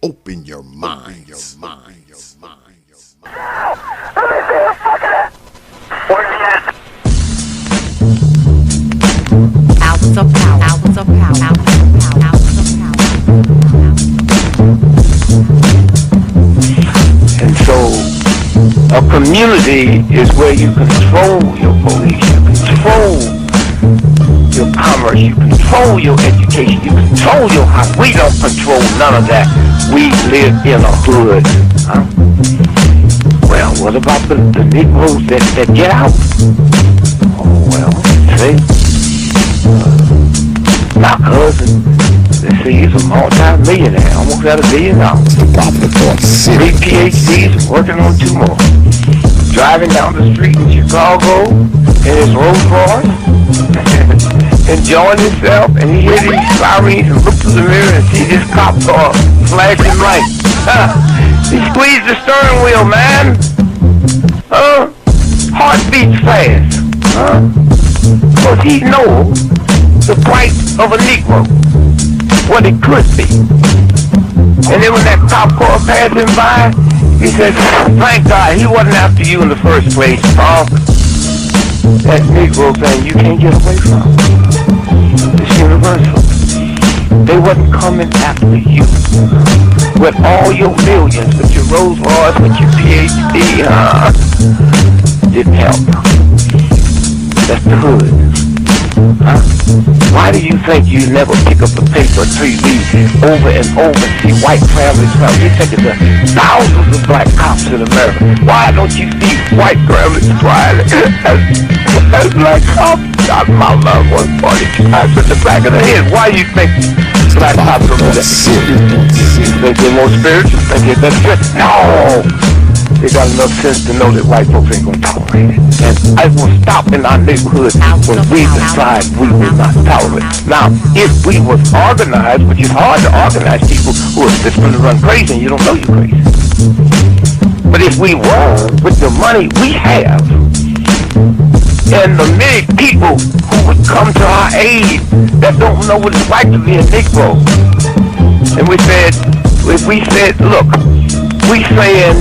Open your mind. Your mind. Your mind. Your mind. Hours of power. Hours of power. Hours of power. Hours of power. And so a community is where you control your police, you control your commerce, you control your education, you control your house. We don't control none of that. We live in a hood. Huh? Well, what about the Negroes that get out? Oh, well, see, my cousin, they say he's a multi-millionaire, almost at $1 billion. Three PhDs, working on 2 more. Driving down the street in Chicago in his Rolls Royce, enjoying himself, and he hears these sirens and looks through the mirror and sees this cop car flashing lights. He squeezed the steering wheel, man. Heart beats fast. Because he knows the price of a Negro, what it could be. And then when that cop car passed him by, he said, thank God he wasn't after you in the first place, Paul. That Negro thing you can't get away from. It's universal. They wasn't coming after you. With all your millions, with your Rolls Royce, with your PhD, didn't help. That's the hood. Why do you think you never pick up a paper till you read over and over and see white families? You think it's thousands of black cops in America. Why don't you see white families crying as black cops shot my loved one 40 times in the back of the head? Why do you think black cops are that? You think they're more spiritual? Think they're better? No! They got enough sense to know that white folks ain't gonna tolerate it. And I will stop in our neighborhood when we decide we will not tolerate it. Now, if we was organized, which is hard to organize people who are just gonna run crazy and you don't know you're crazy. But if we were, with the money we have, and the many people who would come to our aid that don't know what it's like to be a Negro, and we said, if we said, look, we saying,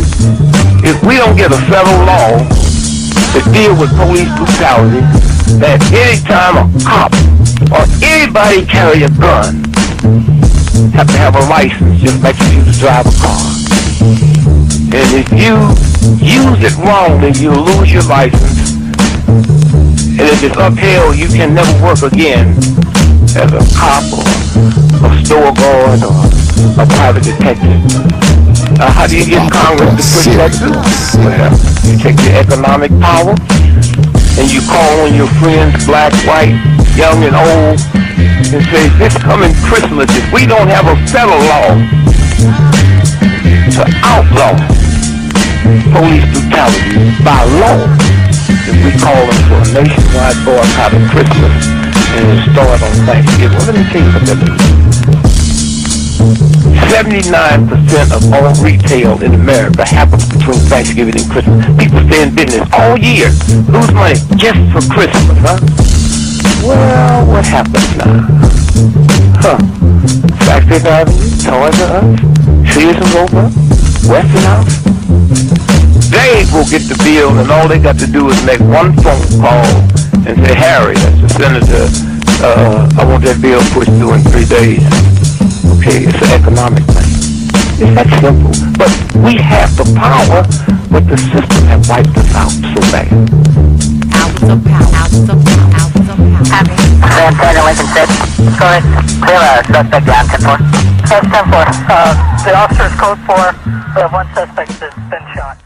if we don't get a federal law to deal with police brutality, that anytime a cop or anybody carry a gun, have to have a license just like you to drive a car. And if you use it wrong, then you lose your license. And if it's upheld, you can never work again as a cop or a store guard or a private detective. How do you get Congress to protect you? Well, you take your economic power and you call on your friends, black, white, young and old, and say, this coming Christmas, if we don't have a federal law to outlaw police brutality by law, if we call them for a nationwide boycott of Christmas and it start on Thanksgiving. Well, let me tell you what that means. 79% of all retail in America happens between Thanksgiving and Christmas. People stay in business all year, lose money just for Christmas, huh? Well, what happens now? Fifth Avenue, Toys R Us, Sears and Roebuck, Weston House. They will get the bill, and all they got to do is make one phone call and say, Harry, that's the senator, I want that bill pushed through in 3 days. Okay, it's an economic thing. It's that simple. But we have the power, but the system has wiped us out so bad. Hours of power. Hours of power. Hours of power. San Antonio, Lincoln 6. Go ahead. Clear a suspect down 10-4. That's 10-4. The officer's code 4. We have one suspect that's been shot.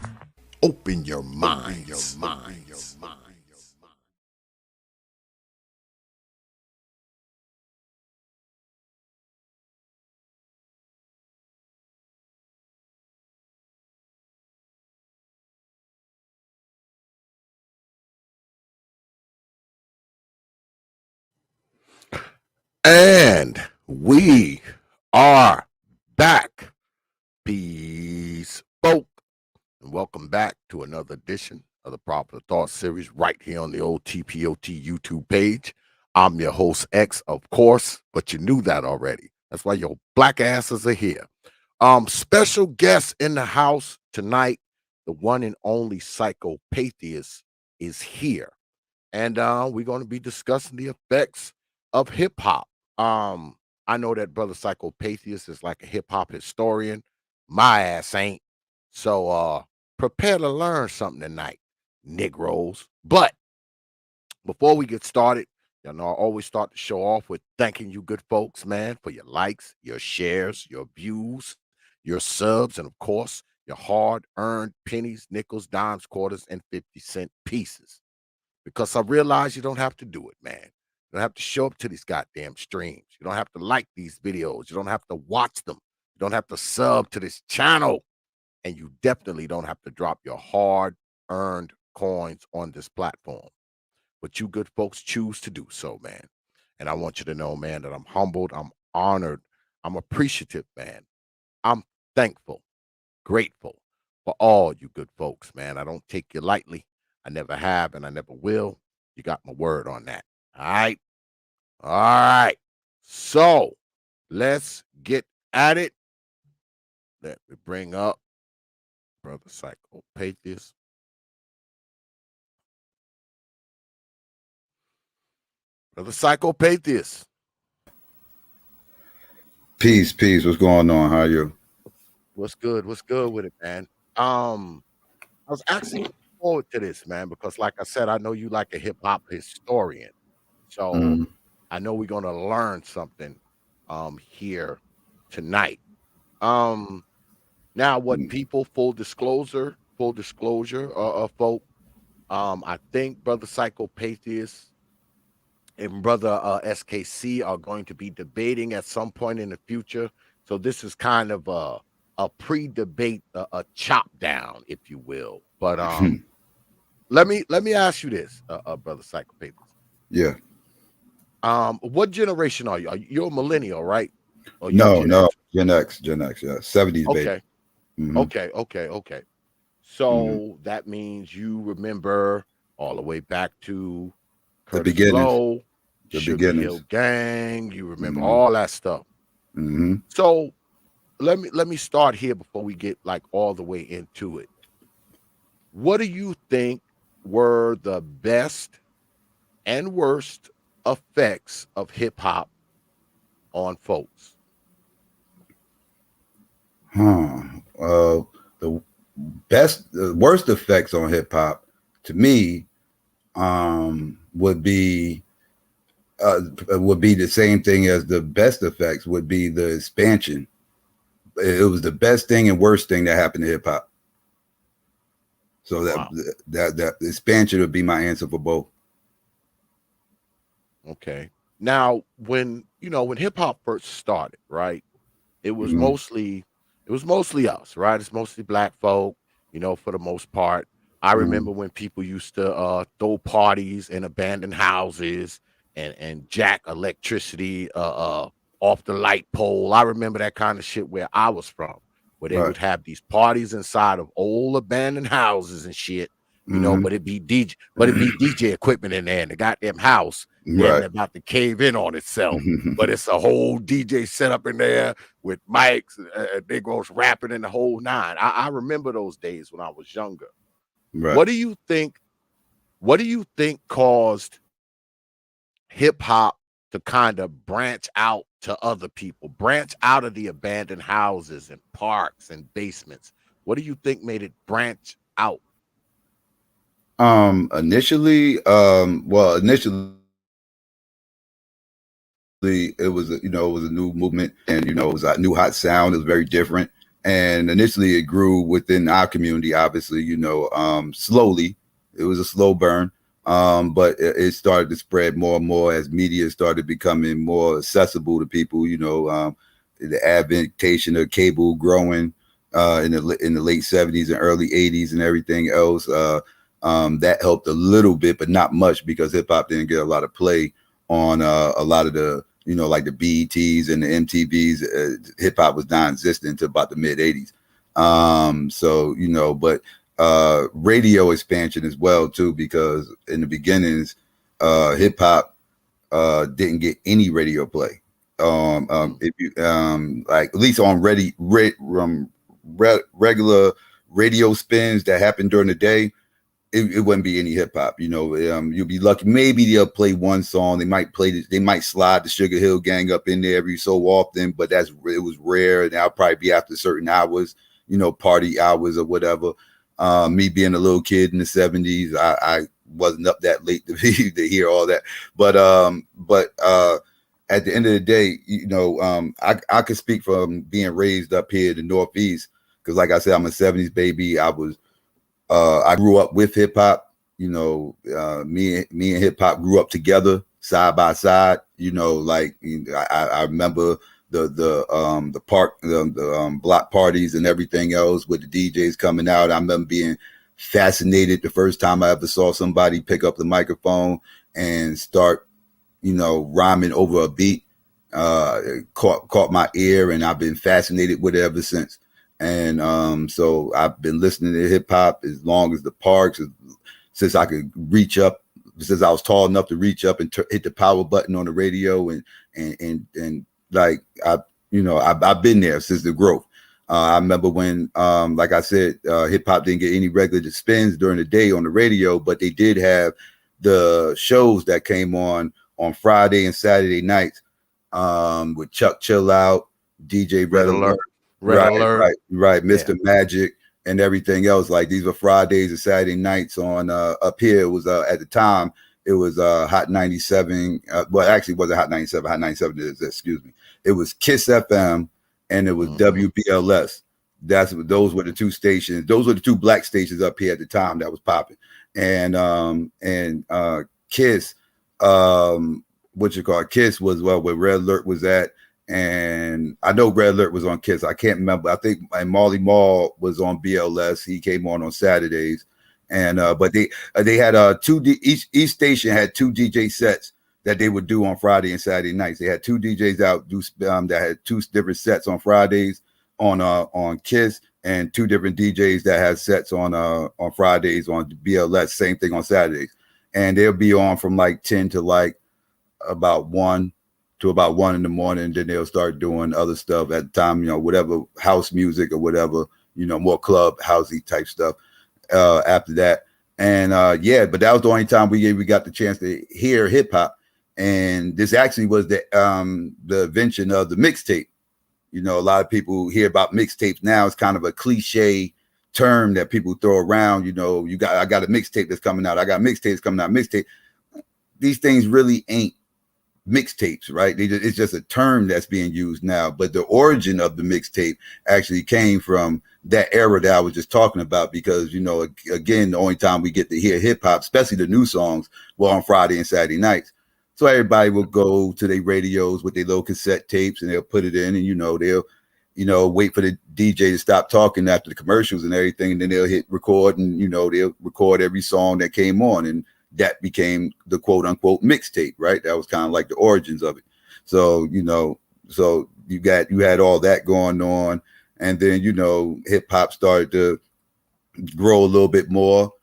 Open your mind. Your mind. Your mind. And we are back. Bespoke. And welcome back to another edition of the Proper Thought series right here on the old T.P.O.T YouTube page. I'm your host, X, of course, but you knew that already. That's why your black asses are here. Special guest in the house tonight, the one and only Psychopatheist is here. And we're going to be discussing the effects of hip hop. I know that brother Psychopatheist is like a hip hop historian. My ass ain't. So prepare to learn something tonight, Negroes. But before we get started, you know, I always start the show off with thanking you good folks, man, for your likes, your shares, your views, your subs, and of course, your hard-earned pennies, nickels, dimes, quarters, and 50-cent pieces. Because I realize you don't have to do it, man. You don't have to show up to these goddamn streams. You don't have to like these videos. You don't have to watch them. You don't have to sub to this channel. And you definitely don't have to drop your hard-earned coins on this platform. But you good folks choose to do so, man. And I want you to know, man, that I'm humbled, I'm honored, I'm appreciative, man. I'm thankful, grateful for all you good folks, man. I don't take you lightly. I never have and I never will. You got my word on that. All right. All right. So let's get at it. Let me bring up Brother Psychopatheist. Brother Psychopatheist. Peace, peace. What's going on? How are you? What's good? What's good with it, man? I was actually looking forward to this, man, because like I said, I know you like a hip hop historian. So Mhm. I know we're gonna learn something here tonight. Um Now what people full disclosure, folk, I think Brother Psychopatheist and Brother SKC are going to be debating at some point in the future. So this is kind of a pre-debate, a chop down, if you will. But let me ask you this, Brother Psychopatheist. Yeah. What generation are you? You're a millennial, right? Or you No, Gen X? no. Gen X. Yeah. 70s baby. Okay, hmm okay. hmm So that means you remember all the way back to The Curtis beginnings. Blow, The Sugar Hill beginnings. Gang. You remember hmm all that stuff. hmm So let me start here before we get like all the way into it. What do you think were the best and worst effects of hip hop on folks? Huh. The the worst effects on hip hop to me would be the same thing as the best effects would be the expansion. It was the best thing and worst thing that happened to hip hop. So Wow. that expansion would be my answer for both. Okay. Now, when hip hop first started, right? It was hmm mostly it was mostly us, right? It's mostly black folk, for the most part. I hmm remember when people used to throw parties in abandoned houses and jack electricity off the light pole. I remember that kind of shit where I was from, where they Right. would have these parties inside of old abandoned houses and shit, hmm but it'd be DJ equipment in there and the goddamn house damn Right. near about to cave in on itself. But it's a whole DJ setup in there with mics, Negroes rapping in the whole nine. I remember those days when I was younger. Right. What do you think? What do you think caused hip hop to kind of branch out to other people, branch out of the abandoned houses and parks and basements? What do you think made it branch out? Initially it was it was a new movement, and it was a new hot sound. It was very different, and initially it grew within our community. Obviously, slowly. It was a slow burn, but it started to spread more and more as media started becoming more accessible to people. The adaptation of cable growing in the late 70s and early 80s and everything else. That helped a little bit, but not much, because hip hop didn't get a lot of play on a lot of the like the BETs and the MTVs. Hip hop was non-existent until about the mid 80s. But radio expansion as well too, because in the beginnings hip hop didn't get any radio play. If you like at least on regular radio spins that happen during the day, it wouldn't be any hip hop. You know, you'll be lucky. Maybe they'll play one song. They might play this. They might slide the Sugar Hill Gang up in there every so often, but it was rare. And that'll probably be after certain hours, you know, party hours or whatever. Me being a little kid in the 70s, I wasn't up that late to hear all that. But at the end of the day, you know, I could speak from being raised up here in the Northeast because, like I said, I'm a 70s baby. I grew up with hip hop. You know, me and hip hop grew up together, side by side. You know, like I remember the park, the block parties and everything else with the DJs coming out. I remember being fascinated the first time I ever saw somebody pick up the microphone and start, you know, rhyming over a beat. Caught my ear, and I've been fascinated with it ever since. And so I've been listening to hip hop as long as the parks, since I could reach up, since I was tall enough to reach up and hit the power button on the radio, and like I've been there since the growth. I remember when, like I said, hip hop didn't get any regular spins during the day on the radio, but they did have the shows that came on Friday and Saturday nights with Chuck Chill Out, DJ Red Alert. Red Alert. Right. Mr. Magic and everything else. Like these were Fridays and Saturday nights on up here. It was at the time it was Hot 97. Well, actually it wasn't Hot 97. Hot 97 is, excuse me. It was Kiss FM and it was WBLS. Those were the two stations. Those were the two black stations up here at the time that was popping. And Kiss, Kiss was where Red Alert was at. And I know Red Alert was on Kiss. I can't remember. I think Marley Marl was on BLS. He came on Saturdays, and but they had each station had two DJ sets that they would do on Friday and Saturday nights. They had two DJs out that had two different sets on Fridays on Kiss, and two different DJs that had sets on Fridays on BLS. Same thing on Saturdays, and they'll be on from like 10 to like about 1 in the morning. Then they'll start doing other stuff at the time, you know, whatever house music or whatever, you know, more club housey type stuff after that. And but that was the only time we got the chance to hear hip hop. And this actually was the invention of the mixtape. You know, a lot of people hear about mixtapes now. It's kind of a cliche term that people throw around. You know, I got a mixtape that's coming out. I got mixtapes coming out. Mixtape. These things really ain't mixtapes, right? It's just a term that's being used now, but the origin of the mixtape actually came from that era that I was just talking about, because, you know, again, the only time we get to hear hip hop, especially the new songs, were on Friday and Saturday nights. So everybody will go to their radios with their little cassette tapes and they'll put it in, and, you know, they'll wait for the DJ to stop talking after the commercials and everything, and then they'll hit record, and, you know, they'll record every song that came on, and that became the quote unquote mixtape, right? That was kind of like the origins of it. So, you know, so you had all that going on. And then, you know, hip hop started to grow a little bit more,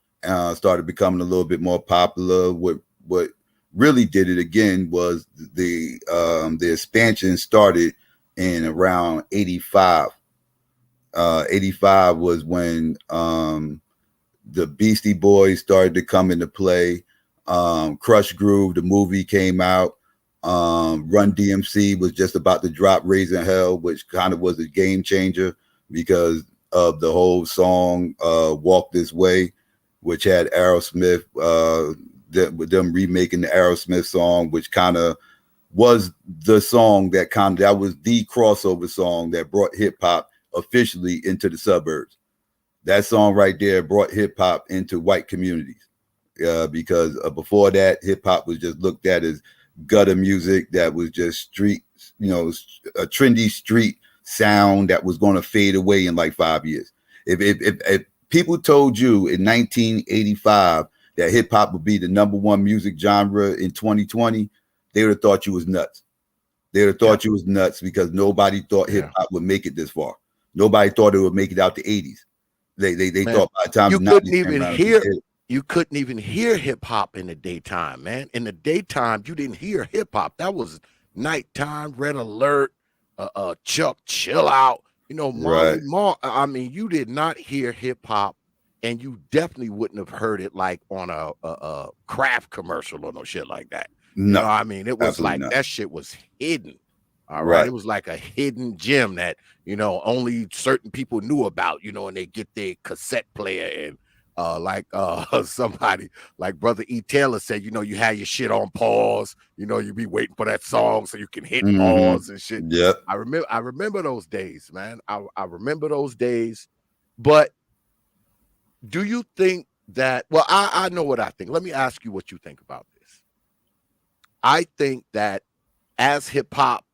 started becoming a little bit more popular. What really did it again was the expansion started in around 85. 85 was when the Beastie Boys started to come into play. Crush Groove, the movie, came out. Run DMC was just about to drop Raising Hell, which kind of was a game changer because of the whole song Walk This Way, which had Aerosmith, with them remaking the Aerosmith song, which kind of was the song that was the crossover song that brought hip hop officially into the suburbs. That song right there brought hip hop into white communities, because before that, hip hop was just looked at as gutter music that was just street, you know, a trendy street sound that was going to fade away in like 5 years. If people told you in 1985 that hip hop would be the #1 music genre in 2020, they would have thought you was nuts. They would have thought you was nuts, because nobody thought hip hop would make it this far. Nobody thought it would make it out the 80s. They man, thought by the time you couldn't even hear hip hop in the daytime, man. In the daytime, you didn't hear hip hop. That was Nighttime, Red Alert, Chuck, Chill Out, Marley Right. Marl. I mean, you did not hear hip hop, and you definitely wouldn't have heard it like on a craft commercial or no shit like that. No, I mean, it was absolutely like not. that shit was hidden. All right. Right. It was like a hidden gem that, only certain people knew about, and they get their cassette player and somebody like Brother E. Taylor said, you had your shit on pause, you be waiting for that song so you can hit Hmm. pause and shit. Yep. I remember those days, man. I remember those days. But do you think that I know what I think. Let me ask you what you think about this. I think that as hip hop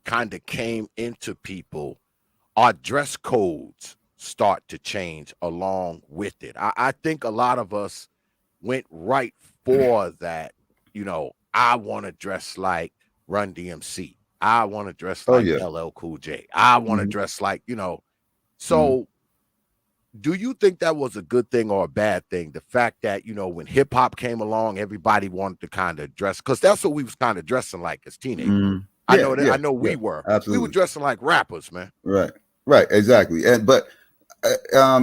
kind of came into people, our dress codes start to change along with it. I think a lot of us went right for that. I want to dress like Run DMC. I want to dress Oh like yeah. LL Cool J. I want to Hmm. dress like, Hmm. So do you think that was a good thing or a bad thing? The fact that, when hip hop came along, everybody wanted to kind of dress because that's what we was kind of dressing like as teenagers. Hmm. I Yeah. know that Yeah. I know Yeah. we were Absolutely. dressing like rappers, man. Right. Right. Exactly. And but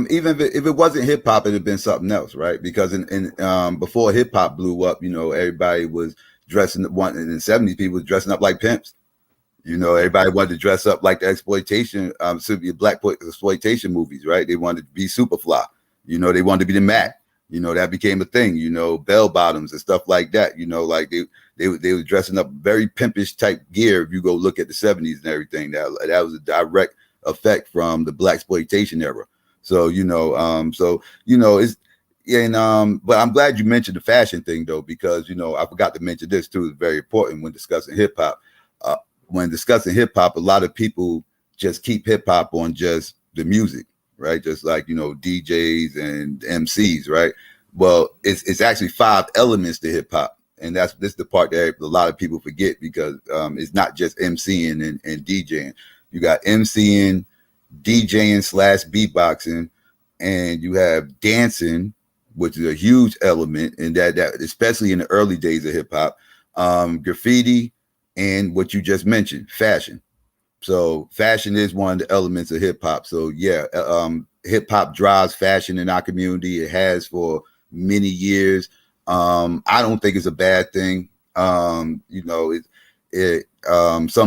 even if it wasn't hip hop, it'd have been something else, right? Because in before hip hop blew up, everybody was dressing one in the '70s. People was dressing up like pimps. Yeah. Everybody wanted to dress up like the exploitation, exploitation movies, right? They wanted to be Superfly. They wanted to be the Mac. That became a thing. Bell bottoms and stuff like that. Like they were dressing up very pimpish type gear. If you go look at the '70s and everything, that was a direct effect from the black exploitation era. So it's and but I'm glad you mentioned the fashion thing though, because I forgot to mention this too. It's very important when discussing hip hop. When discussing hip hop, a lot of people just keep hip hop on just the music, right? Just like DJs and MCs, right? Well, it's actually 5 elements to hip hop, and this is the part that a lot of people forget because it's not just MCing and DJing. You got MCing, DJing / beatboxing, and you have dancing, which is a huge element, and that especially in the early days of hip hop, graffiti, and what you just mentioned, fashion. So fashion is one of the elements of hip hop. So yeah, hip hop drives fashion in our community. It has for many years. I don't think it's a bad thing. Some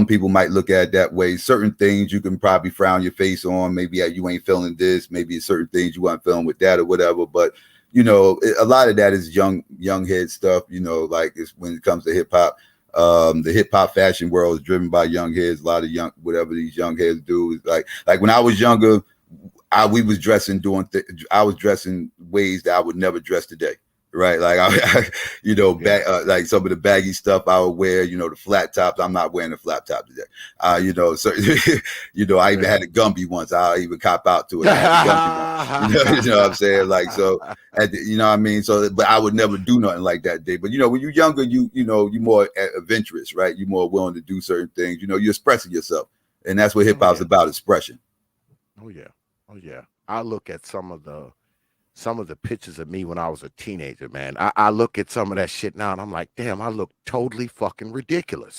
people might look at it that way. Certain things you can probably frown your face on. Maybe you ain't feeling this. Maybe certain things you weren't feeling with that or whatever. But a lot of that is young head stuff. Like it's when it comes to hip hop. The hip hop fashion world is driven by young heads. A lot of whatever these young heads do is like when I was younger, I was dressing ways that I would never dress today. Right, like back like some of the baggy stuff I would wear. The flat tops. I'm not wearing a flat top today. So I even had a Gumby once. I even cop out to it. I had a Gumby once. You know what I'm saying? Like so, you know what I mean. So, but I would never do nothing like that day. But when you're younger, you're more adventurous, right? You're more willing to do certain things. You're expressing yourself, and that's what hip hop's about: expression. Oh yeah. I look at some of the pictures of me when I was a teenager, man. I look at some of that shit now and I'm like, damn, I look totally fucking ridiculous.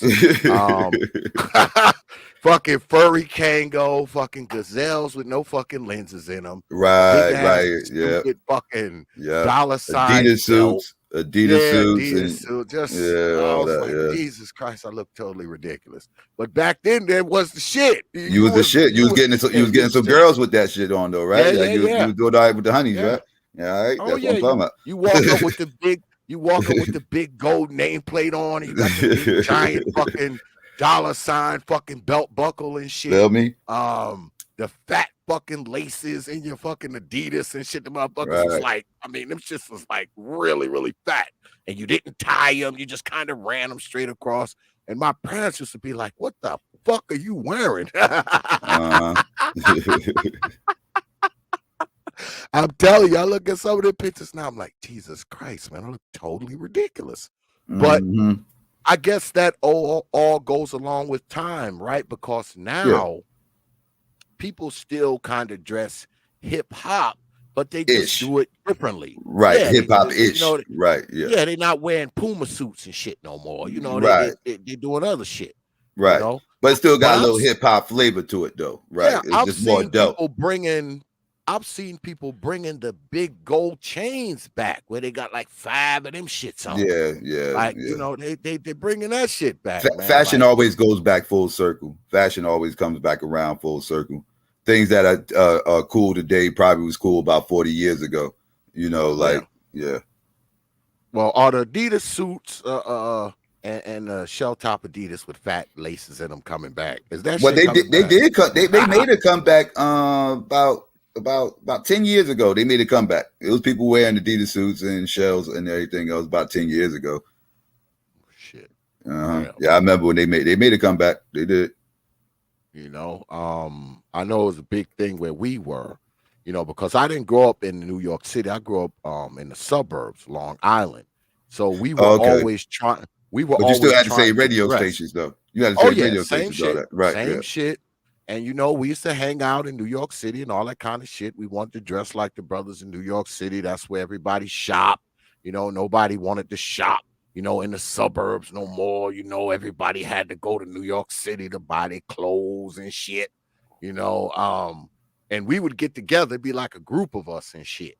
Fucking furry Kango, fucking gazelles with no fucking lenses in them. Big ass, stupid fucking dollar sign Adidas belt. suits, Adidas and suit. just I All was that. like, Yeah. Jesus Christ, I look totally ridiculous. But back then, there was the shit. You was the shit. You was getting some girls with that shit on though, right? Yeah, You was doing all right with the honeys, yeah. right? Yeah, all right. Oh That's what yeah, I'm talking about. you walk up with the big gold nameplate on, and you got the big giant fucking dollar sign fucking belt buckle and shit. Feel me? The fat fucking laces in your fucking Adidas and shit. The motherfuckers was like, I mean, them shits was like really, really fat. And you didn't tie them, you just kind of ran them straight across. And my parents used to be like, what the fuck are you wearing? I'm telling you, I look at some of the pictures now. I'm like, Jesus Christ, man, I look totally ridiculous. But I guess that all goes along with time, right? Because now people still kind of dress hip hop, but they just do it differently. Right, Yeah, hip hop ish. Right, yeah. Yeah, they're not wearing Puma suits and shit no more. Right. They're doing other shit. you Right. know. But it still But got a little hip hop flavor to it, though. Right. yeah, It's just more dope. I've seen people bringing the big gold chains back where they got like 5 of them shits on. Yeah, yeah, Like, yeah. they bringing that shit back, man. Fashion Like, always goes back full circle. Fashion always comes back around full circle. Things that are cool today probably was cool about 40 years ago. yeah. Yeah. Well, are the Adidas suits and shell top Adidas with fat laces in them coming back? Is that Well, shit they coming did. They back? did cut. They made a comeback. About 10 years ago. They made a comeback. It was people wearing Adidas suits and shells and everything else about 10 years ago. Shit. Yeah, Well, I remember when they made a comeback. They did. I know it was a big thing where we were, because I didn't grow up in New York City. I grew up in the suburbs, Long Island. So Okay, we were but you still always had the trying same to radio dress. stations though. You had the Oh same yeah, radio same stations, all shit, that, right? same Yeah. shit. And we used to hang out in New York City and all that kind of shit. We wanted to dress like the brothers in New York City. That's where everybody shop. Nobody wanted to shop, in the suburbs no more. Everybody had to go to New York City to buy their clothes and shit. You know, and we would get together, it'd be like a group of us and shit.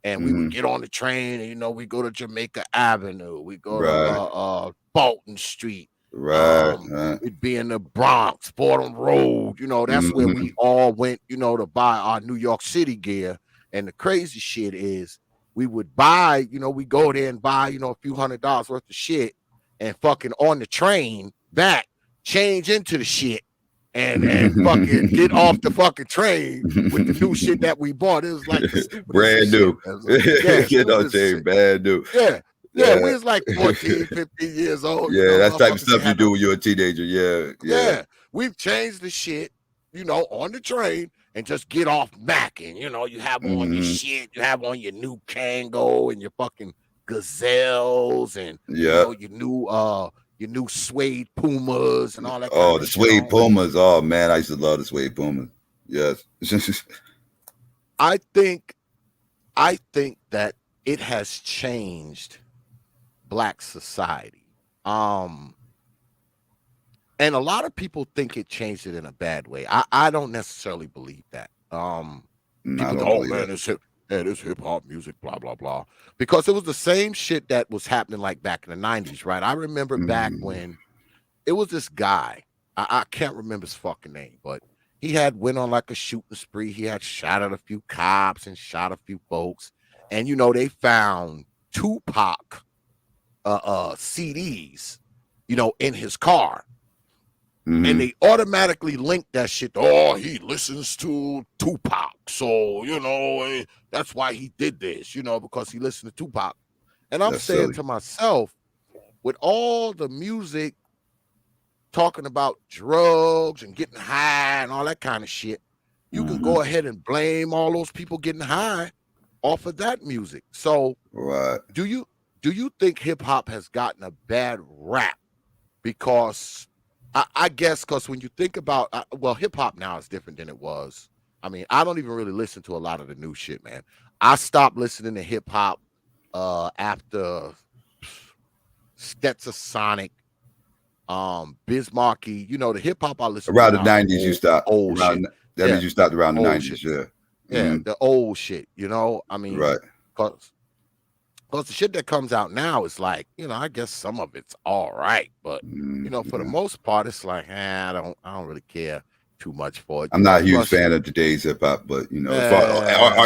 And we would Hmm. get on the train, and we go to Jamaica Avenue, we go to Right. Bolton Street. Right. Right. We'd be in the Bronx, Fordham Road. That's where we Hmm. all went, to buy our New York City gear. And the crazy shit is we would buy, we go there and buy, a few $100s worth of shit and fucking on the train back, change into the shit and fucking get off the fucking train with the new shit that we bought. It was like the stupidest Brand shit. new. Yeah, Get on stupidest chain, shit. brand new. Yeah. Yeah, we Yeah. was like 14, 15 years old. Yeah, that's the type of Motherfuckers stuff you had do when you're a teenager. Yeah, yeah. yeah, we've changed the shit, on the train and just get off macking. You have on your Hmm. shit, you have on your new Kango and your fucking gazelles and Yeah. your new suede pumas and all that Oh, kind of the shit suede on. Pumas. Oh man, I used to love the suede Pumas. Yes. I think that it has changed black society. And a lot of people think it changed it in a bad way. I don't necessarily believe that. I People go, don't oh believe man, that. this hip hop music, blah blah blah, because it was the same shit that was happening like back in the '90s, right? I remember back Mhm. when it was this guy. I can't remember his fucking name, but he had went on like a shooting spree. He had shot at a few cops and shot a few folks, and they found Tupac CDs, in his car. And Mhm. they automatically link that shit. Oh, he listens to Tupac. So, that's why he did this, because he listened to Tupac. And I'm That's saying silly. to myself, with all the music talking about drugs and getting high and all that kind of shit, you can Mhm. go ahead and blame all those people getting high off of that music. So, Right. do you think hip hop has gotten a bad rap? Because I guess because when you think about hip hop now is different than it was. I mean, I don't even really listen to a lot of the new shit, man. I stopped listening to hip hop after Stetsasonic, Bismarcky. The hip hop I listen to Around the now is the 90s, you old stopped. old shit. That Yeah, means you stopped around the old shit. 90s. Yeah. Yeah, Hmm. the old shit. I mean, Right. because the shit that comes out now is like, I guess some of it's all right, but for the Yeah. most part, it's like, I don't really care too much for it. I'm not a huge Plus, fan of today's hip hop, but as far uh,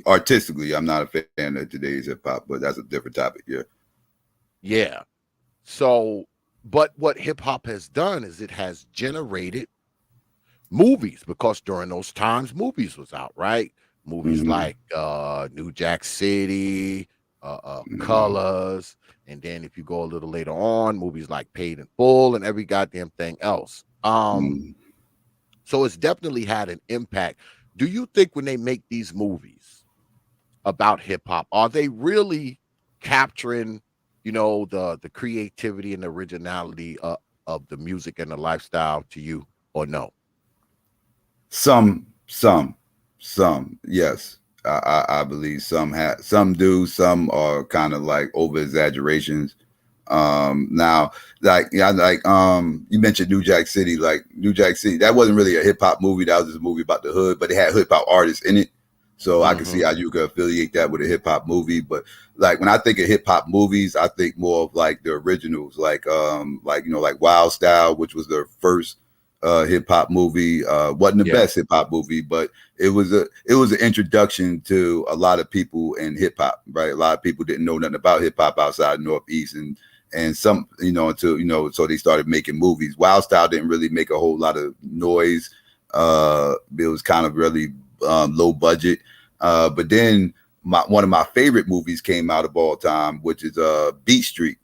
artistically, I'm not a fan of today's hip hop. But that's a different topic. Yeah. yeah. So, but what hip hop has done is it has generated movies because during those times, movies was out, right? Movies Hmm. like New Jack City, Hmm. Colors, and then if you go a little later on, movies like Paid in Full and every goddamn thing else. Hmm. So it's definitely had an impact. Do you think when they make these movies about hip hop, are they really capturing, the creativity and the originality of the music and the lifestyle to you, or no? Some. Yes, I believe some do. Some are kind of like over exaggerations. Now, like yeah, like you mentioned New Jack City, that wasn't really a hip hop movie. That was just a movie about the hood, but it had hip hop artists in it. So I can see how you could affiliate that with a hip hop movie. But like when I think of hip hop movies, I think more of like the originals, like like Wild Style, which was their first hip hop movie. Wasn't the best hip hop movie, but it was an introduction to a lot of people in hip hop, right? A lot of people didn't know nothing about hip hop outside Northeast, and some, until so they started making movies. Wild Style didn't really make a whole lot of noise. It was kind of really low budget. But then one of my favorite movies came out of all time, which is Beat Street,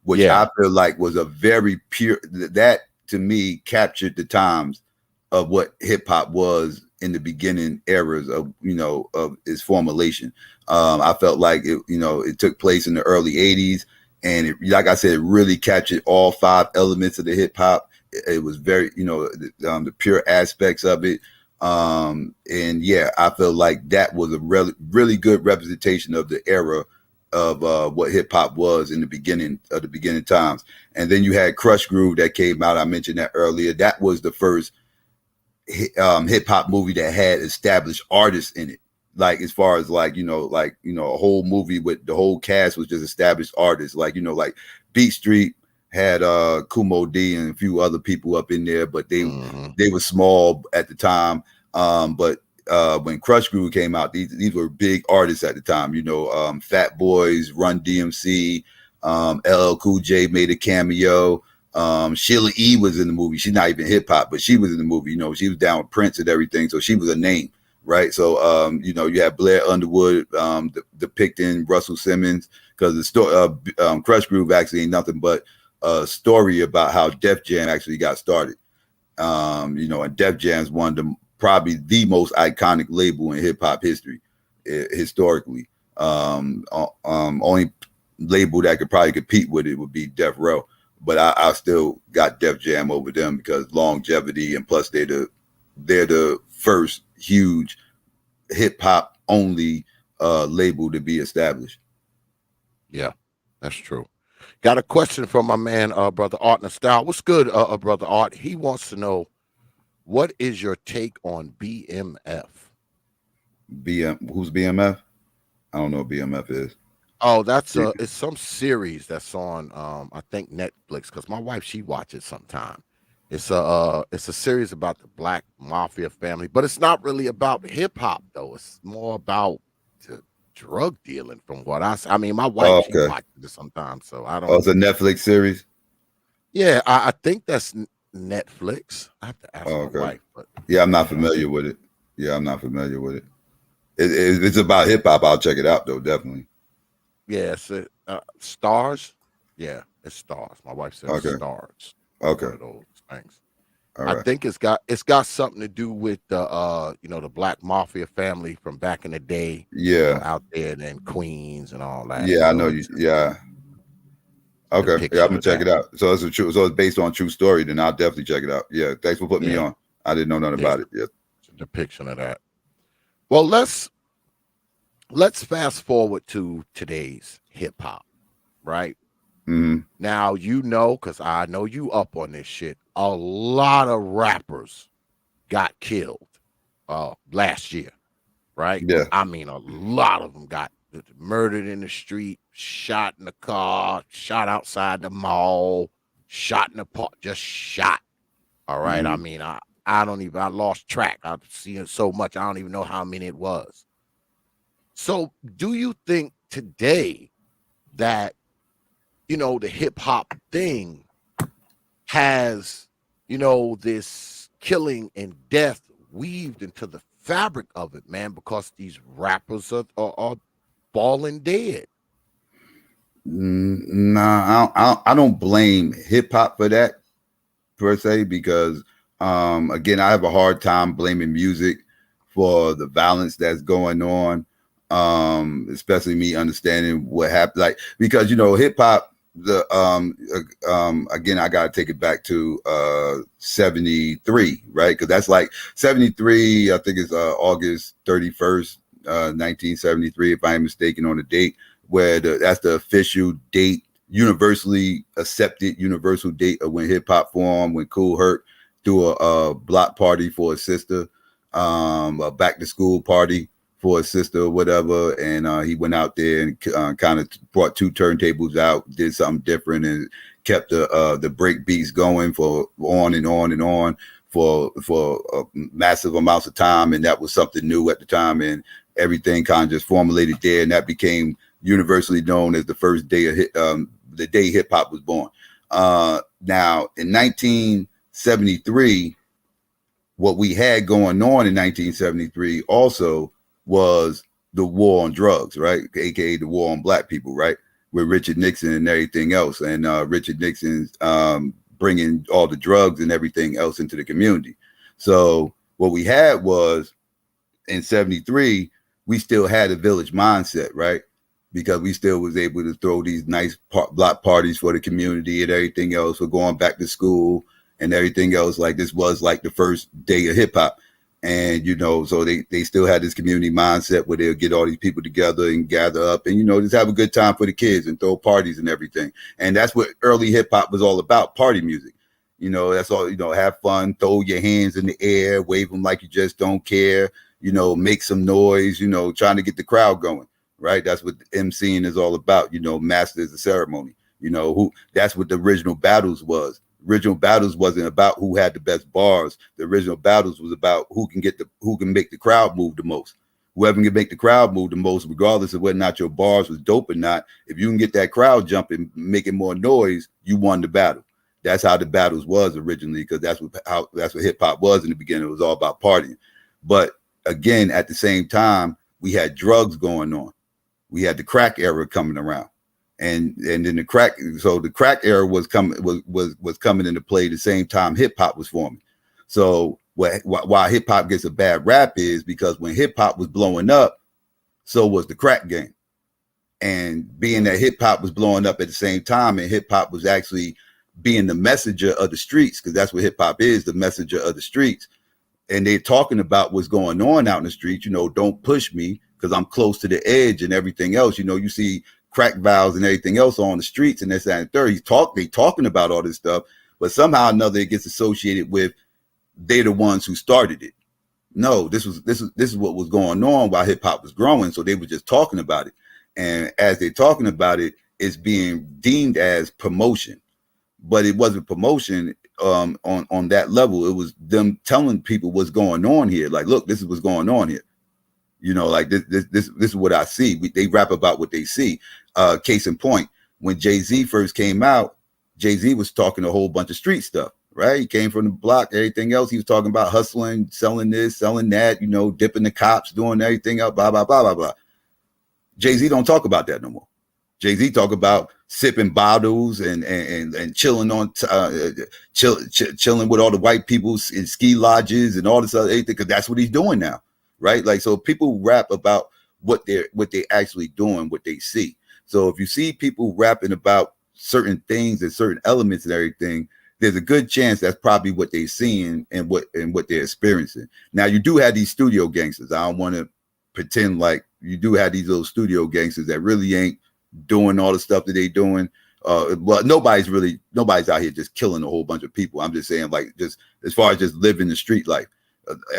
which I feel like was a very pure, that to me captured the times of what hip hop was in the beginning eras of its formulation. I felt like it took place in the early 80s, and it, like I said, it really captured all 5 elements of the hip hop. It was very, the pure aspects of it. And yeah, I feel like that was a really good representation of the era of what hip hop was in the beginning times. And then you had Crush Groove that came out. I mentioned that earlier. That was the first hip hop movie that had established artists in it. Like as far as a whole movie with the whole cast was just established artists. Like Beat Street had Kumo D and a few other people up in there, but they were small at the time. But when Crush Groove came out, these were big artists at the time. Fat Boys, Run DMC, LL Cool J made a cameo. Sheila E was in the movie. She's not even hip hop, but she was in the movie. She was down with Prince and everything, so she was a name, right? So you had Blair Underwood depicting Russell Simmons, because the story Crush Groove actually ain't nothing but a story about how Def Jam actually got started. And Def Jam's probably the most iconic label in hip hop history, historically. Only label that could probably compete with it would be Death Row, but I still got Def Jam over them because longevity, and plus they're the first huge hip hop only label to be established. Yeah, that's true. Got a question from my man, brother Art Nostyle. What's good, brother Art? He wants to know, what is your take on BMF? Who's BMF? I don't know what BMF is. Oh, that's it's some series that's on I think Netflix, because my wife, she watches sometime. It's a series about the Black Mafia family, but it's not really about hip hop though. It's more about the drug dealing, from what I mean, my wife, she watches it sometimes, so I don't. Oh, it's a Netflix series. Yeah, I think that's Netflix. I have to ask my wife, but yeah, I'm not familiar with it. It's about hip hop. I'll check it out though, definitely. Yeah, it's Stars. Yeah, it's Stars. My wife says Stars. Okay. One of those things. I think it's got something to do with the the Black Mafia family from back in the day. Yeah, out there in Queens and all that. Yeah, I know you. Yeah. Okay. Yeah, I'm gonna check it out. So it's based on true story. Then I'll definitely check it out. Yeah. Thanks for putting me on. I didn't know nothing about it. Yeah. It's a depiction of that. Well, let's fast forward to today's hip hop, right? Mm-hmm. Now, because I know you up on this shit, a lot of rappers got killed last year, right? Yeah. I mean, a lot of them got murdered in the street, shot in the car, shot outside the mall, shot in the park, just shot. All right. Mm-hmm. I mean, I lost track. I've seen it so much, I don't even know how many it was. So do you think today that, the hip hop thing has, this killing and death weaved into the fabric of it, man, because these rappers are falling dead? Nah, I don't blame hip hop for that per se, because again, I have a hard time blaming music for the violence that's going on. Especially me understanding what happened, like, because hip hop, again, I gotta take it back to 73, right? Because that's like 73, I think it's August 31st, 1973, if I'm mistaken on the date, where that's the official date universally accepted, universal date of when hip hop formed, when Cool Herc threw a block party for his sister, a back to school party for his sister or whatever, and he went out there and kind of brought two turntables out, did something different, and kept the break beats going for on and on and on for massive amounts of time, and that was something new at the time, and everything kind of just formulated there, and that became universally known as the first day of the day hip hop was born. Now in 1973, what we had going on in 1973 also was the war on drugs, right? AKA the war on black people, right? With Richard Nixon and everything else. And Richard Nixon's bringing all the drugs and everything else into the community. So what we had was in 73, we still had a village mindset, right? Because we still was able to throw these nice block parties for the community and everything else. We're going back to school and everything else. Like this was like the first day of hip hop. And, you know, so they still had this community mindset where they'll get all these people together and gather up and, you know, just have a good time for the kids and throw parties and everything. And that's what early hip hop was all about, party music. You know, that's all, you know, have fun, throw your hands in the air, wave them like you just don't care, you know, make some noise, you know, trying to get the crowd going, right? That's what MCing is all about, you know, masters the ceremony, you know, that's what the original battles was. Original battles wasn't about who had the best bars. The original battles was about who can make the crowd move the most. Whoever can make the crowd move the most, regardless of whether or not your bars was dope or not, if you can get that crowd jumping, making more noise, you won the battle. That's how the battles was originally, because that's what hip hop was in the beginning. It was all about partying. But again, at the same time, we had drugs going on. We had the crack era coming around. And then the crack era was coming into play the same time hip hop was forming. So why hip hop gets a bad rap is because when hip hop was blowing up, so was the crack game. And being that hip hop was blowing up at the same time, and hip hop was actually being the messenger of the streets, because that's what hip hop is, the messenger of the streets. And they're talking about what's going on out in the streets. You know, don't push me because I'm close to the edge and everything else. You know, you see crack vials and everything else on the streets and this and third. They talking about all this stuff, but somehow or another it gets associated with they're the ones who started it. No, this is what was going on while hip hop was growing. So they were just talking about it, and as they're talking about it, it's being deemed as promotion, but it wasn't promotion on that level. It was them telling people what's going on here. Like, look, this is what's going on here. You know, like this is what I see. They rap about what they see. Case in point, when Jay-Z first came out, Jay-Z was talking a whole bunch of street stuff, right? He came from the block, everything else. He was talking about hustling, selling this, selling that, you know, dipping the cops, doing everything else, blah, blah, blah, blah, blah. Jay-Z don't talk about that no more. Jay-Z talk about sipping bottles and chilling on chilling with all the white people in ski lodges and all this other thing, because that's what he's doing now, right? Like, so people rap about what they actually doing, what they see. So if you see people rapping about certain things and certain elements and everything, there's a good chance that's probably what they're seeing and what they're experiencing. Now, you do have these studio gangsters. I don't want to pretend like you do have these little studio gangsters that really ain't doing all the stuff that they doing. Well, nobody's out here just killing a whole bunch of people. I'm just saying, like, just as far as just living the street life.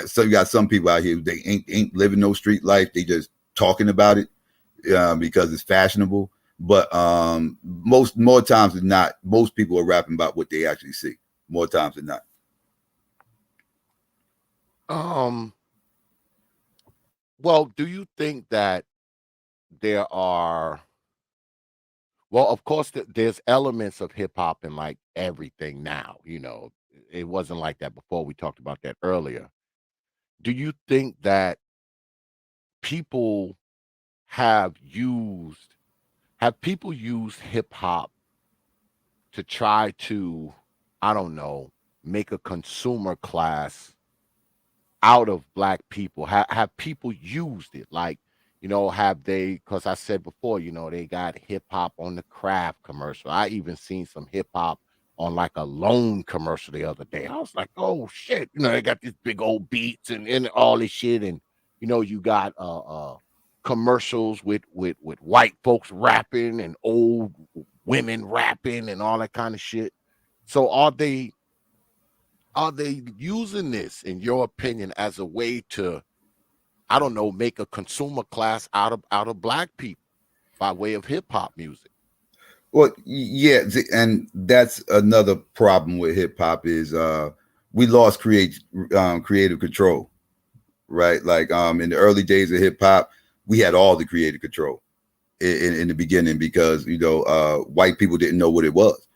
So you got some people out here, they ain't living no street life. They just talking about it because it's fashionable. But more times than not, most people are rapping about what they actually see. More times than not. Well, do you think that there are well, of course, there's elements of hip hop in like everything now. You know, it wasn't like that before. We talked about that earlier. Do you think that people have used people used hip hop to try to, I don't know, make a consumer class out of black people? Have people used it? Like, you know, have they? Because I said before, you know, they got hip hop on the Kraft commercial. I even seen some hip hop on like a loan commercial the other day. I was like, oh shit, you know, they got these big old beats and all this shit, and you know, you got commercials with white folks rapping and old women rapping and all that kind of shit. So are they using this, in your opinion, as a way to, I don't know, make a consumer class out of black people by way of hip hop music? Well, yeah, and that's another problem with hip hop is we lost creative control, right? Like in the early days of hip hop, we had all the creative control in the beginning because white people didn't know what it was.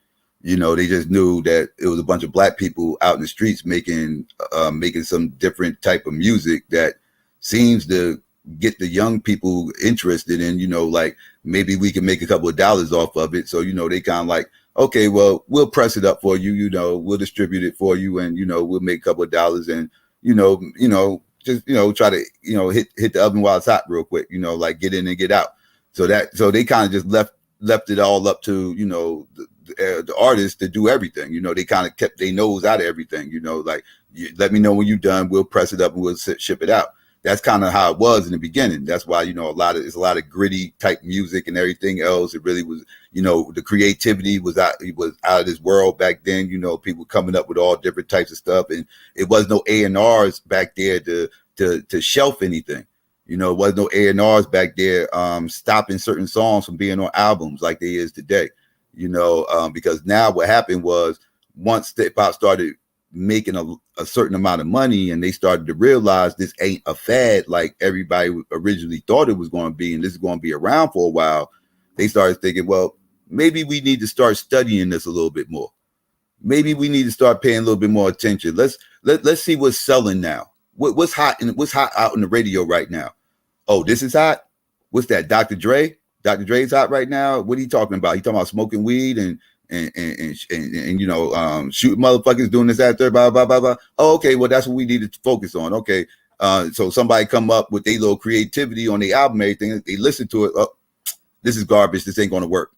They just knew that it was a bunch of black people out in the streets making some different type of music that seems to get the young people interested in, like maybe we can make a couple of dollars off of it. So, they kind of like, okay, well, we'll press it up for you, we'll distribute it for you and, we'll make a couple of dollars and, just, try to, hit the oven while it's hot real quick, like get in and get out. So they kind of just left it all up to, the artists to do everything. They kind of kept their nose out of everything, like let me know when you're done, we'll press it up and we'll ship it out. That's kind of how it was in the beginning. That's why, it's a lot of gritty type music and everything else. It really was, the creativity was out of this world back then, people coming up with all different types of stuff. And it was no A&Rs back there to shelf anything. It was no A&Rs back there stopping certain songs from being on albums like they is today. Because now what happened was once hip hop started making a certain amount of money and they started to realize this ain't a fad like everybody originally thought it was going to be, and this is going to be around for a while, they started thinking, well, maybe we need to start studying this a little bit more. Maybe we need to start paying a little bit more attention. Let's see what's selling now. What's hot out in the radio right now? Oh, this is hot. What's that? Dr. Dre? Dr. Dre's hot right now. What are you talking about? He talking about smoking weed and shooting motherfuckers, doing this after blah blah blah blah. Oh, okay, well that's what we need to focus on. Okay, so somebody come up with their little creativity on the album, everything. They listen to it. Oh, this is garbage. This ain't gonna work.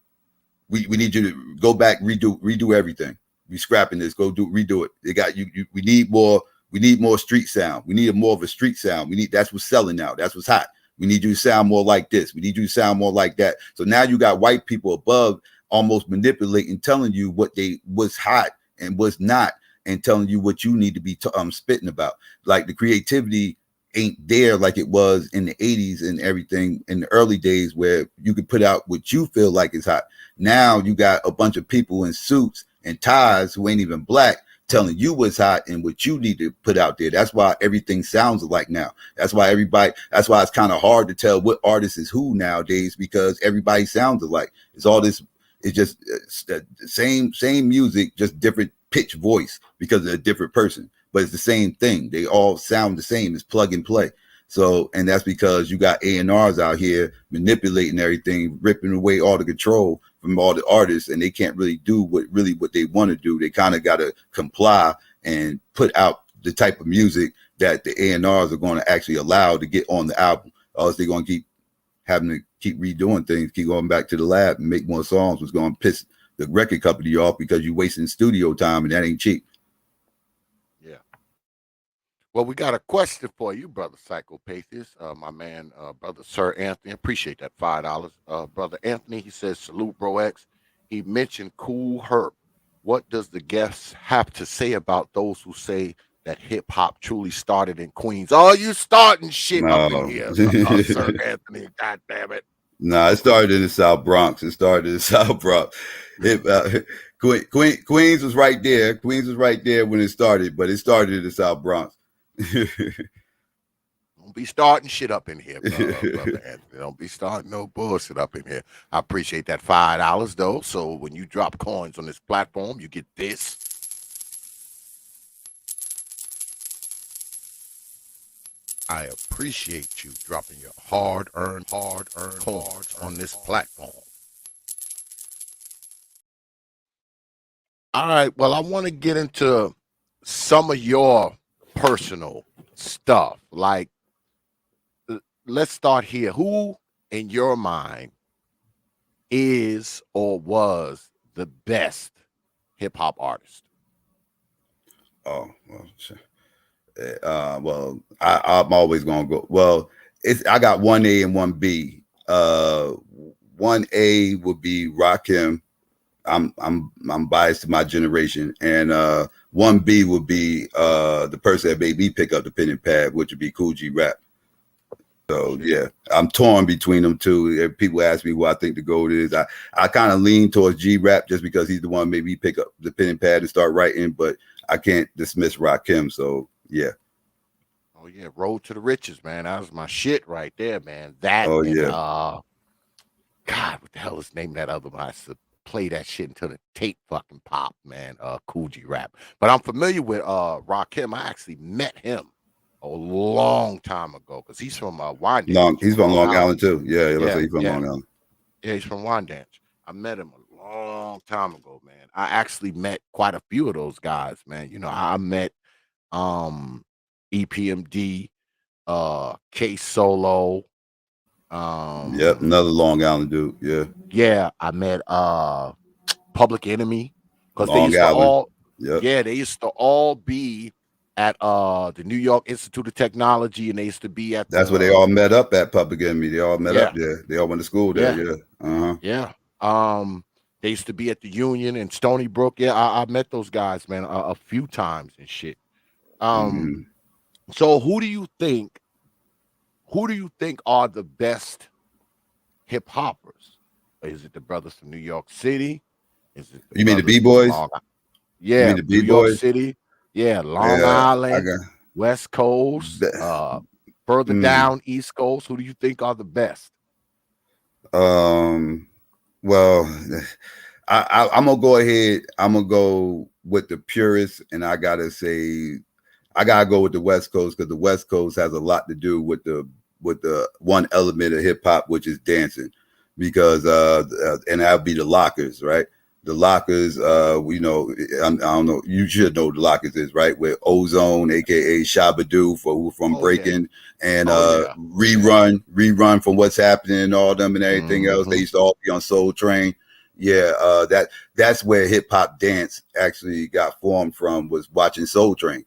We need you to go back, redo everything. We scrapping this. Redo it. They got you. We need more. We need more street sound. We need more of a street sound. That's what's selling now. That's what's hot. We need you to sound more like this. We need you to sound more like that. So now you got white people above almost manipulating, telling you what's hot and what's not, and telling you what you need to be spitting about. Like the creativity ain't there like it was in the 80s and everything in the early days where you could put out what you feel like is hot. Now you got a bunch of people in suits and ties who ain't even black telling you what's hot and what you need to put out there. That's why everything sounds alike now. That's why it's kind of hard to tell what artist is who nowadays, because everybody sounds alike. It's the same music, just different pitch voice because of a different person, but it's the same thing. They all sound the same. It's plug and play. So, and that's because you got A&Rs out here manipulating everything, ripping away all the control from all the artists, and they can't really do what they want to do. They kind of got to comply and put out the type of music that the A&Rs are going to actually allow to get on the album. Or else they're going to keep redoing things, keep going back to the lab and make more songs, was going to piss the record company off because you're wasting studio time, and that ain't cheap. Yeah. Well, we got a question for you, brother Psychopathist. My man, brother Sir Anthony. Appreciate that $5. Brother Anthony, he says, salute, bro X. He mentioned Cool Herc. What does the guest have to say about those who say that hip hop truly started in Queens? Oh, you starting shit up in here, Sir Anthony. God damn it. Nah, it started in the South Bronx. Queens was right there. Queens was right there when it started, but it started in the South Bronx. Don't be starting shit up in here, brother Anthony. Don't be starting no bullshit up in here. I appreciate that $5 though. So when you drop coins on this platform, you get this. I appreciate you dropping your hard-earned coins on this platform. All right. Well, I want to get into some of your personal stuff. Like, let's start here. Who, in your mind, is or was the best hip hop artist? Oh, well, I'm always gonna go. Well, I got 1A and 1B. 1A would be Rakim. I'm biased to my generation, and 1B would be the person that made me pick up the pen and pad, which would be Cool G Rap. So Shit. yeah, I'm torn between them two. If people ask me who I think the GOAT is, I kind of lean towards G Rap just because he's the one who made me pick up the pen and pad and start writing, but I can't dismiss Rakim. So yeah. Oh yeah, Road to the Riches, man. That was my shit right there, man. That Oh and yeah. God, what the hell is the name of that other one? I used to play that shit until the tape fucking pop, man. Cool G Rap. But I'm familiar with Rakim. I actually met him a long time ago because he's from Wyandanch. He's He's from from Long Long Island. Island too. Yeah, let's say Yeah, he's from yeah, Long Island. yeah. He's from Wyandanch. I met him a long time ago, man. I actually met quite a few of those guys, man. You know, I met um EPMD, K Solo, Yep, um, another Long Island dude. Yeah, yeah, I met Public Enemy because they Long used to Island. all, Yep, yeah, they used to all be at the New York Institute of Technology, and they used to be at that's where they all met up at Public Enemy. They all met up yeah, there. They all went to school there. yeah, Yeah. Uh huh. yeah. They used to be at the Union in Stony Brook. Yeah, I met those guys, man, a few times and shit. Um, Hmm. so who do you think are the best hip hoppers? Is it the brothers from New York City? Is it the You mean the brothers B from boys? Long You Yeah, mean the B New York boys? City. Yeah, Long Yeah, I Island, got. West Coast, further Mm, down East Coast. Who do you think are the best? um. Well, I'm gonna go ahead. I'm gonna go with the purist, and I gotta say I gotta go with the West Coast because the West Coast has a lot to do with the one element of hip hop, which is dancing. Because and that'll be the lockers, right? The lockers, I don't know. You should know what the lockers is, right? With Ozone, aka Shabadoo, for who from Oh yeah. Breaking, and Oh yeah. Yeah. rerun from what's happening and all them and everything else. They Hmm. used to all be on Soul Train. Yeah, that's where hip hop dance actually got formed from, was watching Soul Train,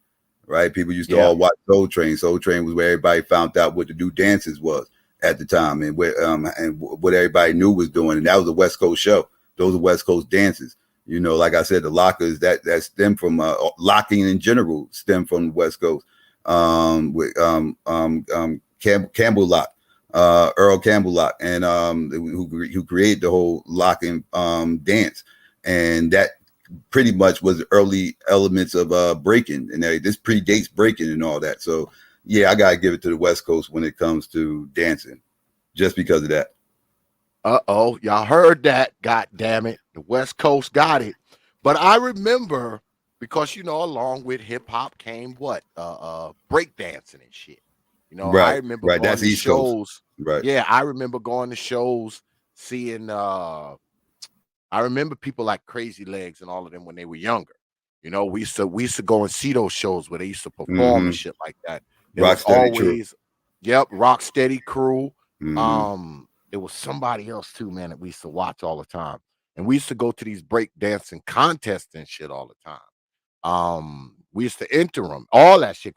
right? People used to Yeah. all watch Soul Train. Soul Train was where everybody found out what the new dances was at the time, and what everybody knew was doing, and that was a West Coast show. Those are West Coast dances. Like I said, the lockers that stem from locking in general stem from the West Coast. With Campbell Lock, Earl Campbell Lock, and who created the whole locking dance, and that pretty much was the early elements of breaking, and this predates breaking and all that. So yeah, I gotta give it to the West Coast when it comes to dancing, just because of that. Uh-oh, y'all heard that. God damn it. The West Coast got it. But I remember because along with hip hop came what? Breakdancing and shit. I Right, remember right. going That's to East Coast. shows. Right. Yeah, I remember going to shows, seeing I remember people like Crazy Legs and all of them when they were younger. We used to go and see those shows where they used to perform and Mm-hmm. shit like that. There was Rocksteady, true. always, yep, Rock Steady Crew. Mm-hmm. There was somebody else too, man, that we used to watch all the time. And we used to go to these break dancing contests and shit all the time. We used to enter them, all that shit,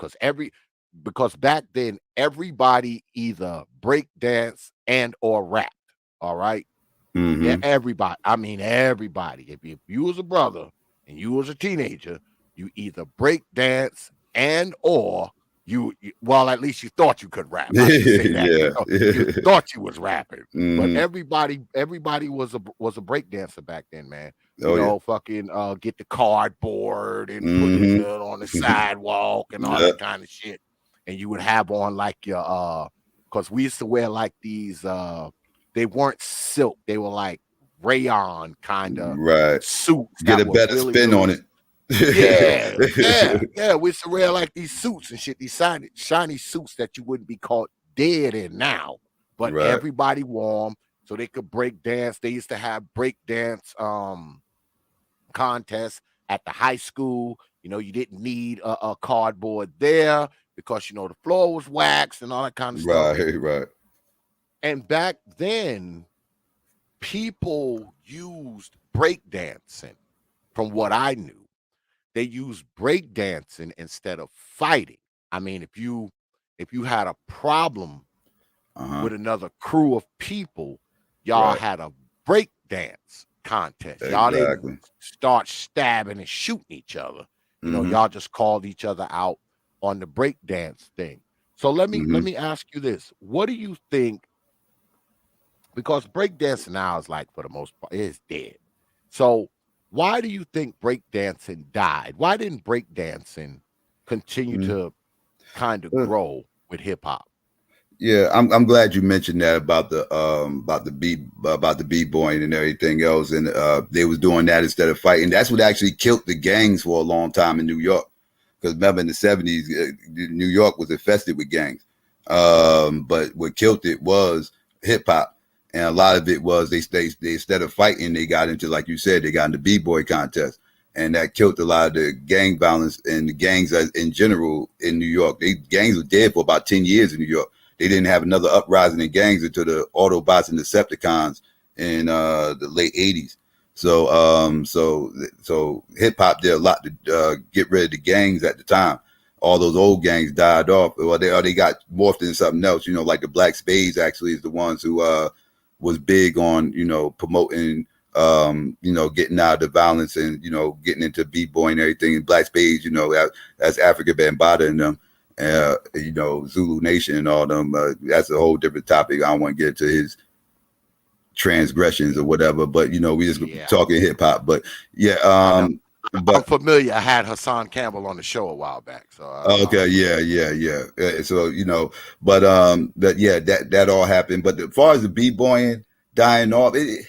because back then everybody either break dance and or rap. All right. Yeah, Mm-hmm. everybody. I mean, everybody. If you was a brother and you was a teenager, you either break dance and or well, at least you thought you could rap. I should say that. Yeah. You thought you was rapping. But Mm-hmm. everybody was a break dancer back then, man. Oh yeah. Fucking get the cardboard and put it Mm-hmm. on the sidewalk and all Yep. that kind of shit. And you would have on like your because we used to wear like these they weren't silk. They were like rayon kind of Right. suits Get that a were better really, spin on really, it. yeah, yeah, yeah. We used to wear like these suits and shit, these shiny suits that you wouldn't be caught dead in now. But Right. everybody wore 'em so they could break dance. They used to have break dance contests at the high school. You didn't need a cardboard there because the floor was waxed and all that kind of stuff. Right. Right. And back then, people used breakdancing, from what I knew. They used breakdancing instead of fighting. I mean, if you had a problem Uh-huh. with another crew of people, y'all Right. had a break dance contest. Y'all didn't Exactly. start stabbing and shooting each other. You know, Hmm. y'all just called each other out on the breakdance thing. So let Hmm. me ask you this: what do you think? Because breakdancing now is like for the most part is dead. So why do you think breakdancing died? Why didn't breakdancing continue to kind of grow with hip hop? Yeah, I'm glad you mentioned that about the b-boying and everything else, and they was doing that instead of fighting. That's what actually killed the gangs for a long time in New York. Because remember in the '70s, New York was infested with gangs. But what killed it was hip hop, and a lot of it was they instead of fighting, they got into, like you said, they got into b-boy contests, and that killed a lot of the gang violence and the gangs in general in New York. Gangs were dead for about 10 years in New York. They didn't have another uprising in gangs until the Autobots and Decepticons in the late '80s. So hip hop did a lot to get rid of the gangs at the time. All those old gangs died off, or they got morphed into something else. You know, like the Black Spades actually is the ones who was big on promoting getting out of the violence and getting into b-boy and everything. And Black Spades, that's Africa Bambaataa and them. Zulu Nation and all them. That's a whole different topic. I don't want to get into his transgressions or whatever, but we just Yeah, talking hip hop. But yeah, I know. I'm but familiar. I had Hassan Campbell on the show a while back, so okay, I'm familiar. yeah. So but yeah, that all happened. But as far as the b-boying dying off, it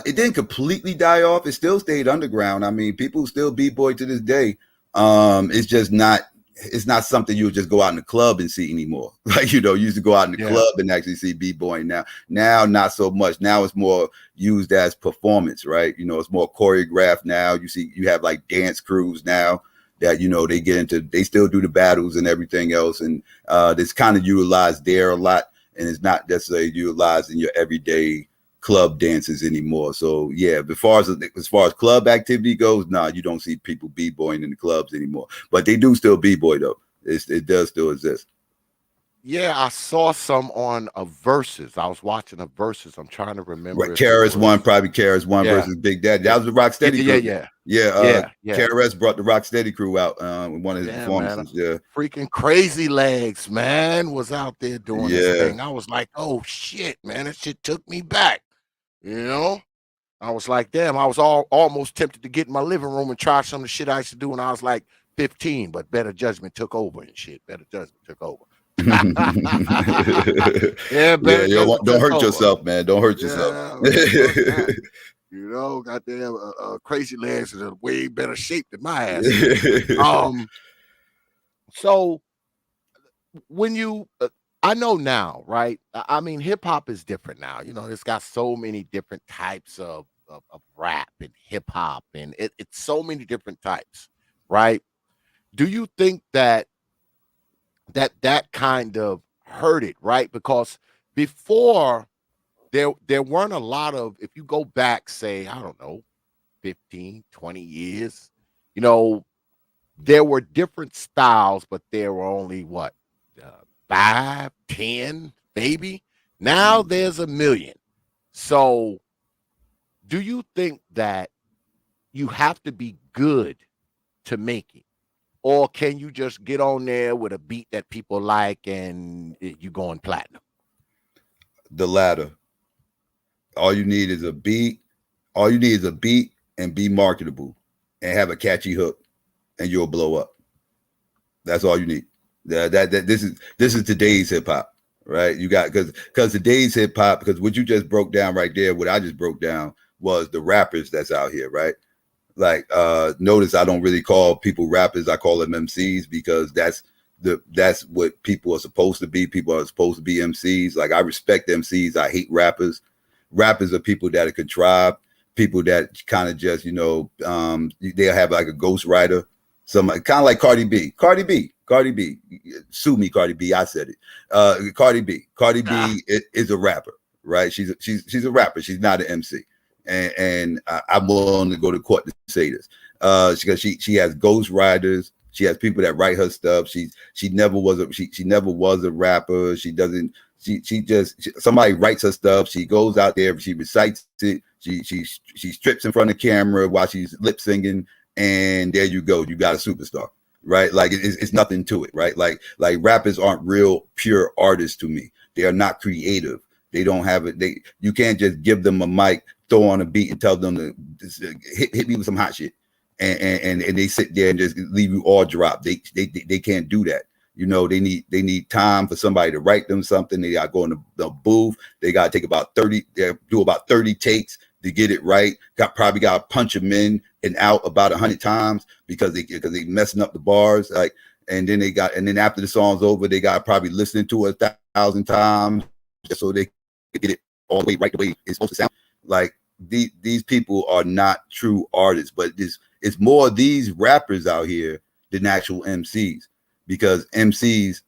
didn't completely die off. It still stayed underground. I mean, people still b-boy to this day. It's just not. It's not something you would just go out in the club and see anymore. Like you used to go out in the Yeah, club and actually see b-boying. Now not so much. Now it's more used as performance, right? It's more choreographed now. You have like dance crews now that they get into. They still do the battles and everything else, and it's kind of utilized there a lot, and it's not necessarily utilized in your everyday club dances anymore. So yeah, as far as club activity goes, you don't see people b-boying in the clubs anymore. But they do still b-boy though. It does still exist. yeah. I saw some on a versus. I was watching a versus. I'm trying to Right, remember if it KRS One, was. probably KRS One Yeah, versus Big Daddy. yeah, That was the Rocksteady yeah, crew. yeah, Yeah, yeah. KRS brought the Rocksteady crew out in one of his Yeah, man. performances. Yeah, Freaking Crazy Legs, man, was out there doing this yeah. thing. I was like, oh shit, man, that shit took me back. You know? I was like, damn, I was almost tempted to get in my living room and try some of the shit I used to do when I was like 15, but better judgment took over and shit. Better judgment took over. Yeah, Yeah, better judgment don't took hurt over. yourself, man. Don't hurt yourself. Yeah, man, fuck that. Goddamn, Crazy Legs is in way better shape than my ass is. Um, so when you I know now, right? I mean, hip hop is different now. It's got so many different types of rap and hip hop, and it's so many different types, right? Do you think that kind of hurt it, right? Because before there weren't a lot of, if you go back, say, I don't know, 15, 20 years, you know, there were different styles, but there were only what, 5, 10, maybe. Now there's a million. So, do you think that you have to be good to make it, or can you just get on there with a beat that people like and you going platinum? The latter. All you need is a beat. All you need is a beat and be marketable and have a catchy hook, and you'll blow up. That's all you need. That this is today's hip hop, right? You got because today's hip hop, because what you just broke down right there, what I just broke down was the rappers that's out here, right? Like notice I don't really call people rappers, I call them MCs, because that's what people are supposed to be. People are supposed to be MCs. Like I respect MCs, I hate rappers. Rappers are people that are contrived, people that kind of just they'll have like a ghostwriter, some kind of like Cardi B, sue me, Cardi B, I said it. Cardi B is a rapper, right? She's a rapper, she's not an MC, and I'm willing to go to court to say this, because she has ghostwriters. She has people that write her stuff. She never was a rapper. She doesn't Somebody writes her stuff. She goes out there, she recites it. She strips in front of the camera while she's lip singing, and there you go. You got a superstar, right? Like it's nothing to it, right? Like rappers aren't real pure artists to me. They are not creative. They don't have it. You can't just give them a mic, throw on a beat, and tell them to hit me with some hot shit, and they sit there and just leave you all drop. They can't do that. You know, they need time for somebody to write them something. They got to go in the booth. They got to take about 30. They do about 30 takes to get it right. Probably got to punch them in and out about 100 times because they messing up the bars. Like, and then after the song's over, they got to probably listen to it 1,000 times just so they can get it all the way right the way it's supposed to sound. Like these people are not true artists, but it's more of these rappers out here than actual MCs. Because MCs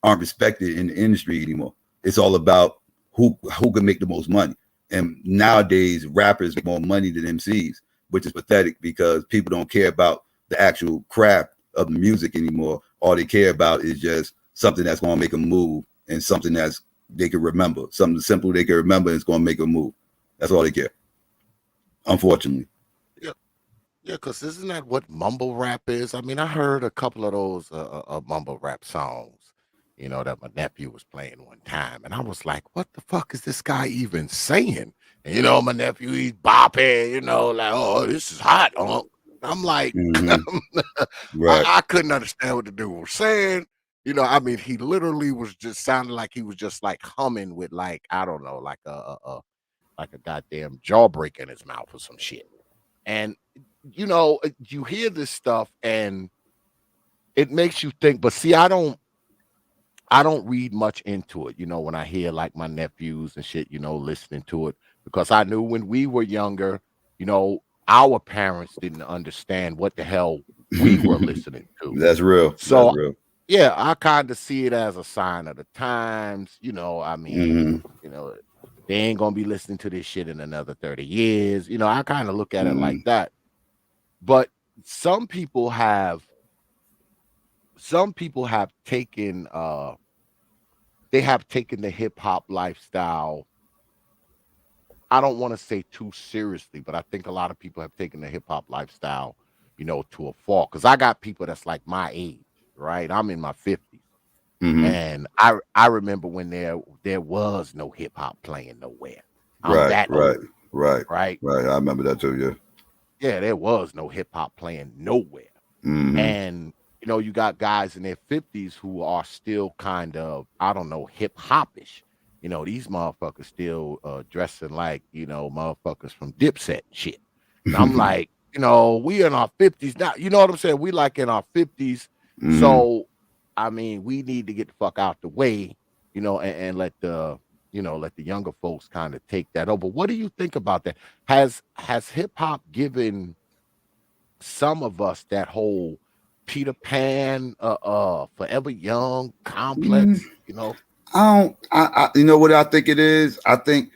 aren't respected in the industry anymore. It's all about who can make the most money. And nowadays, rappers make more money than MCs, which is pathetic because people don't care about the actual craft of the music anymore. All they care about is just something that's going to make them move and something that's they can remember. Something simple they can remember and it's going to make them move. That's all they care, unfortunately. Yeah, because isn't that what mumble rap is? I mean, I heard a couple of those mumble rap songs, that my nephew was playing one time. And I was like, what the fuck is this guy even saying? And, my nephew, he's bopping, like, oh, this is hot. I'm like, Right. I couldn't understand what the dude was saying. I mean, he literally was just sounding like he was just like humming with like, I don't know, like a goddamn jawbreaker in his mouth or some shit. And you hear this stuff and it makes you think, but see, I don't read much into it, when I hear like my nephews and shit, listening to it, because I knew when we were younger, our parents didn't understand what the hell we were listening to. That's real. So That's real. yeah, I kind of see it as a sign of the times, I mean, they ain't gonna be listening to this shit in another 30 years. I kind of look at it like that. But some people have taken the hip hop lifestyle. I don't want to say too seriously, but I think a lot of people have taken the hip hop lifestyle, to a fault. Because I got people that's like my age, right? I'm in my 50s. And I remember when there was no hip hop playing nowhere. Right. Right. I remember that too. Yeah. Yeah, there was no hip hop playing nowhere. And you got guys in their 50s who are still kind of, I don't know, hip hopish. These motherfuckers still dressing like, motherfuckers from Dipset and shit. And I'm like, we in our 50s now. You know what I'm saying? We like in our 50s. So I mean, we need to get the fuck out the way, and let the younger folks kind of take that over. What do you think about that? Has hip hop given some of us that whole Peter Pan, forever young complex? You know what I think it is? I think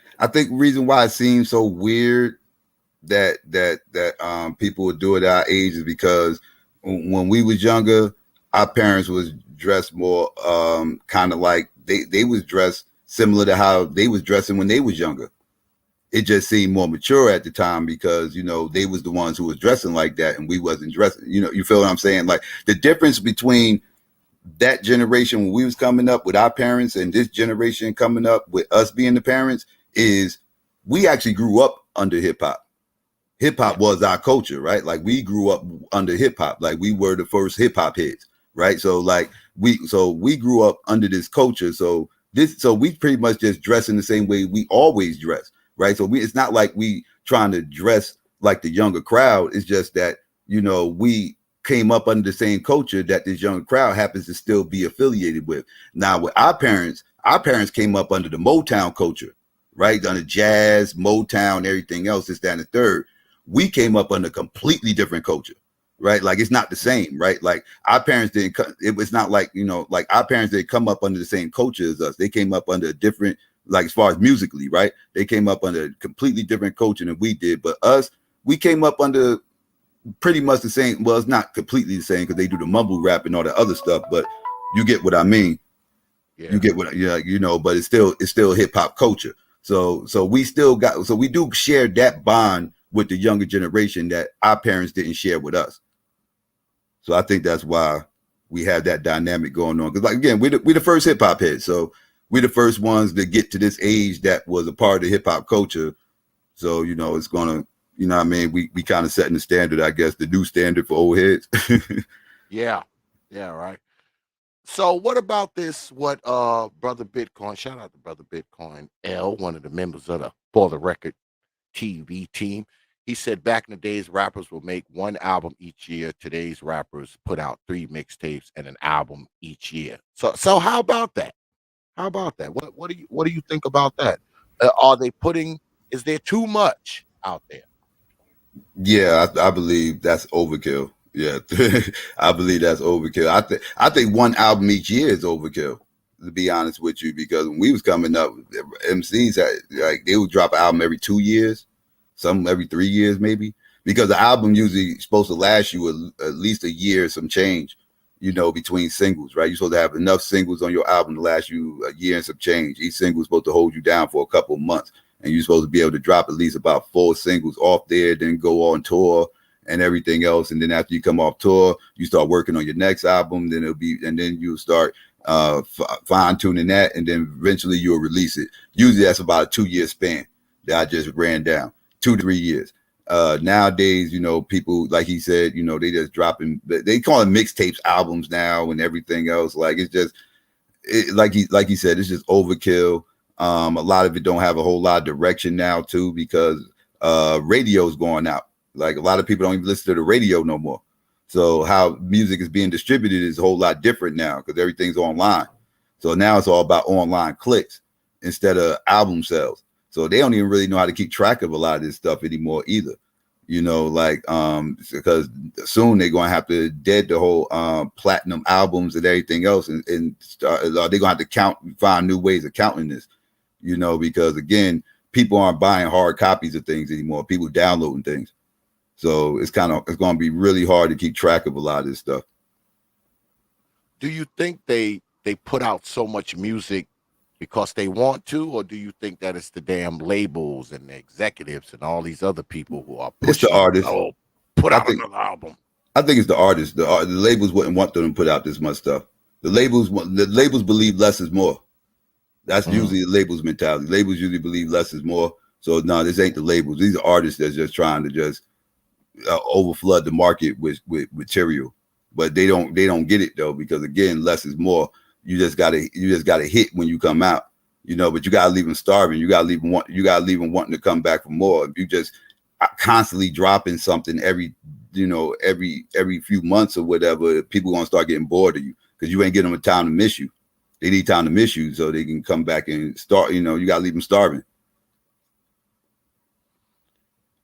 reason why it seems so weird that people would do it at our age is because when we was younger, our parents was dressed more kind of like they was dressed similar to how they was dressing when they was younger. It just seemed more mature at the time because they was the ones who was dressing like that and we wasn't dressing. You feel what I'm saying? Like the difference between that generation when we was coming up with our parents and this generation coming up with us being the parents is we actually grew up under hip hop. Hip hop was our culture, right? Like we grew up under hip hop. Like we were the first hip hop heads, right? So like we grew up under this culture. So we pretty much just dress in the same way we always dress, right? So it's not like we trying to dress like the younger crowd. It's just that we came up under the same culture that this young crowd happens to still be affiliated with. Now with our parents came up under the Motown culture, right? Under jazz, Motown, everything else, this, that, and the third. We came up under completely different culture, right? Like it's not the same, right? Like our parents didn't, it was not like, like our parents didn't come up under the same culture as us. They came up under a different, like as far as musically, right? They came up under a completely different culture than we did. But us, we came up under pretty much the same. Well, it's not completely the same because they do the mumble rap and all that other stuff, but you get what I mean. You Yeah. get what but it's still hip hop culture. So we do share that bond with the younger generation that our parents didn't share with us. So I think that's why we have that dynamic going on. Because like again, we the first hip hop heads. So we're the first ones to get to this age that was a part of the hip hop culture. So, it's gonna, what I mean, we kind of setting the standard, I guess, the new standard for old heads. Yeah. Yeah, right. So what about this? What Brother Bitcoin, shout out to Brother Bitcoin L, one of the members of the For the Record TV team. He said back in the days, rappers would make one album each year. Today's rappers put out 3 mixtapes and an album each year. So how about that? How about that? What do you think about that? Are they putting? Is there too much out there? Yeah, I believe that's overkill. Yeah, I believe that's overkill. I think one album each year is overkill. To be honest with you, because when we was coming up, MCs they would drop an album every 2 years, some every 3 years maybe, because the album usually supposed to last you at least a year, some change, between singles, right? You're supposed to have enough singles on your album to last you a year and some change. Each single is supposed to hold you down for a couple of months, and you're supposed to be able to drop at least about 4 singles off there, then go on tour and everything else. And then after you come off tour, you start working on your next album. Then then you'll start fine tuning that, and then eventually you'll release it. Usually that's about a 2-year span that I just ran down, 2 to 3 years. Nowadays, people, like he said, they just dropping, they call it mixtapes albums now and everything else. Like it's just like he said, it's just overkill. A lot of it don't have a whole lot of direction now too, because radio's going out. Like a lot of people don't even listen to the radio no more. So how music is being distributed is a whole lot different now because everything's online. So now it's all about online clicks instead of album sales. So they don't even really know how to keep track of a lot of this stuff anymore either. Because soon they're gonna have to dead the whole platinum albums and everything else, and start, they're gonna have to find new ways of counting this. Because again, people aren't buying hard copies of things anymore. People downloading things. So it's going to be really hard to keep track of a lot of this stuff. Do you think they put out so much music because they want to, or do you think that it's the damn labels and the executives and all these other people who are pushing? It's the artists. Put out another album. I think it's the artists. The labels wouldn't want them to put out this much stuff. The labels believe less is more. That's usually the labels mentality. Labels usually believe less is more. So no, this ain't the labels. These are artists that's just trying to just overflood the market with material, but they don't get it though, because again, less is more. You just gotta hit when you come out, but you gotta leave them starving. You gotta leave them wanting to come back for more. If you just constantly dropping something every few months or whatever, people gonna start getting bored of you because you ain't giving them time to miss you. They need time to miss you so they can come back and start. You gotta leave them starving.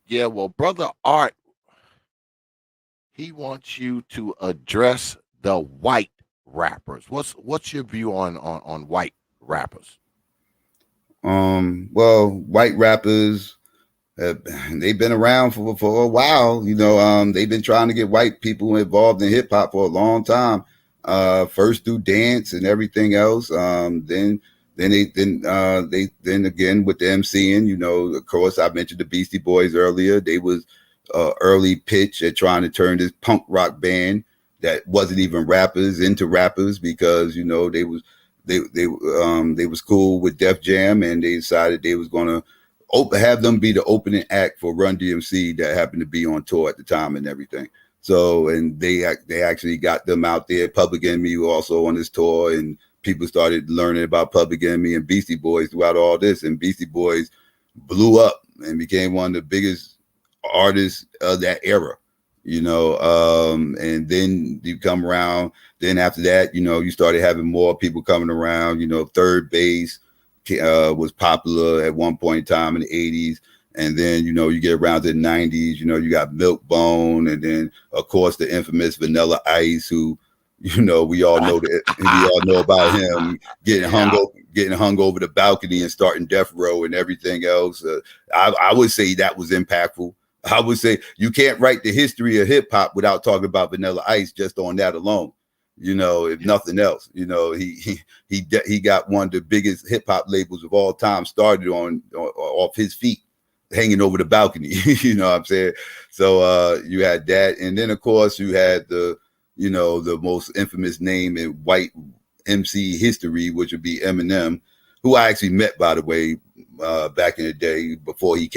Yeah, well, Brother Art, he wants you to address the white rappers. What's your view on white rappers? Well, white rappers, they've been around for a while. They've been trying to get white people involved in hip hop for a long time. First through dance and everything else. Then again with the MCing. Of course, I mentioned the Beastie Boys earlier. They was early pitch at trying to turn this punk rock band that wasn't even rappers into rappers, because they was cool with Def Jam, and they decided they was gonna have them be the opening act for Run DMC that happened to be on tour at the time and everything. So, and they actually got them out there. Public Enemy were also on this tour, and people started learning about Public Enemy and Beastie Boys throughout all this, and Beastie Boys blew up and became one of the biggest artists of that era. And then you come around. Then after that, you started having more people coming around. Third Base was popular at one point in time in the 80s. And then, you get around to the 90s, you got Milk Bone, and then, of course, the infamous Vanilla Ice, who, we all know about him getting hung over the balcony and starting Death Row and everything else. I would say that was impactful. I would say you can't write the history of hip hop without talking about Vanilla Ice just on that alone. if nothing else. He got one of the biggest hip hop labels of all time started on off his feet, hanging over the balcony. You know what I'm saying? So you had that, and then of course you had the most infamous name in white MC history, which would be Eminem, who I actually met, by the way, back in the day before he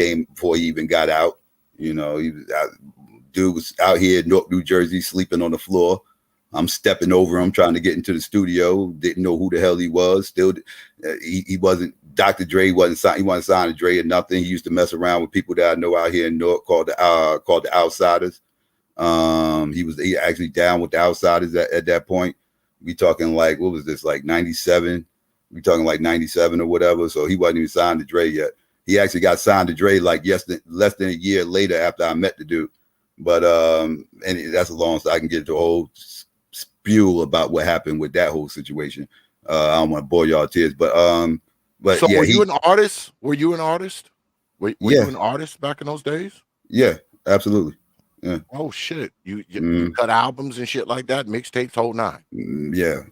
even got out. Dude was out here in Newark, New Jersey, sleeping on the floor. I'm stepping over him, trying to get into the studio. Didn't know who the hell he was. Still, he wasn't. Dr. Dre wasn't signed. He wasn't signed to Dre or nothing. He used to mess around with people that I know out here in Newark called the Outsiders. He actually down with the Outsiders at that point. We talking like, what was this, like 97? We talking like 97 or whatever. So he wasn't even signed to Dre yet. He actually got signed to Dre like less than a year later after I met the dude. But and that's a long story. I can get into a whole spew about what happened with that whole situation. I don't want to bore y'all tears, but so yeah, were you an artist? Were you an artist? Were Yeah. you an artist back in those days? yeah, absolutely. Yeah. Oh shit! You Mhm. cut albums and shit like that, mixtapes, whole nine. Yeah.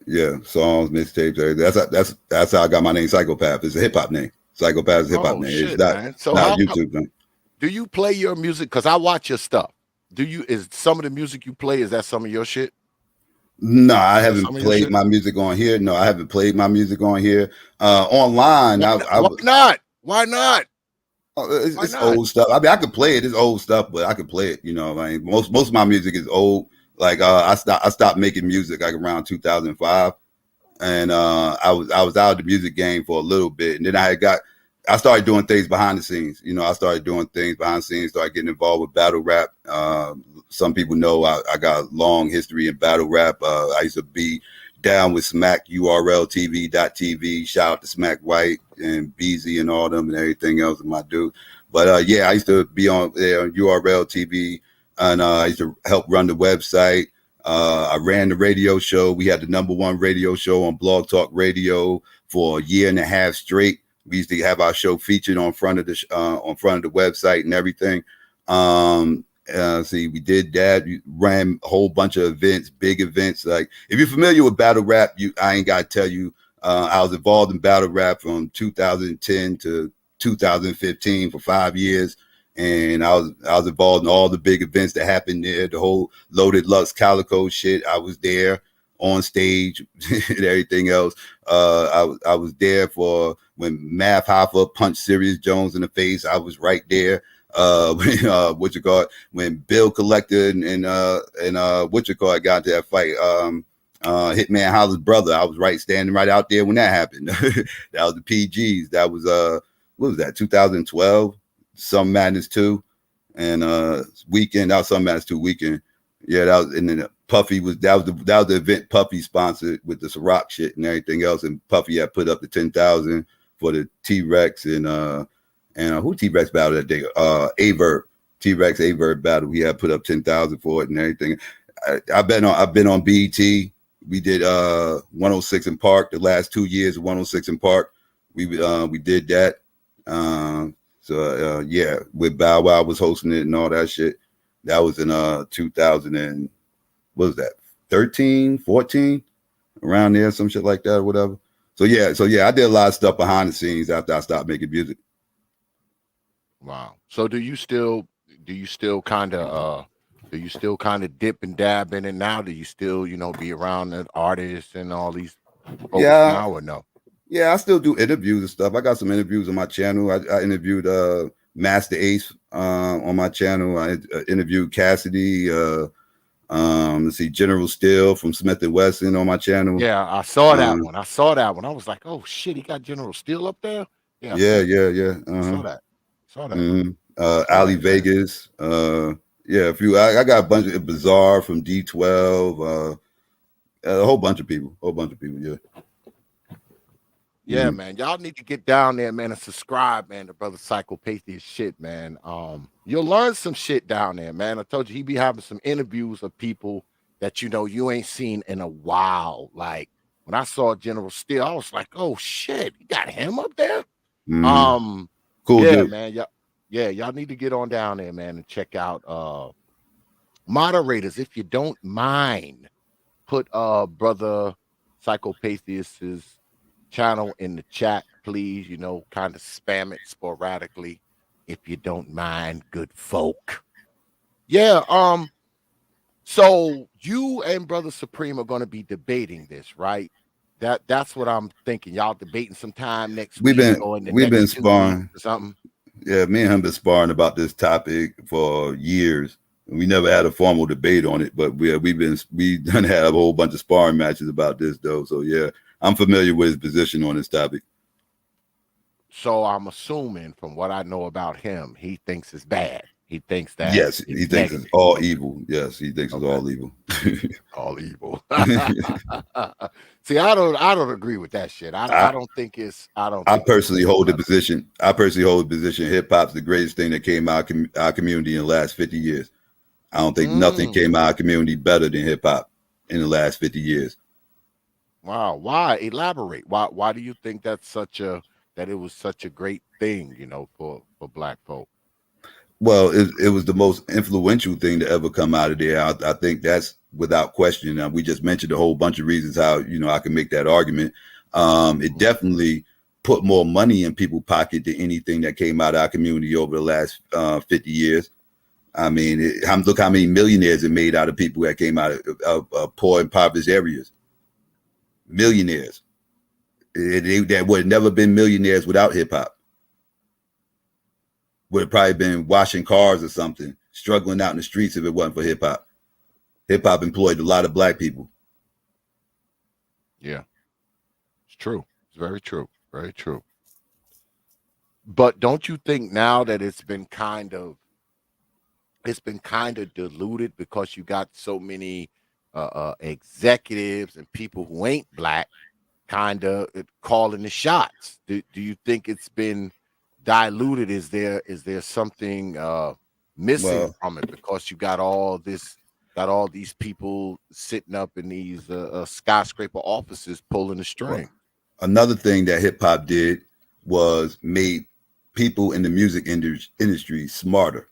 Songs, mixtapes, everything. That's how I got my name, Psychopath. It's a hip hop name. Psychopath is a hip hop Oh name. shit, It's not man! So not how a YouTube thing. do you play your music? Because I watch your stuff. Is some of the music you play? Is that some of your shit? No, I Some haven't of your played shit? my music on here. No, I haven't played my music on here. Online, Why not? Why not? Why it's not? old stuff. I mean, I could play it. It's old stuff, but I could play it. I mean, most of my music is old. Like I stopped making music like around 2005, and I was out of the music game for a little bit, and then I started doing things behind the scenes. I started doing things behind the scenes. Started getting involved with battle rap. Some people know I got a long history in battle rap. I used to be down with Smack URLTV.TV. Shout out to Smack White and Beezy and all them and everything else in my dude. But yeah, I used to be on there on URL TV, and I used to help run the website. I ran the radio show. We had the #1 radio show on Blog Talk Radio for a year and a half straight. We used to have our show featured on front of the website and everything. We did that. We ran a whole bunch of events, big events. Like if you're familiar with battle rap, I ain't gotta tell you. I was involved in battle rap from 2010 to 2015 for 5 years, and I was involved in all the big events that happened there. The whole Loaded Lux Calico shit. I was there on stage and everything else. I was there for when Math Hoffa punched Sirius Jones in the face. I was right there. When Bill Collector and got into that fight, Hitman Holla's brother, I was standing right out there when that happened. That was the PGs. That was what was that, 2012? Some Madness 2 and Weekend. That was Some Madness 2 Weekend. Yeah, that was, and then Puffy that was the event Puffy sponsored with the Ciroc shit and everything else, and Puffy had put up the 10,000 for the T-Rex and who T-Rex battled that day? Averb. T-Rex Averb battle. We had put up 10,000 for it and everything. I've been on BET. We did 106 in Park the last 2 years of 106 in Park. We did that. Yeah, with Bow Wow was hosting it and all that shit. That was in 2000 and what was that? 13, 14, around there, some shit like that or whatever. So yeah, I did a lot of stuff behind the scenes after I stopped making music. Wow. So do you still kind of dip and dab in it now? Do you still, be around the artists and all these folks now or no? Yeah, I still do interviews and stuff. I got some interviews on my channel. I interviewed Master Ace on my channel. I interviewed Cassidy. Let's see, General Steele from Smith and Wesson on my channel. Yeah, I saw that one. I was like, oh shit, he got General Steele up there. Yeah. Yeah. Saw that. Mm-hmm. Ali Vegas. Yeah, a few. I got a bunch of Bizarre from D12. A whole bunch of people. Yeah. Yeah, man. Y'all need to get down there, man, and subscribe, man, to Brother Psychopathia shit, man. You'll learn some shit down there, man. I told you he be having some interviews of people that you ain't seen in a while. Like when I saw General Steele, I was like, oh shit, you got him up there. Mm-hmm. Cool, yeah, dude. man. Y'all need to get on down there, man, and check out moderators if you don't mind. put brother Psychopatheus's channel in the chat, please. Kind of spam it sporadically, if you don't mind, good folk. Yeah. So you and Brother Supreme are going to be debating this, right? That's what I'm thinking. Y'all debating sometime next We've week been or in the we've been next 2 weeks sparring. or something. Yeah, me and him been sparring about this topic for years. We never had a formal debate on it, but we done had a whole bunch of sparring matches about this though. So yeah, I'm familiar with his position on this topic. So I'm assuming from what I know about him, he thinks it's bad. He thinks that Yes, it's he thinks it's negative. all Okay. evil. Yes, he thinks it's Okay. all evil. All evil. See, I don't agree with that shit. I I don't think it's I don't I think it's personally good hold the brother. position. I personally hold the position. Hip hop's the greatest thing that came out of our community in the last 50 years. I don't think nothing Mm, came out of our community better than hip hop in the last 50 years. wow. Why? Elaborate. Why do you think that it was such a great thing, for black folk? Well, it was the most influential thing to ever come out of there. I think that's without question. We just mentioned a whole bunch of reasons how I can make that argument. It Mhm. definitely put more money in people's pocket than anything that came out of our community over the last 50 years. I mean, look how many millionaires it made out of people that came out of poor, impoverished areas. Millionaires. That would have never been millionaires without hip hop. Would have probably been washing cars or something, struggling out in the streets if it wasn't for hip hop. Hip hop employed a lot of black people. Yeah, it's true. It's very true. Very true. But don't you think now that it's been kind of diluted because you got so many executives and people who ain't black kind of calling the shots? Do you think it's been diluted? Is there something missing Well, from it because you got all these people sitting up in these skyscraper offices pulling the well, string? another thing that hip hop did was made people in the music industry smarter.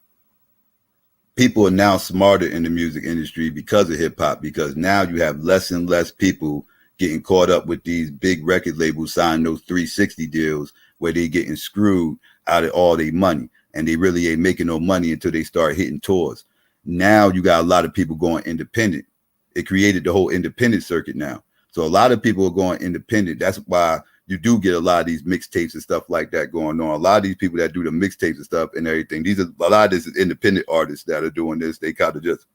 People are now smarter in the music industry because of hip hop, because now you have less and less people getting caught up with these big record labels signing those 360 deals where they getting screwed out of all their money, and they really ain't making no money until they start hitting tours. Now you got a lot of people going independent. It created the whole independent circuit now. So a lot of people are going independent. That's why you do get a lot of these mixtapes and stuff like that going on. A lot of these people that do the mixtapes and stuff and everything, these are a lot of this is independent artists that are doing this. They kind of just,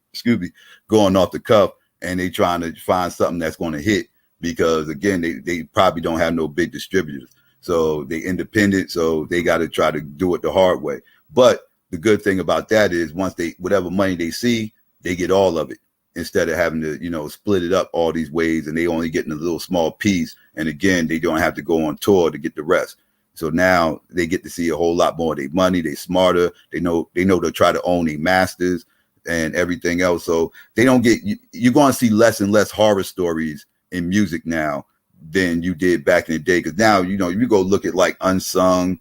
going off the cuff, and they trying to find something that's going to hit, because again, they probably don't have no big distributors. So they independent, so they got to try to do it the hard way. But the good thing about that is once whatever money they see, they get all of it, instead of having to, split it up all these ways, and they only getting a little small piece. And again, they don't have to go on tour to get the rest. So now they get to see a whole lot more of their money. They smarter. They know to try to own their masters and everything else. So they don't get, you're going to see less and less horror stories in music now than you did back in the day. Because now, you go look at like Unsung,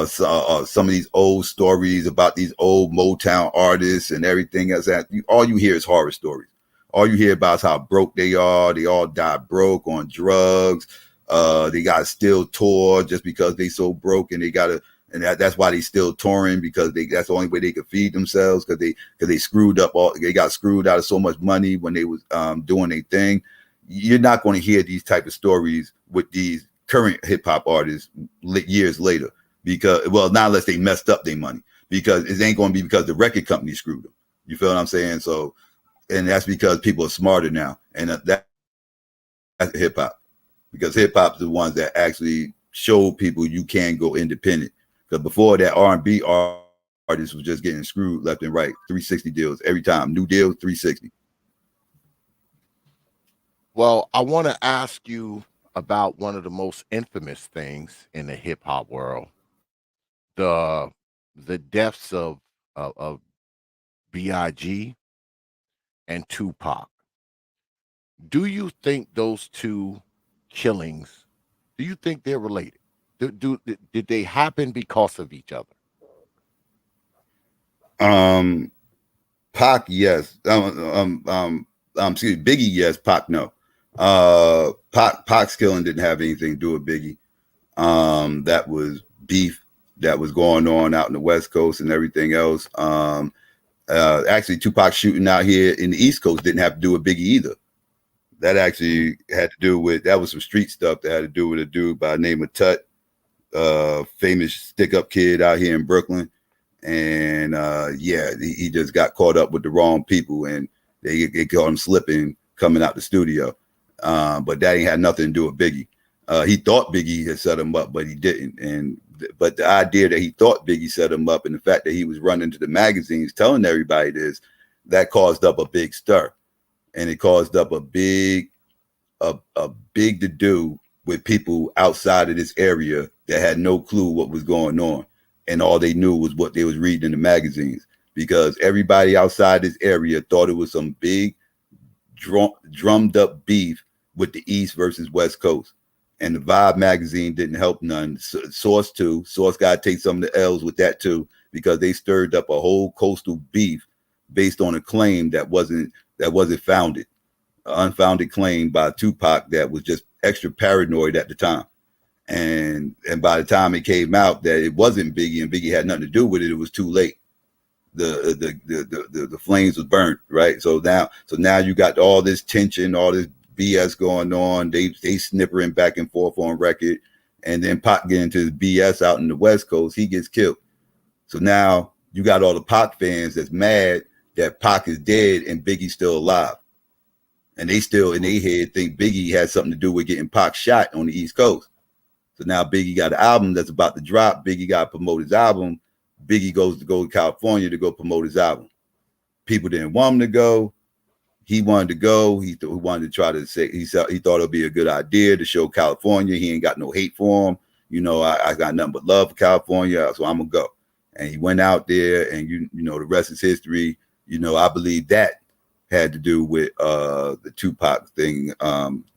some of these old stories about these old Motown artists and everything else. All you hear is horror stories. All you hear about is how broke they are. They all died broke on drugs. They got to still tour just because they so broke, and they got to, and that's why they still touring, because that's the only way they could feed themselves, because they screwed up they got screwed out of so much money when they was doing their thing. You're not going to hear these type of stories with these current hip hop artists years later, because, well, not unless they messed up their money, because it ain't going to be because the record company screwed them. You feel what I'm saying? So, and that's because people are smarter now, and that's hip hop, because hip hop is the ones that actually show people you can go independent. Because before that, R&B artists was just getting screwed left and right. 360 deals every time, new deal, 360. Well, I want to ask you about one of the most infamous things in the hip hop world, the the deaths of Big and Tupac. Do you think those two killings? Do you think they're related? Did they happen because of each other? Um, Pac, yes. excuse me, Biggie, yes, Pac, no. Pac's killing didn't have anything to do with Biggie. That was beef that was going on out in the West Coast and everything else. Actually, Tupac shooting out here in the East Coast didn't have to do with Biggie either. That actually had to do with, that was some street stuff that had to do with a dude by the name of T.P.O.T, famous stick-up kid out here in Brooklyn. And yeah, he just got caught up with the wrong people, and they caught him slipping coming out the studio. But that ain't had nothing to do with Biggie. He thought Biggie had set him up, but he didn't. But the idea that he thought Biggie set him up, and the fact that he was running to the magazines telling everybody this, that caused up a big stir, and it caused up a big to do with people outside of this area that had no clue what was going on, and all they knew was what they was reading in the magazines, because everybody outside this area thought it was some big drummed up beef with the East versus West Coast. And the Vibe magazine didn't help none. Source got to take some of the L's with that too, because they stirred up a whole coastal beef based on a claim that wasn't founded, an unfounded claim by Tupac that was just extra paranoid at the time. And by the time it came out that it wasn't Biggie and Biggie had nothing to do with it, it was too late. The flames was burnt, right? So now you got all this tension, all this BS going on. They snippering back and forth on record, and then Pac get into his BS out in the West Coast. He gets killed. So now you got all the Pac fans that's mad that Pac is dead and Biggie's still alive, and they still in their head think Biggie had something to do with getting Pac shot on the East Coast. So now Biggie got an album that's about to drop. Biggie got to promote his album. Biggie goes to California to go promote his album. People didn't want him to go. He wanted to go. He wanted to try to say, he thought it'd be a good idea to show California he ain't got no hate for him. You know, I got nothing but love for California, so I'm gonna go. And he went out there, and you know the rest is history. You know, I believe that had to do with the Tupac thing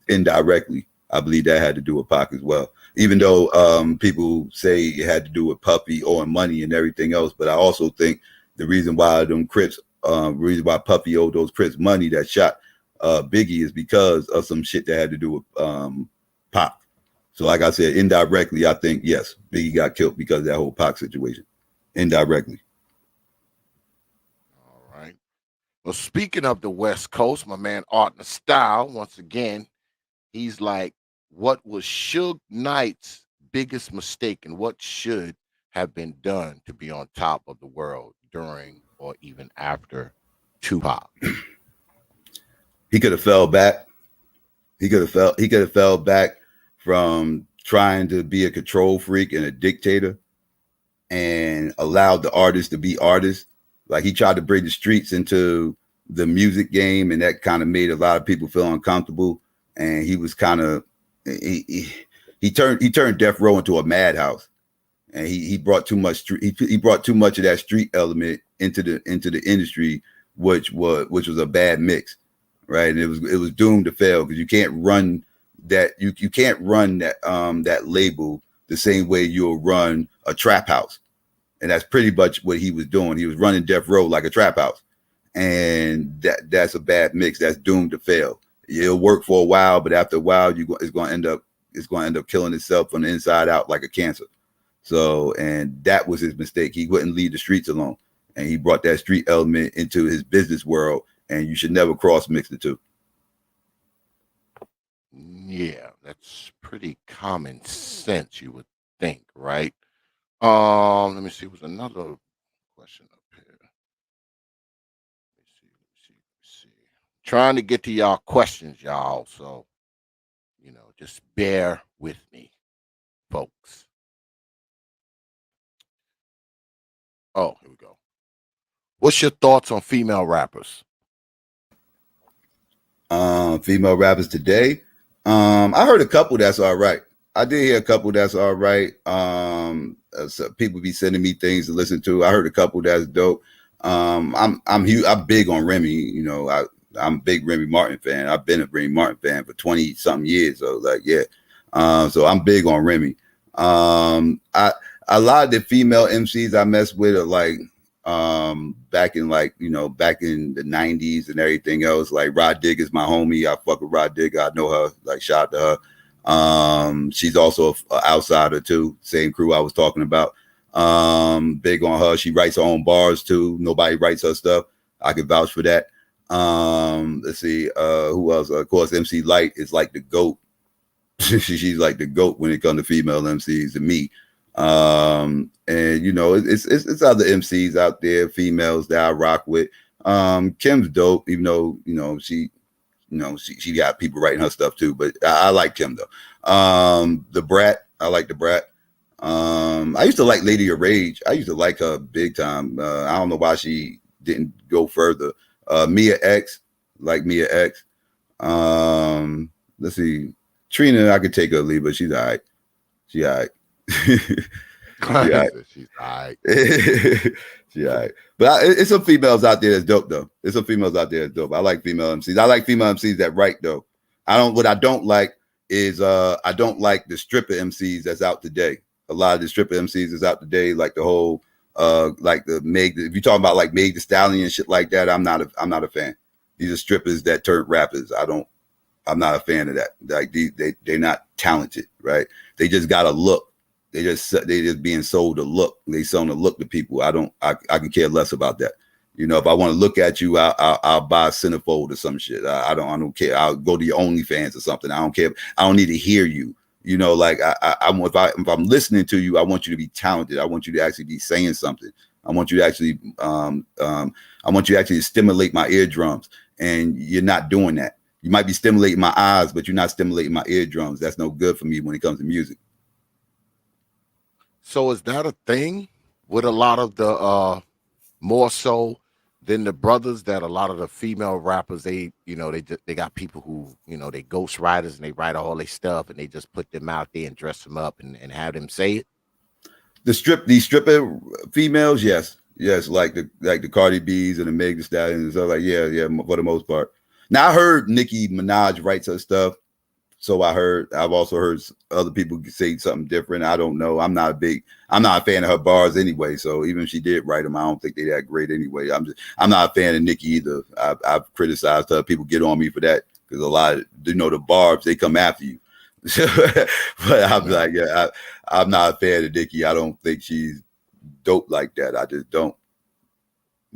indirectly. I believe that had to do with Pac as well. Even though people say it had to do with Puffy owing money and everything else, but I also think the reason why them Crips, reason why Puffy owed those Crips money that shot Biggie is because of some shit that had to do with Pac. So like I said, indirectly, I think, yes, Biggie got killed because of that whole Pac situation. Indirectly. All right. Well, speaking of the West Coast, my man Art the Style, once again, he's like, what was Suge Knight's biggest mistake, and what should have been done to be on top of the world during or even after Tupac? He could have fell back. He could have fell back from trying to be a control freak and a dictator, and allowed the artists to be artists. Like, he tried to bring the streets into the music game, and that kind of made a lot of people feel uncomfortable. And he was kind of he turned Death Row into a madhouse, and he brought too much he brought too much of that street element into the industry, which was a bad mix, right? And it was doomed to fail, because you can't run that that label the same way you'll run a trap house. And that's pretty much what he was doing. He was running Death Row like a trap house, and that's a bad mix. That's doomed to fail. It'll work for a while, but after a while, it's going to end up killing itself from the inside out like a cancer. So, and that was his mistake. He wouldn't leave the streets alone, and he brought that street element into his business world. And you should never cross mix the two. Yeah, that's pretty common sense, you would think, right? Let me see. Was another question up here? Let me see. Trying to get to y'all questions, y'all. So, just bear with me, folks. Oh, here we go. What's your thoughts on female rappers? Female rappers today. I heard a couple that's all right. I did hear a couple that's all right. So people be sending me things to listen to. I heard a couple that's dope. I'm big on Remy. I'm a big Remy Martin fan. I've been a Remy Martin fan for 20 something years. So so I'm big on Remy. A lot of the female MCs I mess with are like back in back in the 90s and everything else. Like Rod Digger's my homie. I fuck with Rod Digger. I know her. Like shout out to her. She's also an outsider too. Same crew I was talking about. Big on her. She writes her own bars too. Nobody writes her stuff. I can vouch for that. Let's see, who else? Of course, MC Light is like the GOAT. She's like the GOAT when it comes to female MCs to me. And it's other MCs out there, females that I rock with. Kim's dope, even though she got people writing her stuff too, but I like Kim though. The Brat, I like the Brat. I used to like Lady of Rage. I used to like her big time. I don't know why she didn't go further. Mia X, like Mia X. Let's see. Trina, I could take her or leave, but she's all right. She all right. She's all right. She all right. But it's some females out there that's dope though. It's some females out there that's dope. I like female MCs. I like female MCs that write though. What I don't like is I don't like the stripper MCs that's out today. A lot of the stripper MCs is out today, like the whole like the Meg. If you're talking about like Meg Thee Stallion and shit like that, I'm not a fan. These are strippers that turn rappers. I'm not a fan of that. Like they're not talented, right? They just got a look. They just being sold a look. They selling a look to people. I can care less about that. If I want to look at you, I'll buy a centerfold or some shit. I don't care. I'll go to your OnlyFans or something. I don't care. I don't need to hear you. Like if I'm listening to you, I want you to be talented. I want you to actually be saying something. I want you to actually stimulate my eardrums, and you're not doing that. You might be stimulating my eyes, but you're not stimulating my eardrums. That's no good for me when it comes to music. So is that a thing with a lot of the more so than the brothers, that a lot of the female rappers, they got people who, they ghost writers and they write all their stuff and they just put them out there and dress them up and have them say it? These stripper females, yes, like the Cardi B's and the Meg Thee Stallions and stuff, like yeah, for the most part. Now I heard Nicki Minaj writes her stuff, so I've also heard other people say something different. I don't know. I'm not a fan of her bars anyway. So even if she did write them, I don't think they're that great anyway. I'm not a fan of Nicki either. I've criticized her. People get on me for that because a lot of the barbs, they come after you. But I'm like, yeah, I'm not a fan of Nicki. I don't think she's dope like that. I just don't.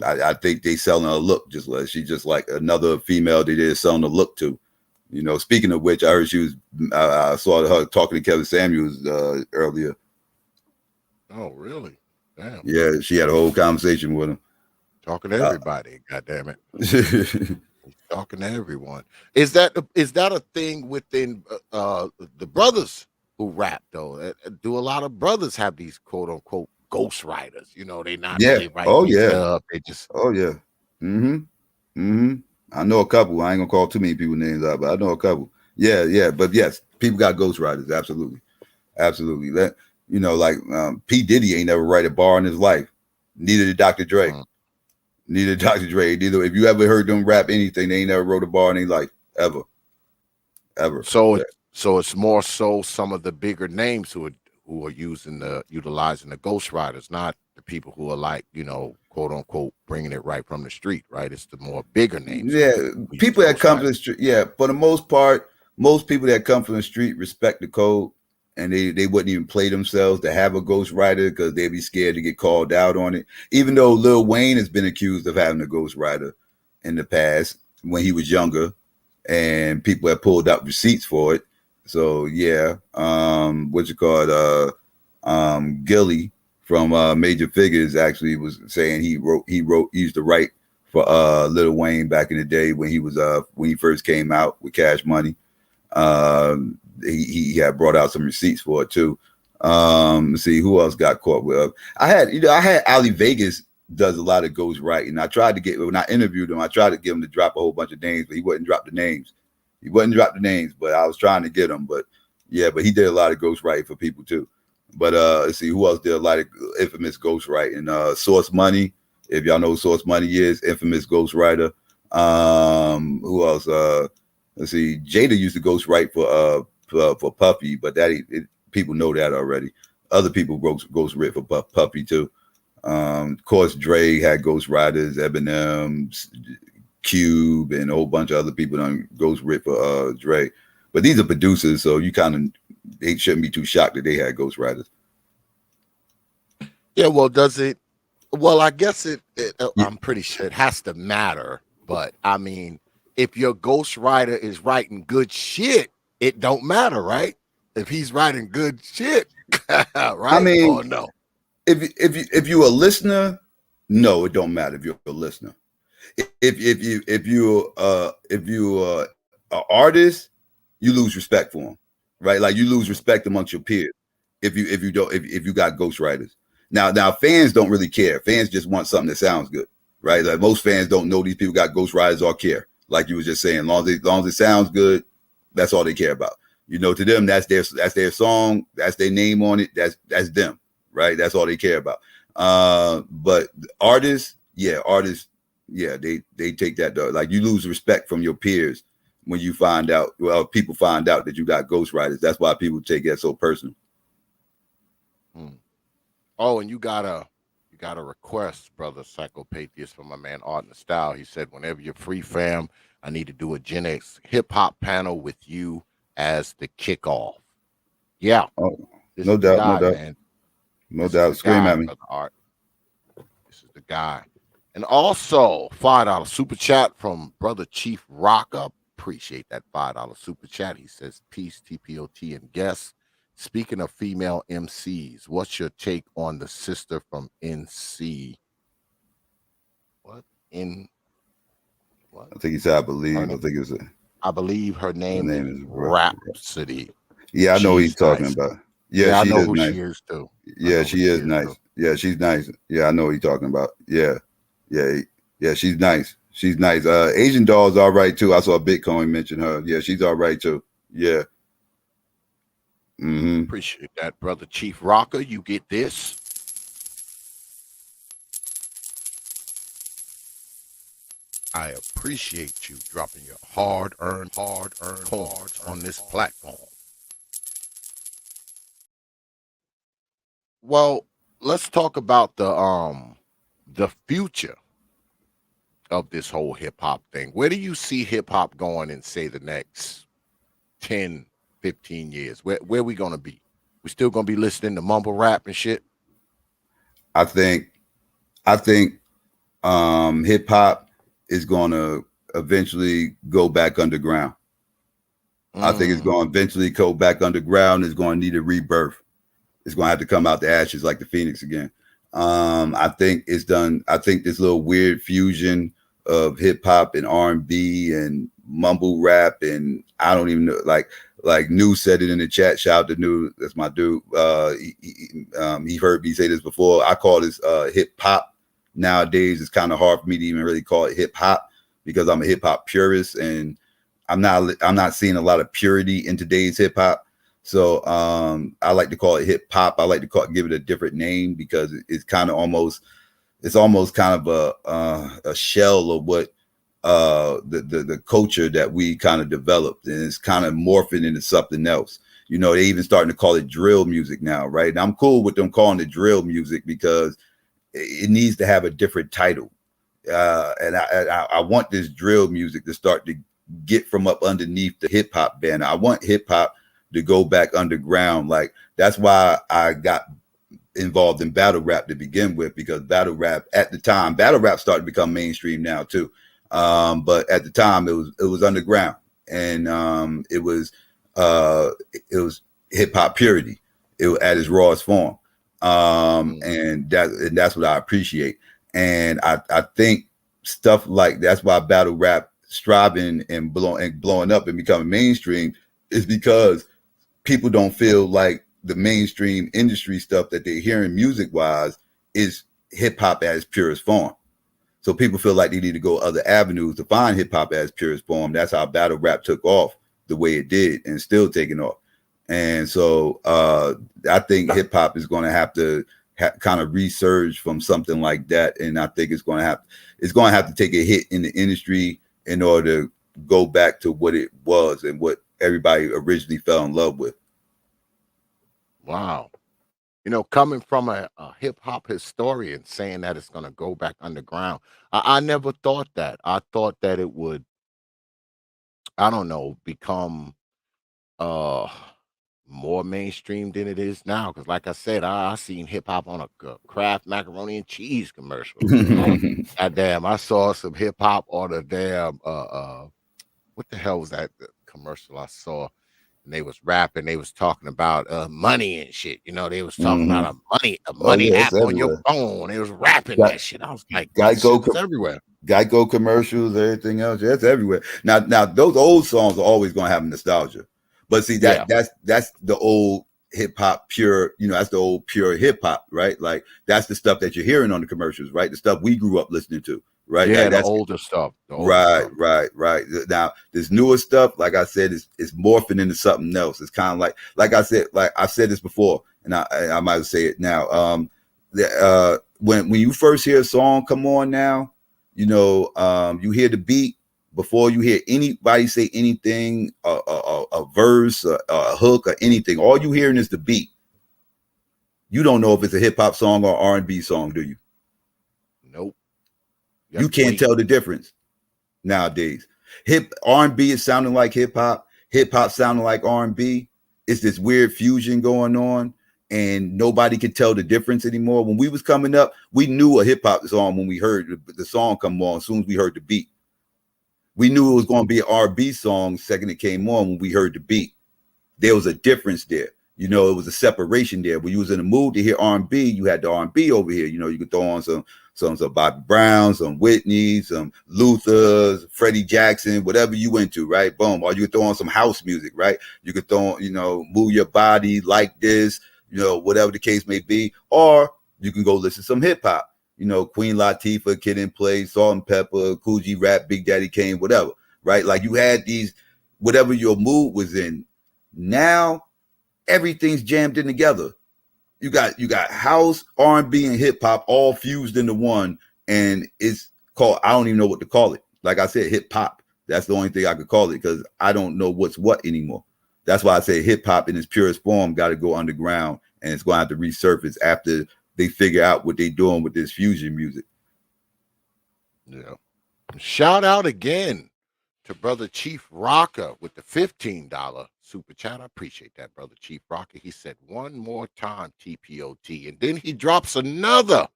I think they selling a look, she's just like another female they did selling a look to. Speaking of which, I heard I saw her talking to Kevin Samuels earlier. Oh, really? Damn. Yeah, she had a whole conversation with him. Talking to everybody. God damn it. He's talking to everyone. Is that a thing within the brothers who rap though? Do a lot of brothers have these quote unquote ghost writers? They not really writing stuff. They just I know a couple. I ain't gonna call too many people names out, but I know a couple. Yeah. But yes, people got ghost writers. Absolutely. That like P. Diddy ain't never write a bar in his life. Neither did Dr. Dre. Neither did Dr. Dre. Neither. If you ever heard them rap anything, they ain't never wrote a bar in their life ever. So it's more so some of the bigger names who are utilizing the ghostwriters, not the people who are like, quote unquote, bringing it right from the street, right? It's the more bigger names. Yeah, people that come from the street. Yeah, for the most part, most people that come from the street respect the code, and they wouldn't even play themselves to have a ghostwriter because they'd be scared to get called out on it. Even though Lil Wayne has been accused of having a ghostwriter in the past when he was younger, and people have pulled out receipts for it. So yeah, Gilly from Major Figures actually was saying he used to write for Lil Wayne back in the day when he first came out with Cash Money. He had brought out some receipts for it too. Let's see who else got caught with. I had Ali Vegas does a lot of ghost writing. When I interviewed him, I tried to get him to drop a whole bunch of names, but he wouldn't drop the names. But I was trying to get him. But yeah, but he did a lot of ghost writing for people too. But let's see who else did a lot of infamous ghost writing. Source Money, if y'all know who Source Money is, infamous ghost writer. Who else? Let's see, Jada used to ghost write for Puffy, but people know that already. Other people ghost writ for Puffy too. Of course, Dre had Ghost Riders, Eminem, Cube, and a whole bunch of other people done Ghost Rip for Dre. But these are producers, so you kind of they shouldn't be too shocked that they had Ghost Riders. Yeah, well, does it? Well, I guess Yeah. I'm pretty sure it has to matter. But I mean, if your ghostwriter is writing good shit, it don't matter, right? If he's writing good shit, right? I mean, Or no? if you a listener, no, it don't matter if you're a listener. If you an artist, you lose respect for them, right? Like you lose respect amongst your peers if you got ghostwriters. Now fans don't really care. Fans just want something that sounds good, right? Like most fans don't know these people got ghostwriters or care. Like you was just saying, as long as it sounds good, that's all they care about. You know, to them, that's their song, that's their name on it, that's them, right? That's all they care about. But artists, yeah, they take that though. Like you lose respect from your peers when you find out. Well, people find out that you got ghostwriters. That's why people take that so personal. Oh, and you got a request, brother Psychopatheist, from my man Art and Style. He said, whenever you're free, fam, I need to do a Gen X hip hop panel with you as the kickoff. Yeah, Oh, this no is the doubt, guy, no doubt, man. no This is doubt. the Scream guy, at me. brother Art. This is the guy. And also, $5 super chat from brother Chief Rocker. Appreciate that $5 super chat. He says, peace, T.P.O.T. and guests. Speaking of female MCs, what's your take on the sister from NC? What? What? I think he said, I believe. Her I name, think it's I believe her the name is name is Rhapsody. Yeah, I know what he's She's talking nice. about. Yeah, Yeah, I she know is who nice. she is too. I Yeah, know who she she is is nice. too. Yeah, she's nice. Yeah, I know what you're talking about. Yeah, she's nice. She's nice. Asian Doll's all right too. I saw Bitcoin mention her. Yeah, she's all right too. Yeah. Mm-hmm. Appreciate that, brother Chief Rocker. You get this. I appreciate you dropping your hard-earned coins on this platform. Well, let's talk about the future of this whole hip hop thing. Where do you see hip hop going in, say, the next 10, 15 years? Where we gonna be? We still gonna be listening to mumble rap and shit? I think hip hop is gonna eventually go back underground. I think it's going to eventually go back underground. It's going to need a rebirth. It's going to have to come out the ashes like the phoenix again. I think it's done. I think this little weird fusion of hip hop and R&B and mumble rap, and I don't even know. Like New said it in the chat. Shout out to New. That's my dude. He heard me say this before. I call this hip hop. Nowadays, it's kind of hard for me to even really call it hip hop because I'm a hip hop purist, and I'm not seeing a lot of purity in today's hip hop. So I like to call it hip hop. I like to give it a different name because it's kind of almost kind of a shell of what the culture that we kind of developed, and it's kind of morphing into something else. You know, they even starting to call it drill music now, right? And I'm cool with them calling it drill music because it needs to have a different title. And I want this drill music to start to get from up underneath the hip hop banner. I want hip hop to go back underground. Like that's why I got involved in battle rap to begin with, because battle rap started to become mainstream now too. But at the time it was underground, and it was hip hop purity. It was at its rawest form. And that's what I appreciate. And I think stuff like that's why battle rap striving and blowing up and becoming mainstream is because people don't feel like the mainstream industry stuff that they're hearing music wise is hip hop at its purest form. So people feel like they need to go other avenues to find hip hop at its purest form. That's how battle rap took off the way it did, and still taking off. And so I think hip hop is going to have to kind of resurge from something like that. And I think it's going to have to take a hit in the industry in order to go back to what it was and what everybody originally fell in love with. Wow. coming from a hip hop historian saying that it's going to go back underground, I never thought that. I thought that it would, I don't know, become uh more mainstream than it is now. Because, like I said, I seen hip hop on a Kraft macaroni and cheese commercial. Goddamn, I saw some hip hop on a damn what the hell was that commercial I saw? And they was rapping, they was talking about money and shit. They was talking about Mhm. a Oh money yeah, app it's on your everywhere. phone. They was rapping Got that shit. I was like, this Geico shit is everywhere. Geico commercials, everything else. Yeah, it's everywhere. Now those old songs are always gonna have nostalgia. But see Yeah, that's the old hip hop pure, that's the old pure hip hop, right? Like that's the stuff that you're hearing on the commercials, right? The stuff we grew up listening to, right? yeah, Like the that's older stuff, the older right, stuff. right. Now this newer stuff, like I said, is morphing into something else. It's kind of like I said, like I've said this before, and I might say it now. When you first hear a song come on now, you hear the beat before you hear anybody say anything, a verse, a hook, or anything. All you hearing is the beat. You don't know if it's a hip hop song or R&B song, do you? Nope. You You have to can't wait. tell the difference nowadays. Hip R&B is sounding like hip hop sounding like R&B. It's this weird fusion going on, and nobody can tell the difference anymore. When we was coming up, we knew a hip hop song when we heard the song come on. As soon as we heard the beat, we knew it was going to be an R&B song. Second it came on, when we heard the beat, there was a difference there. It was a separation there. When you was in the mood to hear R&B, you had the R&B over here. You could throw on some Bobby Brown, some Whitney, some Luther, Freddie Jackson, whatever you went to, right? Boom. Or you could throw on some house music, right? You could throw on, Move Your Body, Like This, whatever the case may be. Or you can go listen to some hip hop. Queen Latifah, Kid and Play, Salt and Pepper, Cool G Rap, Big Daddy Kane, whatever, right? Like you had these, whatever your mood was in. Now everything's jammed in together. You got house, R&B, and hip hop all fused into one, and it's called, I don't even know what to call it. Like I said, hip hop. That's the only thing I could call it, because I don't know what's what anymore. That's why I say hip hop in its purest form got to go underground, and it's going to have to resurface after they figure out what they're doing with this fusion music. Yeah. Shout out again to Brother Chief Rocker with the $15 super chat. I appreciate that, Brother Chief Rocker. He said, one more time, T.P.O.T. And then he drops another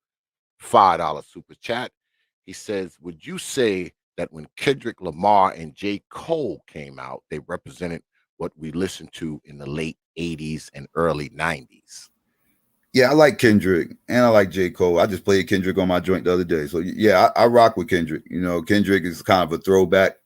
$5 super chat. He says, would you say that when Kendrick Lamar and J. Cole came out, they represented what we listened to in the late 80s and early 90s? Yeah, I like Kendrick and I like J. Cole. I just played Kendrick on my joint the other day. So yeah, I rock with Kendrick. Kendrick is kind of a throwback,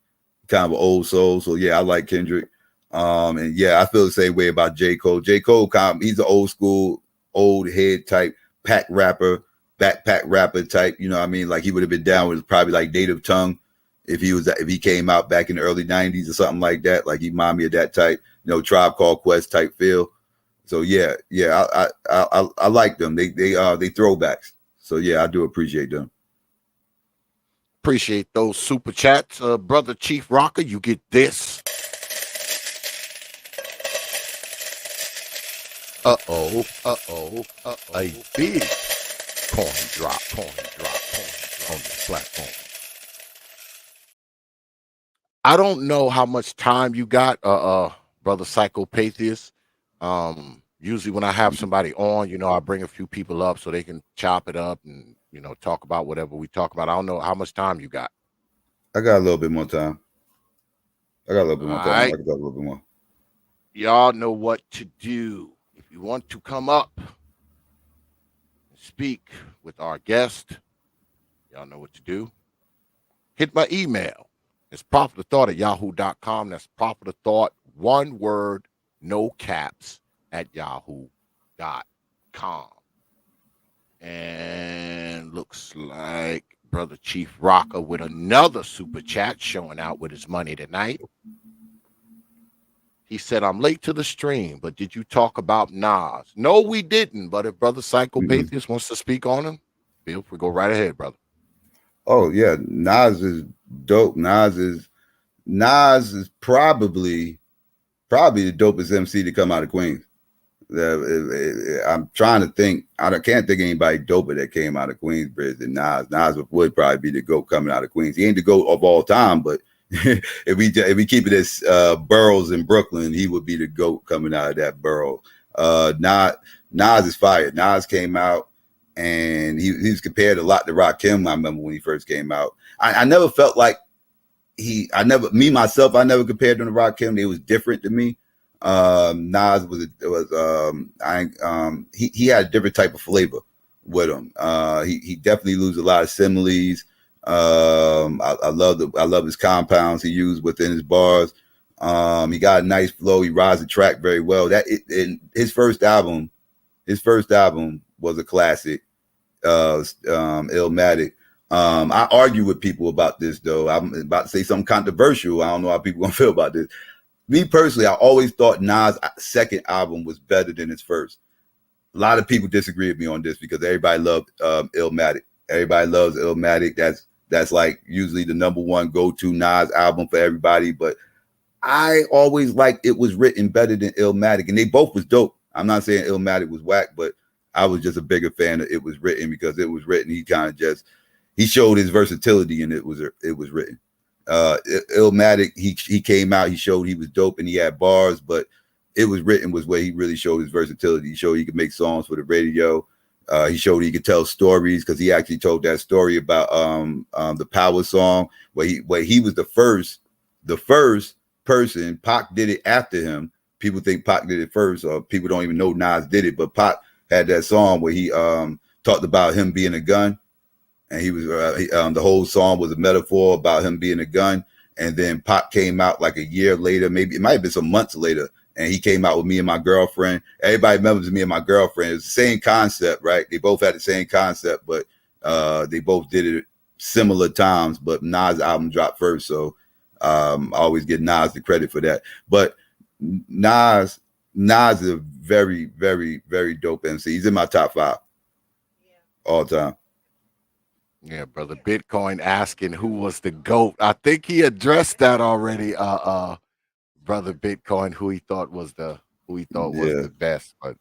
kind of an old soul. So yeah, I like Kendrick. And yeah, I feel the same way about J. Cole. J. Cole, he's an old school, old head type, pack rapper, backpack rapper type. You know what I mean? Like he would have been down with probably like Native Tongue if he came out back in the early 90s or something like that. Like he remind me of that type, Tribe Called Quest type feel. So yeah, I like them. They throwbacks. So yeah, I do appreciate them. Appreciate those super chats, Brother Chief Rocker. You get this. A big coin drop on this platform. I don't know how much time you got, Brother Psychopatheus. Usually when I have somebody on, I bring a few people up so they can chop it up and, talk about whatever we talk about. I don't know how much time you got. I got a little bit more time. I got a little bit All more time. I right. can talk a little bit more. Y'all know what to do. If you want to come up and speak with our guest, y'all know what to do. Hit my email. It's prophetofthought@yahoo.com. That's prophetofthought, one word, no caps, @yahoo.com. And looks like Brother Chief Rocker with another super chat showing out with his money tonight. He said, I'm late to the stream, but did you talk about Nas? No, we didn't. But if Brother Psychopatheus wants to speak on him, feel free. Go right ahead, brother. Oh yeah, Nas is dope. Nas is probably the dopest MC to come out of Queens. I'm trying to think. Can't think of anybody doper that came out of Queensbridge than Nas. Nas would probably be the GOAT coming out of Queens. He ain't the GOAT of all time, but if we keep it as boroughs in Brooklyn, he would be the GOAT coming out of that borough. Nas is fired. Nas came out and he was compared a lot to Rakim. I remember when he first came out. I never felt like I never compared him to Rakim. It was different to me. Nas he had a different type of flavor with him. He definitely used a lot of similes. I love his compounds he used within his bars. He got a nice flow. He rides the track very well. His first album was a classic. Illmatic. I argue with people about this though. I'm about to say something controversial. I don't know how people gonna feel about this. Me personally, I always thought Nas' second album was better than his first. A lot of people disagree with me on this because everybody loved Illmatic. Everybody loves Illmatic. That's like usually the number one go-to Nas album for everybody. But I always liked It Was Written better than Illmatic, and they both was dope. I'm not saying Illmatic was whack, but I was just a bigger fan of It Was Written because It Was Written. He showed his versatility, and It Was Written. Illmatic, he came out, he showed he was dope and he had bars, but It Was Written was where he really showed his versatility. He showed he could make songs for the radio. He showed he could tell stories because he actually told that story about the Power song where he was the first person. Pac did it after him. People think Pac did it first, or people don't even know Nas did it. But Pac had that song where he talked about him being a gun. And he was the whole song was a metaphor about him being a gun. And then Pop came out like a year later, maybe it might have been some months later, and he came out with Me and My Girlfriend. Everybody remembers Me and My Girlfriend. It's the same concept, right? They both had the same concept, but they both did it similar times. But Nas' album dropped first, so I always give Nas the credit for that. But Nas is a very, very, very dope MC. He's in my top 5 all time. Yeah, brother Bitcoin asking who was the GOAT. I think he addressed that already. Brother Bitcoin, who he thought was the best. But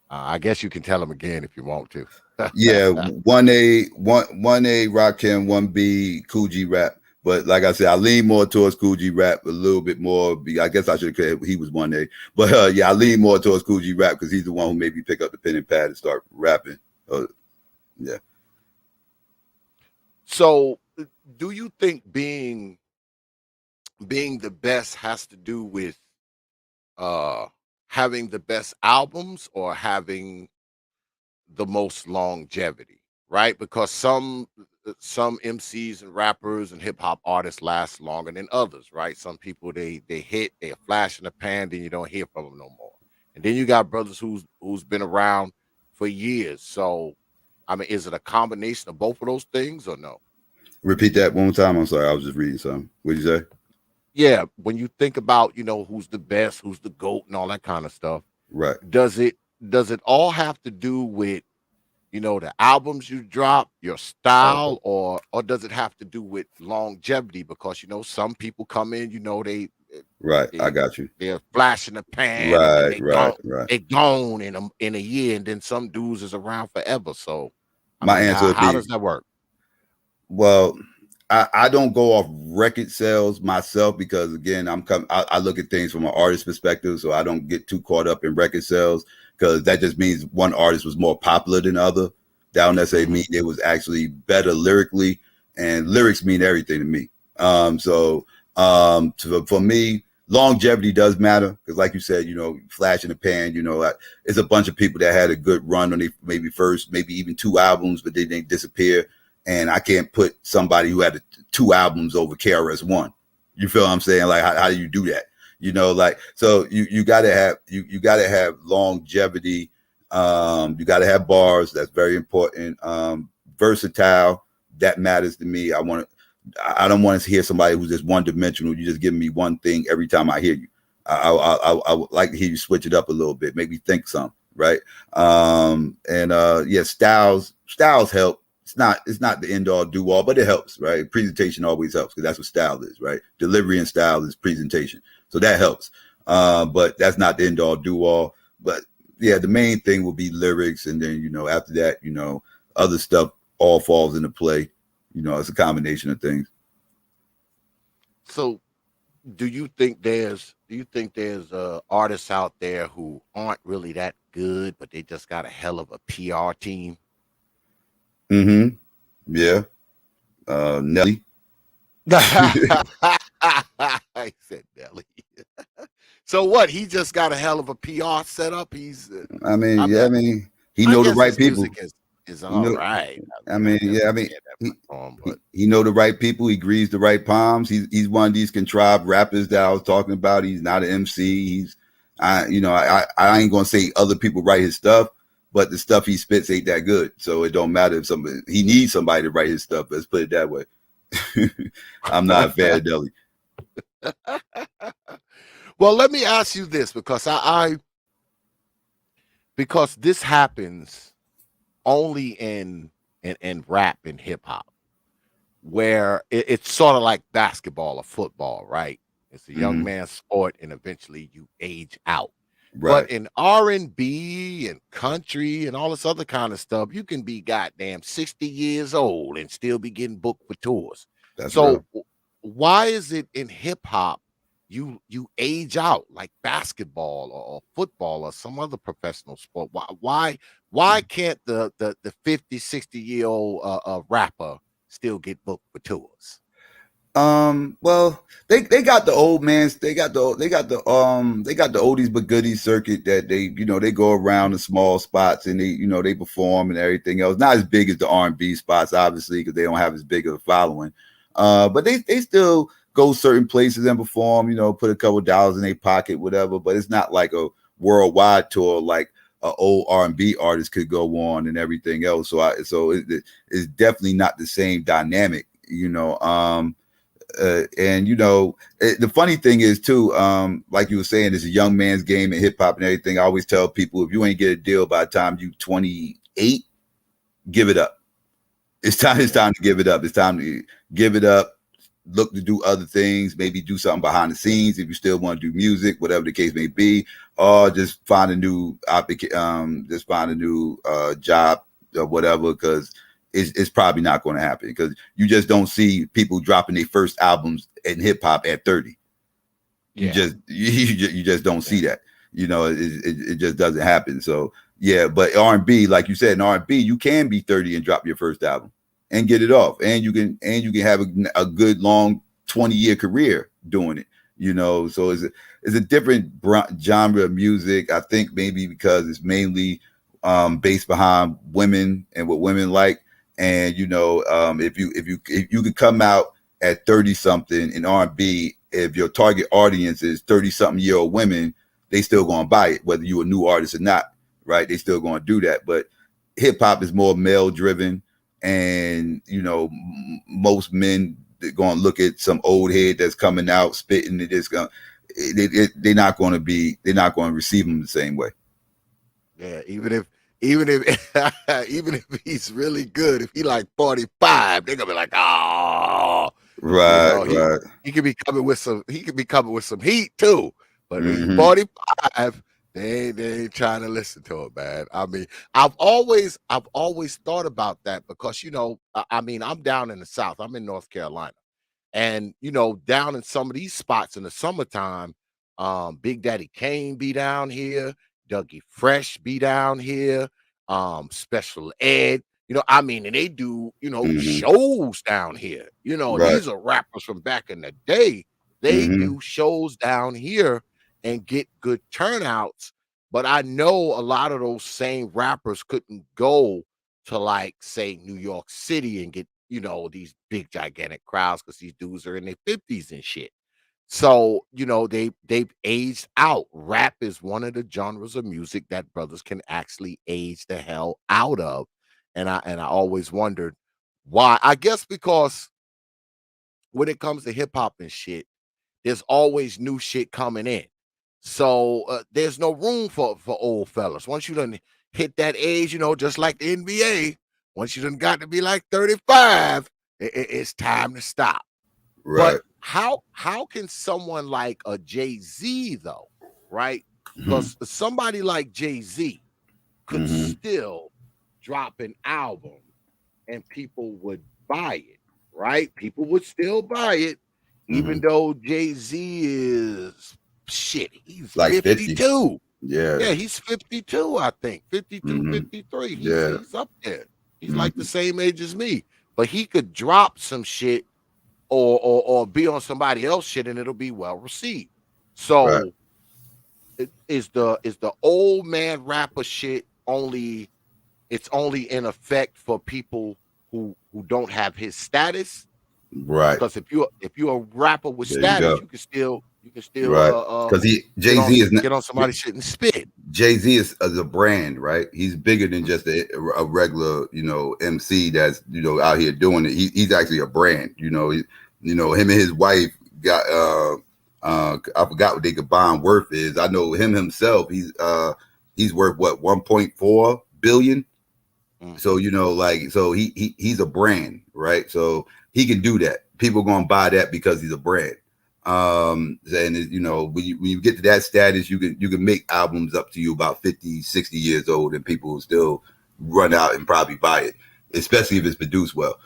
I guess you can tell him again if you want to. Yeah, 1A Rakim, 1B Cool G Rap. But like I said, I lean more towards Cool G Rap a little bit more. I guess I should have said he was 1A. But yeah, I lean more towards Cool G Rap because he's the one who made me pick up the pen and pad and start rapping. Yeah. So, do you think being the best has to do with having the best albums or having the most longevity, right? Because some MCs and rappers and hip hop artists last longer than others, right? Some people they hit, they flash in the pan, then you don't hear from them no more. And then you got brothers who's been around for years. So, I mean, is it a combination of both of those things or no? Repeat that one more time. I'm sorry, I was just reading something. What did you say? Yeah, when you think about, who's the best, who's the GOAT and all that kind of stuff, Right. does it all have to do with, the albums you drop, your style, or does it have to do with longevity? Because, some people come in, Right. they I got you. they're flashing the pan and then Right. they gone in a year, and then some dudes is around forever. So My answer would how be, does that work? well, I don't go off record sales myself because again, I look at things from an artist perspective, so I don't get too caught up in record sales because that just means one artist was more popular than the other. That don't necessarily mean it was actually better lyrically, and lyrics mean everything to me. For me, longevity does matter because, like you said, flash in the pan. It's a bunch of people that had a good run on maybe first, maybe even 2 albums, but then they disappear. And I can't put somebody who had 2 albums over KRS-One. You feel what I'm saying? Like, how do you do that? So you gotta have longevity. You gotta have bars. That's very important. Versatile. That matters to me. I don't want to hear somebody who's just one dimensional. You just give me one thing every time I hear you. I would like to hear you switch it up a little bit, make me think some, right? Styles help. It's not the end all do all, but it helps, right? Presentation always helps because that's what style is, right? Delivery and style is presentation, so that helps. But that's not the end all do all. But yeah, the main thing will be lyrics, and then after that, other stuff all falls into play. It's a combination of things. So, do you think there's artists out there who aren't really that good, but they just got a hell of a PR team? Mm-hmm. Yeah. Nelly. I said Nelly. So what? He just got a hell of a PR setup. I mean, I yeah, mean, I mean, he I know the guess right his people. music is You all know, right. I mean, I guess yeah, I I mean, get that he, much on, he but he know the right people. He greases the right palms. He's one of these contrived rappers that I was talking about. He's not an MC. I ain't gonna say other people write his stuff, but the stuff he spits ain't that good. So it don't matter if he needs somebody to write his stuff. Let's put it that way. I'm not a fan of Nelly. well, let me ask you this because because this happens only in rap and hip hop, where it's sort of like basketball or football, right? It's a young Hmm. man's sport, and eventually you age out. But Right. in R&B and country and all this other kind of stuff, you can be goddamn 60 years old and still be getting booked for tours. That's So real. why is it in hip hop you age out like basketball or football or some other professional sport? Why can't the 50, 60-year old rapper still get booked for tours? Well, they got the old man's, they got the oldies but goodies circuit that they go around the small spots and they perform and everything else. Not as big as the R&B spots, obviously, because they don't have as big of a following. But they still go certain places and perform. Put a couple dollars in their pocket, whatever. But it's not like a worldwide tour like a old R&B artist could go on and everything else. It's definitely not the same dynamic. The funny thing is too, like you were saying, it's a young man's game in hip hop and everything. I always tell people, if you ain't get a deal by the time you 28, give it up. It's time. It's Yeah. time to give it up. It's time to give it up. Look to do other things. Maybe do something behind the scenes if you still want to do music, whatever the case may be, or just find a new job or whatever. Because it's probably not going to happen. Because you just don't see people dropping their first albums in hip hop at 30. You Yeah. just you just don't Yeah. see that. It just doesn't happen. So yeah, but R&B, like you said, in R&B, you can be 30 and drop your first album and get it off, and you can have a good long 20-year career doing it. So it's a different genre of music. I think maybe because it's mainly based behind women and what women like, and if you could come out at 30 something in R&B, if your target audience is 30 something year old women, they still going to buy it, whether you're a new artist or not, right? They still going to do that. But hip hop is more male driven, and most men going to look at some old head that's coming out spitting. They're not going to receive them the same way. Yeah, even if even if he's really good, if he like 45, they're gonna be like, oh, Right, he right. he could be coming with some heat too. But when he's Hmm. 45, they ain't trying to listen to it, man. I mean, I've always thought about that because I mean, I'm down in the South, I'm in North Carolina. And down in some of these spots in the summertime, Big Daddy Kane be down here, Dougie Fresh be down here, Special Ed. I mean, and they do, Hmm. shows down here. Right. These are rappers from back in the day. They Hmm. do shows down here and get good turnouts. But I know a lot of those same rappers couldn't go to, like, say, New York City and get these big gigantic crowds because these dudes are in their 50s and shit. So, they've aged out. Rap is one of the genres of music that brothers can actually age the hell out of. And I always wondered why. I guess because when it comes to hip hop and shit, there's always new shit coming in. So there's no room for old fellas. Once you done hit that age, just like the NBA, once you done got to be like 35, it's time to stop. But Right. how can someone like a Jay-Z though, right? Because somebody like Jay-Z could Mhm. still drop an album and people would buy it, right? People would still buy it, even Mhm. though Jay-Z is shit, he's Like 50. 52. Yeah. Yeah, he's 52, I think. 52, Mhm. 53. He's Yeah. he's up there. He's like the Mhm. same age as me. But he could drop some shit or be on somebody else shit and it'll be well received. Right. So is the old man rapper shit only it's only in effect for people who don't have his status? Right. Because if you're a rapper with There you status, go. you can still Right. Because get on Jay-Z is not get on somebody's shit and spit. Jay-Z is a brand, right? He's bigger than Mhm. just a regular, MC that's, out here doing it. He's actually a brand, him and his wife got I forgot what they combined worth is. I know him himself, he's worth what, 1.4 billion. So, Mhm. so he's a brand, right? So he can do that. People gonna buy that because he's a brand. And when you get to that status, you can make albums up to you about 50, 60 years old, and people will still run out and probably buy it, especially if it's produced well.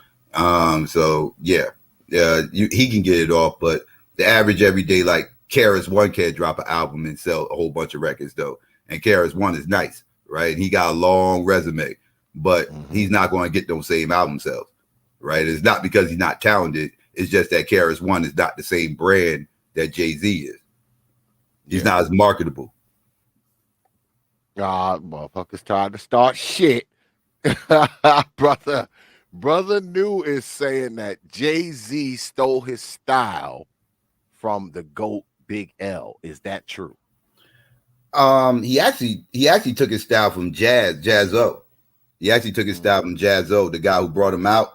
So yeah, he can get it off, but the average everyday, like Karis One, can't drop an album and sell a whole bunch of records though. And Karis One is nice, right? And he got a long resume, but he's Mhm. not going to get those same album sales, right? It's not because he's not talented. It's just that Karis One is not the same brand that Jay-Z is. He's Yeah. not as marketable. Motherfuckers trying to start shit. brother brother New is saying that Jay-Z stole his style from the GOAT Big L. Is that true? He actually took his style from Jazzo. He actually took his style Mhm. from Jazzo, the guy who brought him out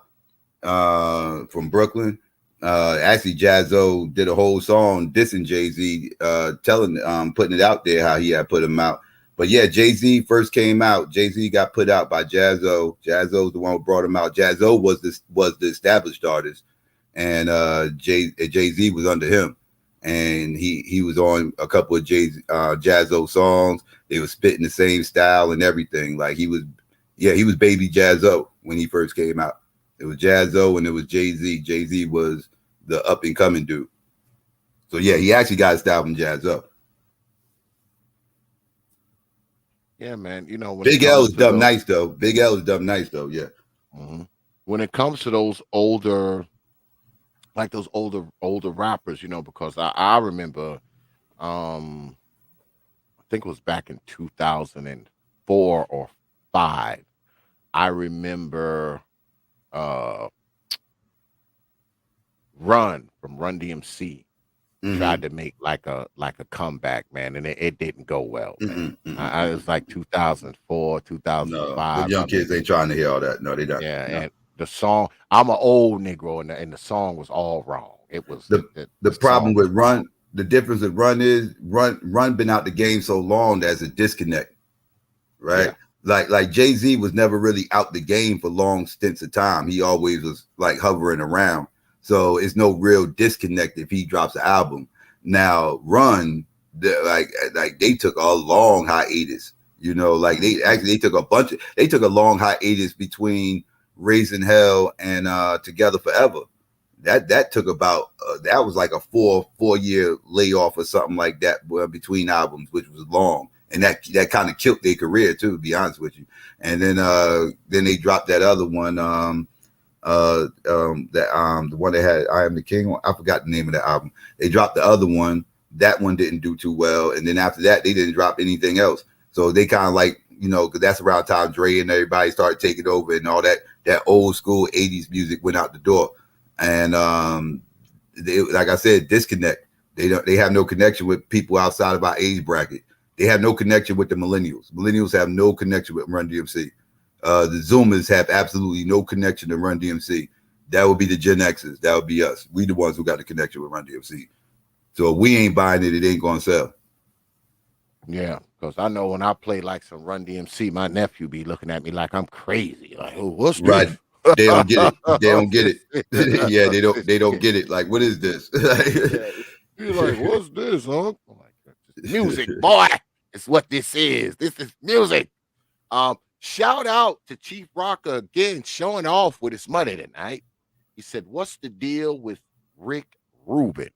from Brooklyn. Actually, Jazzo did a whole song dissing Jay-Z, putting it out there how he had put him out. But yeah, Jay-Z first came out. Jay-Z got put out by Jazzo. Jazzo's the one who brought him out. Jazzo was the established artist, and Jay-Z was under him. And he was on a couple of Jazzo songs. They were spitting the same style and everything. Like he was baby Jazzo when he first came out. It was Jazzo and it was Jay-Z. Jay-Z was the up and coming dude. So yeah, he actually got his style from Jazzo. Yeah, man. When it Big L comes is to dumb the nice though. Big L is dumb nice though. Yeah. Mhm. When it comes to those older, like those older rappers, because I remember, um, I think it was back in 2004 or five. I remember uh Run from Run DMC Mm-hmm. tried to make like a comeback, man, and it didn't go well, man. Mm-mm, mm-mm, I was mm-mm. like 2004, No, the 2005. I young kids remember. ain't trying to hear all that. No, they not. Yeah, No. and the song, I'm an old Negro, and the song was all wrong. It was The the the problem song was with wrong. Run, the difference with Run is Run been out the game so long there's a disconnect, right? Yeah. Like Jay-Z was never really out the game for long stints of time. He always was like hovering around. So it's no real disconnect if he drops an album. Now Run, like they took a long hiatus. Like Mhm. they took a long hiatus between Raising Hell and Together Forever. That took about that was like a four-year layoff or something like that between albums, which was long, and that kind of killed their career too, to be honest with you. And then they dropped that other one, the one that had I Am the King. I forgot the name of the album. They dropped the other one. That one didn't do too well, and then after that, they didn't drop anything else. So they kind of like, because that's around time Dre and everybody started taking over, and all that old school '80s music went out the door. And they, like I said, disconnect. They have no connection with people outside of our age bracket. They have no connection with the millennials. Millennials have no connection with Run DMC. The Zoomers have absolutely no connection to Run DMC. That would be the Gen Xers. That would be us. We the ones who got the connection with Run DMC. So if we ain't buying it, it ain't gonna sell. Yeah, because I know when I play like some Run DMC, my nephew be looking at me like I'm crazy. Like, oh, what's Right. this? They don't get it. They don't get it. What's this? Yeah, they don't This they don't kid. get it. Like, what is this? Yeah. He's like, what's this, huh? I'm like, "This is music, boy. It's what this is. This is music. Shout out to Chief Rocker again, showing off with his money tonight. He said, "What's the deal with Rick Rubin?"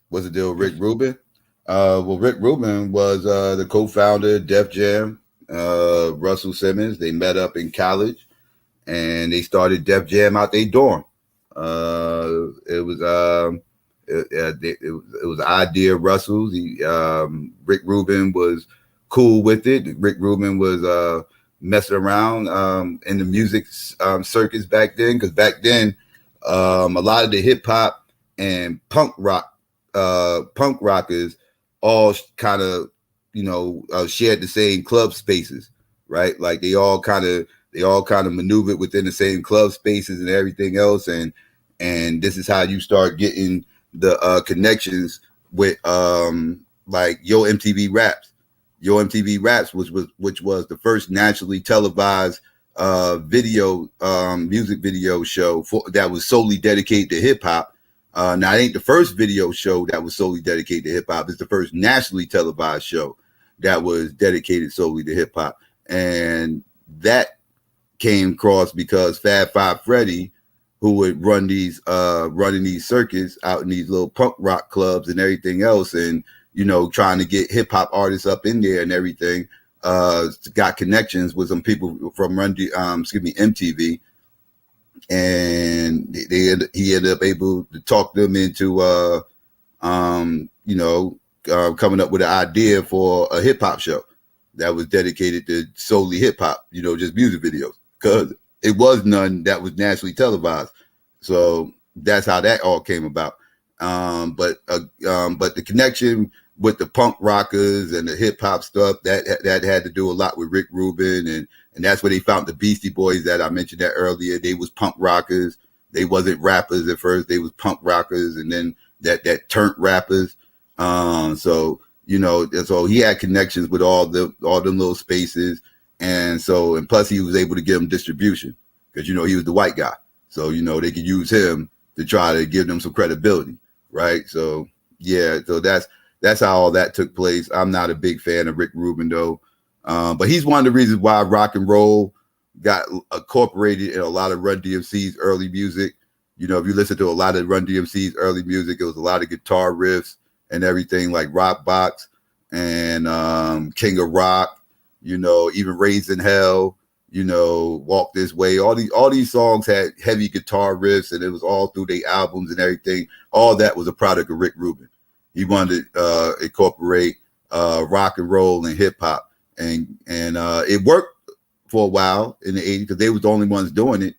What's the deal with Rick Rubin? Well, Rick Rubin was the co-founder of Def Jam. Russell Simmons. They met up in college, and they started Def Jam out their dorm. It was it was an idea of Russell's. Rick Rubin was cool with it. Rick Rubin was messing around in the music circuits back then, because back then a lot of the hip hop and punk rockers all kind of shared the same club spaces, right? Like they all kind of maneuvered within the same club spaces and everything else, and this is how you start getting the connections with like Yo MTV Raps. Yo MTV Raps, which was the first nationally televised music video show that was solely dedicated to hip hop. Now, it ain't the first video show that was solely dedicated to hip hop. It's the first nationally televised show that was dedicated solely to hip hop, and that came across because Fab Five Freddy, who would run these running these circuits out in these little punk rock clubs and everything else, and trying to get hip hop artists up in there and everything, got connections with some people from MTV, and he ended up able to talk them into coming up with an idea for a hip hop show that was dedicated to solely hip hop, just music videos, because it was none that was nationally televised. So that's how that all came about. But the connection with the punk rockers and the hip hop stuff that had to do a lot with Rick Rubin, and that's where they found the Beastie Boys that I mentioned that earlier. They was punk rockers. They wasn't rappers at first. They was punk rockers, and then that turned rappers. So he had connections with all them little spaces, and plus he was able to give them distribution because he was the white guy, so they could use him to try to give them some credibility, right? So yeah, so that's how all that took place. I'm not a big fan of Rick Rubin though, but he's one of the reasons why rock and roll got incorporated in a lot of Run DMC's early music. If you listen to a lot of Run DMC's early music, it was a lot of guitar riffs and everything, like Rock Box and King of Rock, even Raised in Hell, Walk This Way. All these songs had heavy guitar riffs, and it was all through their albums and everything. All that was a product of Rick Rubin. He wanted to incorporate rock and roll and hip hop, and it worked for a while in the 80s because they was the only ones doing it,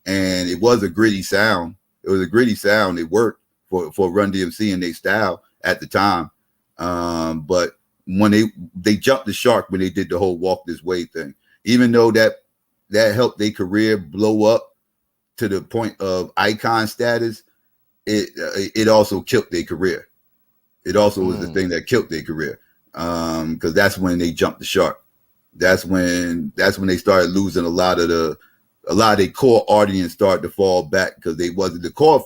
and it was a gritty sound. It was a gritty sound. It worked for Run DMC and their style at the time, but when they jumped the shark when they did the whole Walk This Way thing, even though that helped their career blow up to the point of icon status, it also killed their career. It also was the thing that killed their career, because that's when they jumped the shark. That's when they started losing a lot of their core audience started to fall back, because they wasn't the core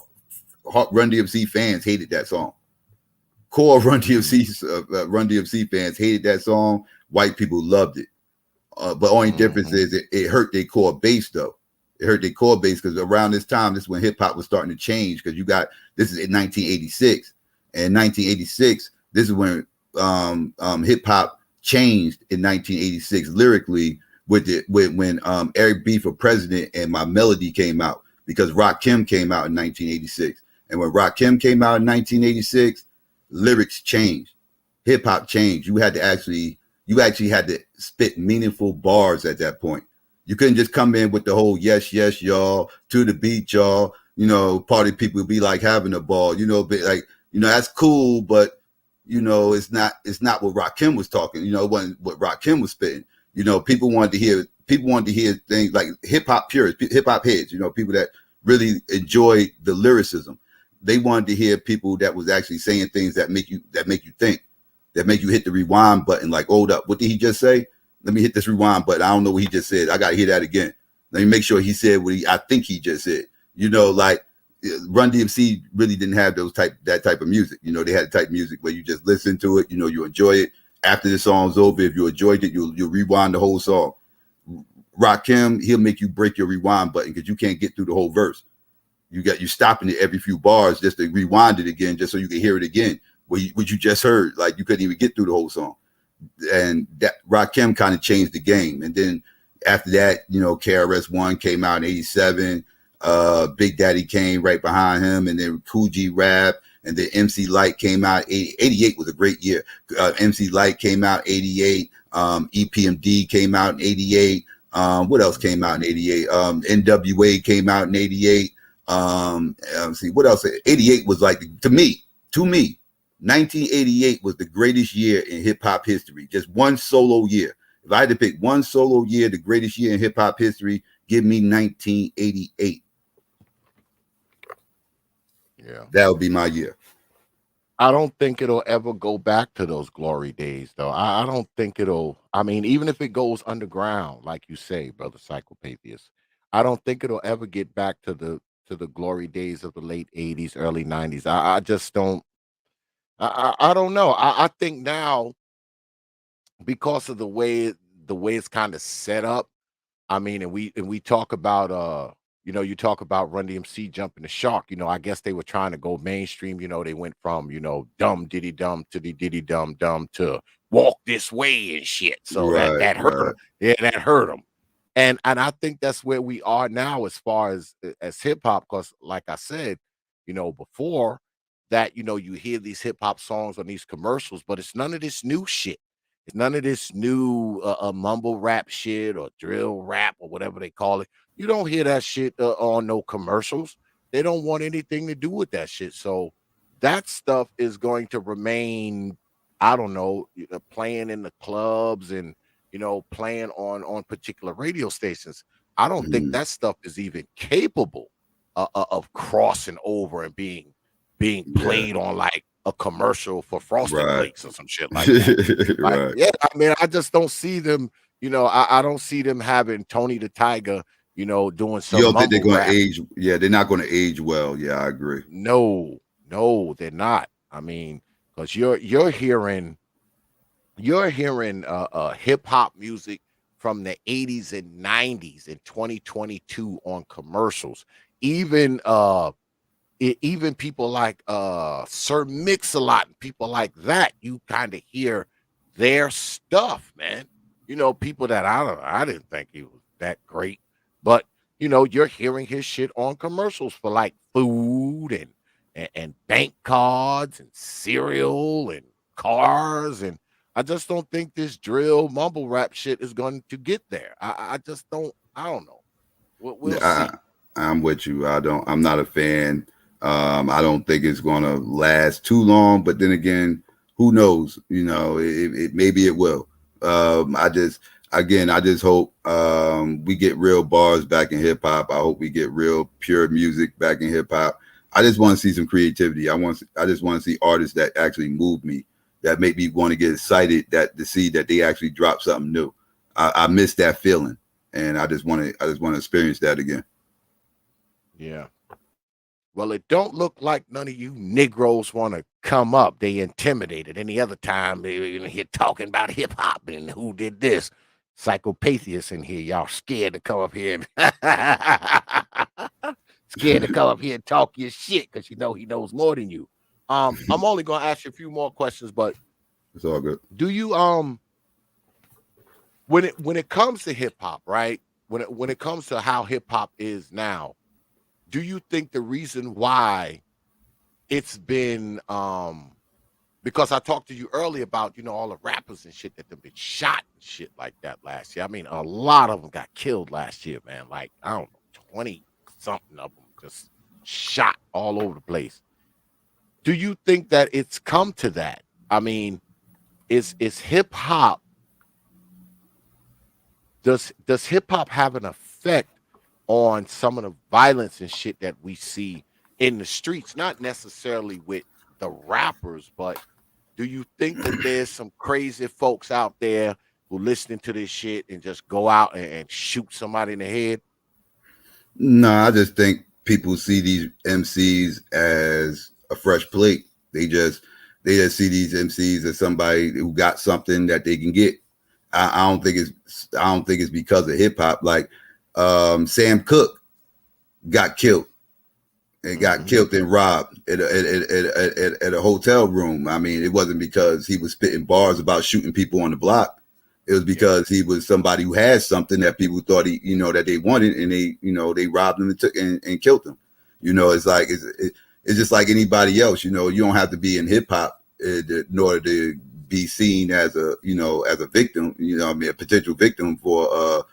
Run DMC fans hated that song. Core Run DMC fans hated that song. White people loved it. But only difference is it hurt their core base though. It hurt their core base because around this time, this is when hip hop was starting to change. Because this is in 1986, and in 1986, this is when hip hop changed in 1986 lyrically when Eric B for President and My Melody came out, because Rakim came out in 1986, and when Rakim came out in 1986, lyrics changed, hip hop changed. You actually had to spit meaningful bars at that point. You couldn't just come in with the whole yes, yes, y'all, to the beat, y'all. Party people would be like having a ball. But that's cool, but it's not what Rakim was talking. It wasn't what Rakim was spitting. People wanted to hear things like hip hop purists, hip hop heads. People that really enjoy the lyricism. They wanted to hear people that was actually saying things that make you think, that make you hit the rewind button. Like, hold up, what did he just say? Let me hit this rewind button. I don't know what he just said. I got to hear that again. Let me make sure he said what I think he just said. Run DMC really didn't have that type of music. You know, they had a type of music where you just listen to it. You know, you enjoy it. After the song's over, if you enjoyed it, you'll rewind the whole song. Rakim, he'll make you break your rewind button because you can't get through the whole verse. You stopping it every few bars just to rewind it again, just so you can hear it again. What you just heard, like you couldn't even get through the whole song. And that Rakim kind of changed the game. And then after that, you know, KRS-One came out in '87. Big Daddy came right behind him, and then Cool G Rap, and then MC Light came out. '88 was a great year. MC Light came out '88. EPMD came out in '88. What else came out in '88? NWA came out in '88. See what else? '88 was like to me, 1988 was the greatest year in hip hop history. Just one solo year. If I had to pick one solo year, the greatest year in hip hop history, give me 1988. Yeah, That would be my year. I don't think it'll ever go back to those glory days, though. I don't think it'll. I mean, even if it goes underground, like you say, brother Psychopatheus, I don't think it'll ever get back to the glory days of the late '80s, early '90s. I just don't. I don't know. I think now because of the way it's kind of set up. I mean, and we talk about you talk about Run DMC jumping the shark. I guess they were trying to go mainstream. They went from dumb diddy dumb to the diddy dumb dumb to walk this way and shit. So that Right, that hurt right. them. Yeah, that hurt them. And I think that's where we are now as far as hip hop. Because like I said, before that, you hear these hip hop songs on these commercials, but it's none of this new shit. It's none of this new mumble rap shit or drill rap or whatever they call it. You don't hear that shit on no commercials. They don't want anything to do with that shit. So that stuff is going to remain, I don't know, playing in the clubs and playing on particular radio stations. I don't think Mhm. that stuff is even capable of crossing over and being Yeah, played on like a commercial for Frosted right. Flakes or some shit like that. Like, Right. yeah, I mean, I just don't see them. I don't see them having Tony the Tiger, doing You some don't think they're mumble going to rap. age? Yeah, they're not going to age well. Yeah, I agree. No, no, they're not. I mean, because you're hearing hip hop music from the 80s and 90s in 2022 on commercials. Even even people like Sir Mix-a-Lot and people like that, you kind of hear their stuff, man. People that I didn't think he was that great, but you're hearing his shit on commercials for like food and bank cards and cereal and cars, and I just don't think this drill mumble rap shit is going to get there. I just don't. I don't know. We'll I, see. I'm with you. I'm not a fan. I don't think it's going to last too long. But then again, who knows? Maybe it will. I just hope we get real bars back in hip hop. I hope we get real pure music back in hip hop. I just want to see some creativity. I just want to see artists that actually move me, that make me want to get excited, that to see that they actually drop something new. I miss that feeling, and I just want to experience that again. Yeah. Well, it don't look like none of you Negroes want to come up. They intimidated. Any other time they here talking about hip hop and who did this. Psychopatheus in here. Y'all scared to come up here and scared to come up here and talk your shit because he knows more than you. I'm only gonna ask you a few more questions, but It's all good. do you when it comes to hip hop, right? When it comes to how hip hop is now, do you think the reason why it's been because I talked to you earlier about all the rappers and shit that have been shot and shit like that last year. I mean, a lot of them got killed last year, man. Like I don't know, 20 something of them just shot all over the place. Do you think that it's come to that? I mean, is hip hop does hip hop have an effect on some of the violence and shit that we see in the streets? Not necessarily with the rappers, but do you think that there's some crazy folks out there who listening to this shit and just go out and shoot somebody in the head? No, I just think people see these MCs as a fresh plate. They just see these MCs as somebody who got something that they can get. I don't think it's because of hip hop. Like Sam Cooke got killed and got killed and robbed at a hotel room. I mean, it wasn't because he was spitting bars about shooting people on the block. It was because he was somebody who had something that people thought that they wanted, and they robbed him and took and killed him. It's like it's just like anybody else. You don't have to be in hip hop in order to be seen as a victim. A potential victim for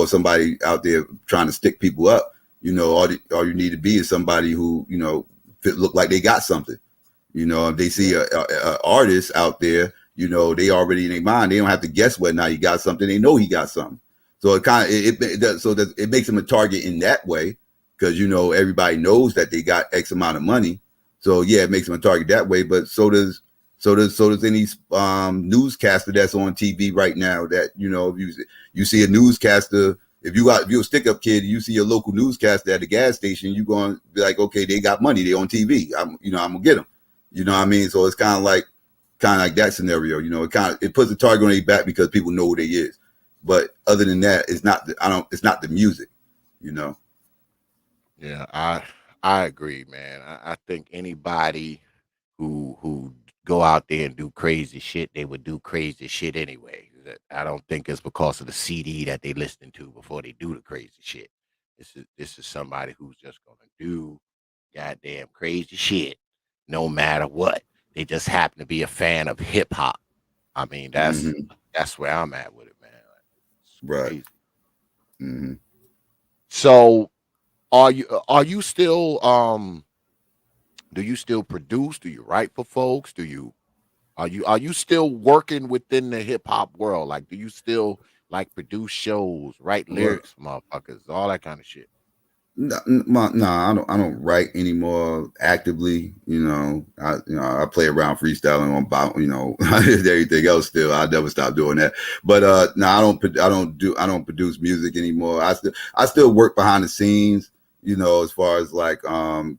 somebody out there trying to stick people up. All you need to be is somebody who look like they got something. If they see a artist out there, they already in their mind. They don't have to guess whether or not he got something. They know he got something. So it makes him a target in that way because everybody knows that they got X amount of money. So yeah, it makes him a target that way. But so does any newscaster that's on TV right now. That if you see a newscaster. If you're a stick-up kid, you see a local newscaster at the gas station, you're going to be like, okay, they got money, they on TV. I'm gonna get them. You know what I mean? So it's kind of like that scenario. It puts the target on their back because people know who they is. But other than that, it's not the music. Yeah, I agree, man. I think anybody who go out there and do crazy shit, they would do crazy shit anyway. I don't think it's because of the CD that they listening to before they do the crazy shit. This is somebody who's just gonna do goddamn crazy shit no matter what. They just happen to be a fan of hip hop. I mean, that's where I'm at with it, man. It's Right. crazy. Mm-hmm. So are you still do you still produce? Do you write for folks? Are you still working within the hip hop world? Like, do you still like produce shows, write Well, lyrics, motherfuckers, all that kind of shit? no, I don't write anymore actively. I play around freestyling on about everything else. Still, I never stop doing that. But no, I don't produce music anymore. I still work behind the scenes. As far as like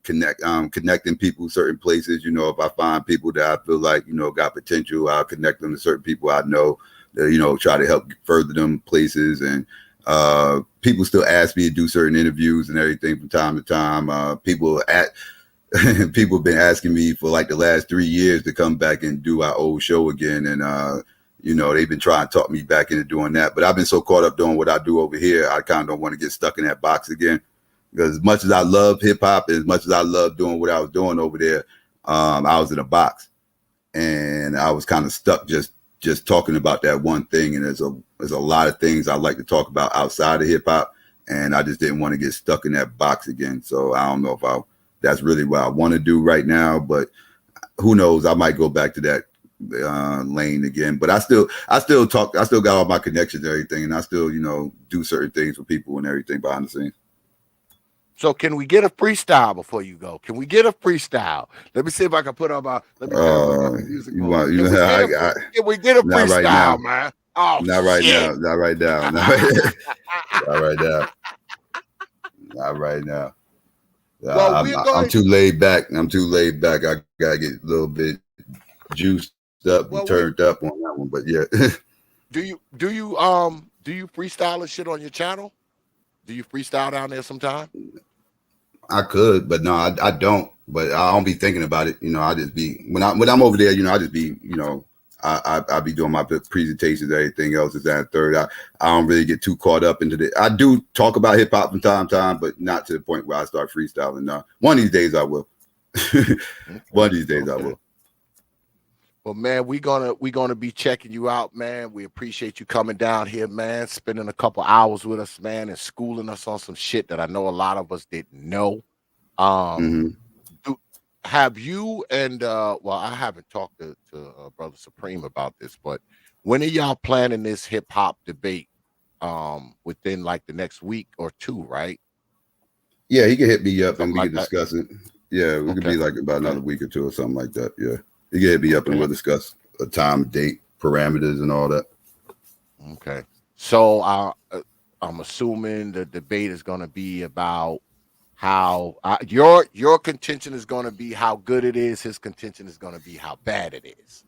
connecting people certain places. If I find people that I feel like got potential, I'll connect them to certain people I know. That, try to help further them places and. People still ask me to do certain interviews and everything from time to time. People have been asking me for like the last 3 years to come back and do our old show again. And, they've been trying to talk me back into doing that. But I've been so caught up doing what I do over here, I kind of don't want to get stuck in that box again. Because as much as I love hip hop, as much as I love doing what I was doing over there, I was in a box and I was kind of stuck just talking about that one thing. And there's a lot of things I like to talk about outside of hip hop. And I just didn't want to get stuck in that box again. So I don't know if that's really what I want to do right now, but who knows? I might go back to that lane again, but I still talk. I still got all my connections and everything. And I still, do certain things for people and everything behind the scenes. So can we get a freestyle before you go? Can we get a freestyle? Let me see if I can put on my. Let me bring up the music. Can we get a not right freestyle, now. man? Oh, Not right shit. now. Not right now. Not right now. Not right now. Well, I'm too laid back. I gotta get a little bit juiced up and turned up on that one. But yeah. Do you freestyle and shit on your channel? Do you freestyle down there sometime? I could, but no, I don't. But I don't be thinking about it. I just be when I'm over there. I just be I be doing my presentations, everything else is that third. I don't really get too caught up into it. I do talk about hip hop from time to time, but not to the point where I start freestyling. No, one of these days I will. One of these days I will. Well, man, we gonna be checking you out, man. We appreciate you coming down here, man, spending a couple hours with us, man, and schooling us on some shit that I know a lot of us didn't know. Have you and well, I haven't talked to Brother Supreme about this, but when are y'all planning this hip hop debate? Within like the next week or two, right? Yeah, he can hit me up and Something we like can that. discuss it. Yeah, we could be like about another week or two or something like that. Yeah, he can hit me up and we'll discuss a time, date, parameters, and all that. Okay. So I'm assuming the debate is going to be about how your contention is going to be how good it is. His contention is going to be how bad it is.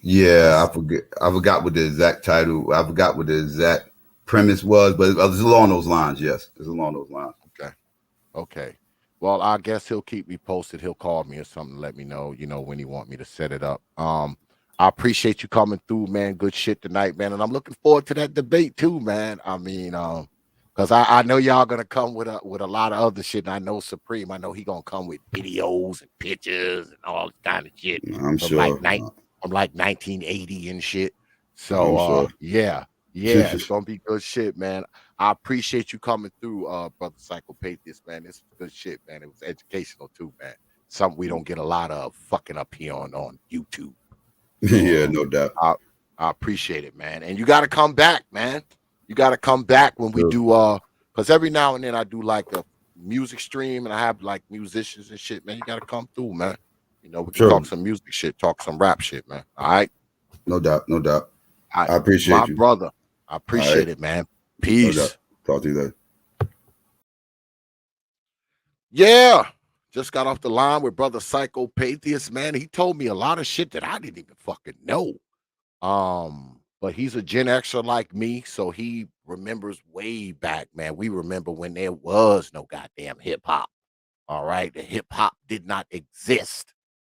Yeah, Yes. I forgot what the exact title. I forgot what the exact premise was, but it's along those lines. Yes, it's along those lines. Okay. Okay. Well, I guess he'll keep me posted. He'll call me or something, let me know, when he want me to set it up. I appreciate you coming through, man. Good shit tonight, man. And I'm looking forward to that debate too, man. I mean, because I know y'all gonna come with a lot of other shit. And I know Supreme, I know he gonna come with videos and pictures and all kind of shit I'm from like sure. night from like 1980 and shit. So I'm sure. yeah, yeah, it's gonna be good shit, man. I appreciate you coming through, brother Psychopathist, man. This was good shit, man. It was educational too, man. Something we don't get a lot of fucking up here on YouTube. So Yeah, no doubt. I appreciate it, man. And you gotta come back, man. You gotta come back when we Sure. do because every now and then I do like a music stream and I have like musicians and shit, man. You gotta come through, man. We can Sure. talk some music shit, talk some rap shit, man. All right. No doubt. No doubt. I I my appreciate you. brother. I All right. appreciate it, man. No doubt. Peace. Talk to you later. Yeah. Just got off the line with brother Psychopathist, man. He told me a lot of shit that I didn't even fucking know. But he's a Gen Xer like me, so he remembers way back, man. We remember when there was no goddamn hip hop. All right. The hip hop did not exist.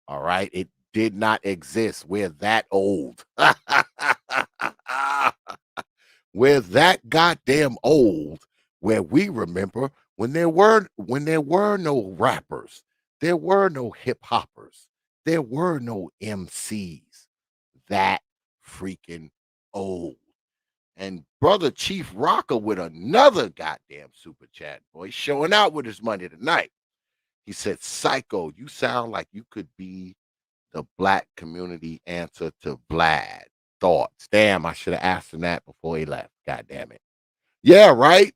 All right. It did not exist. We're that old. We're that goddamn old where we remember when there were no rappers, there were no hip hoppers, there were no MCs. That freaking old. And brother Chief Rocker with another goddamn super chat, boy, showing out with his money tonight. He said, Psycho, you sound like you could be the black community answer to Vlad. Thoughts. Damn, I should have asked him that before he left. God damn it. Yeah, right.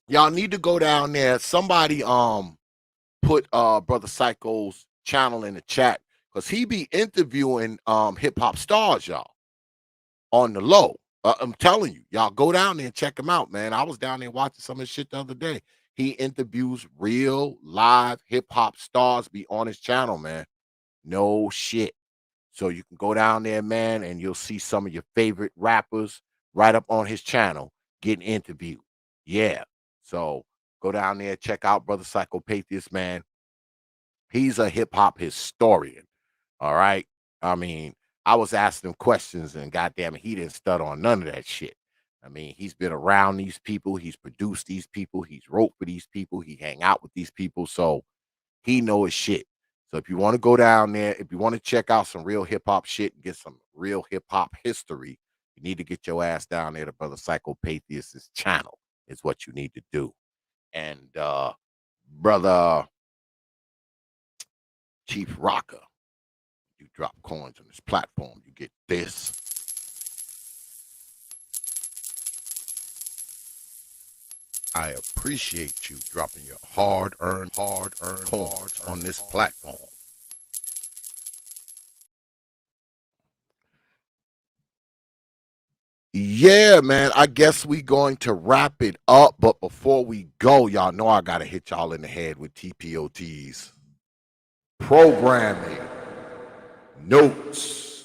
Y'all need to go down there. Somebody put brother Psycho's channel in the chat because he be interviewing hip hop stars, y'all, on the low. I'm telling you, y'all go down there and check him out, man. I was down there watching some of his shit the other day. He interviews real live hip hop stars be on his channel, man. No shit. So you can go down there, man, and you'll see some of your favorite rappers right up on his channel getting interviewed. Yeah. So go down there, check out Brother Psychopathist, man. He's a hip hop historian. All right. I mean, I was asking him questions, and goddamn it, he didn't stud on none of that shit. I mean, he's been around these people, he's produced these people, he's wrote for these people, he hang out with these people. So he know his shit. So if you want to go down there, if you want to check out some real hip hop shit and get some real hip hop history, you need to get your ass down there to Brother Psychopathist's channel. Is what you need to do. And brother Chief Rocker, you drop coins on this platform, you get this. I appreciate you dropping your hard-earned coins on this platform. Yeah, man. I guess we going to wrap it up. But before we go, y'all know I gotta hit y'all in the head with T.P.O.T's programming notes.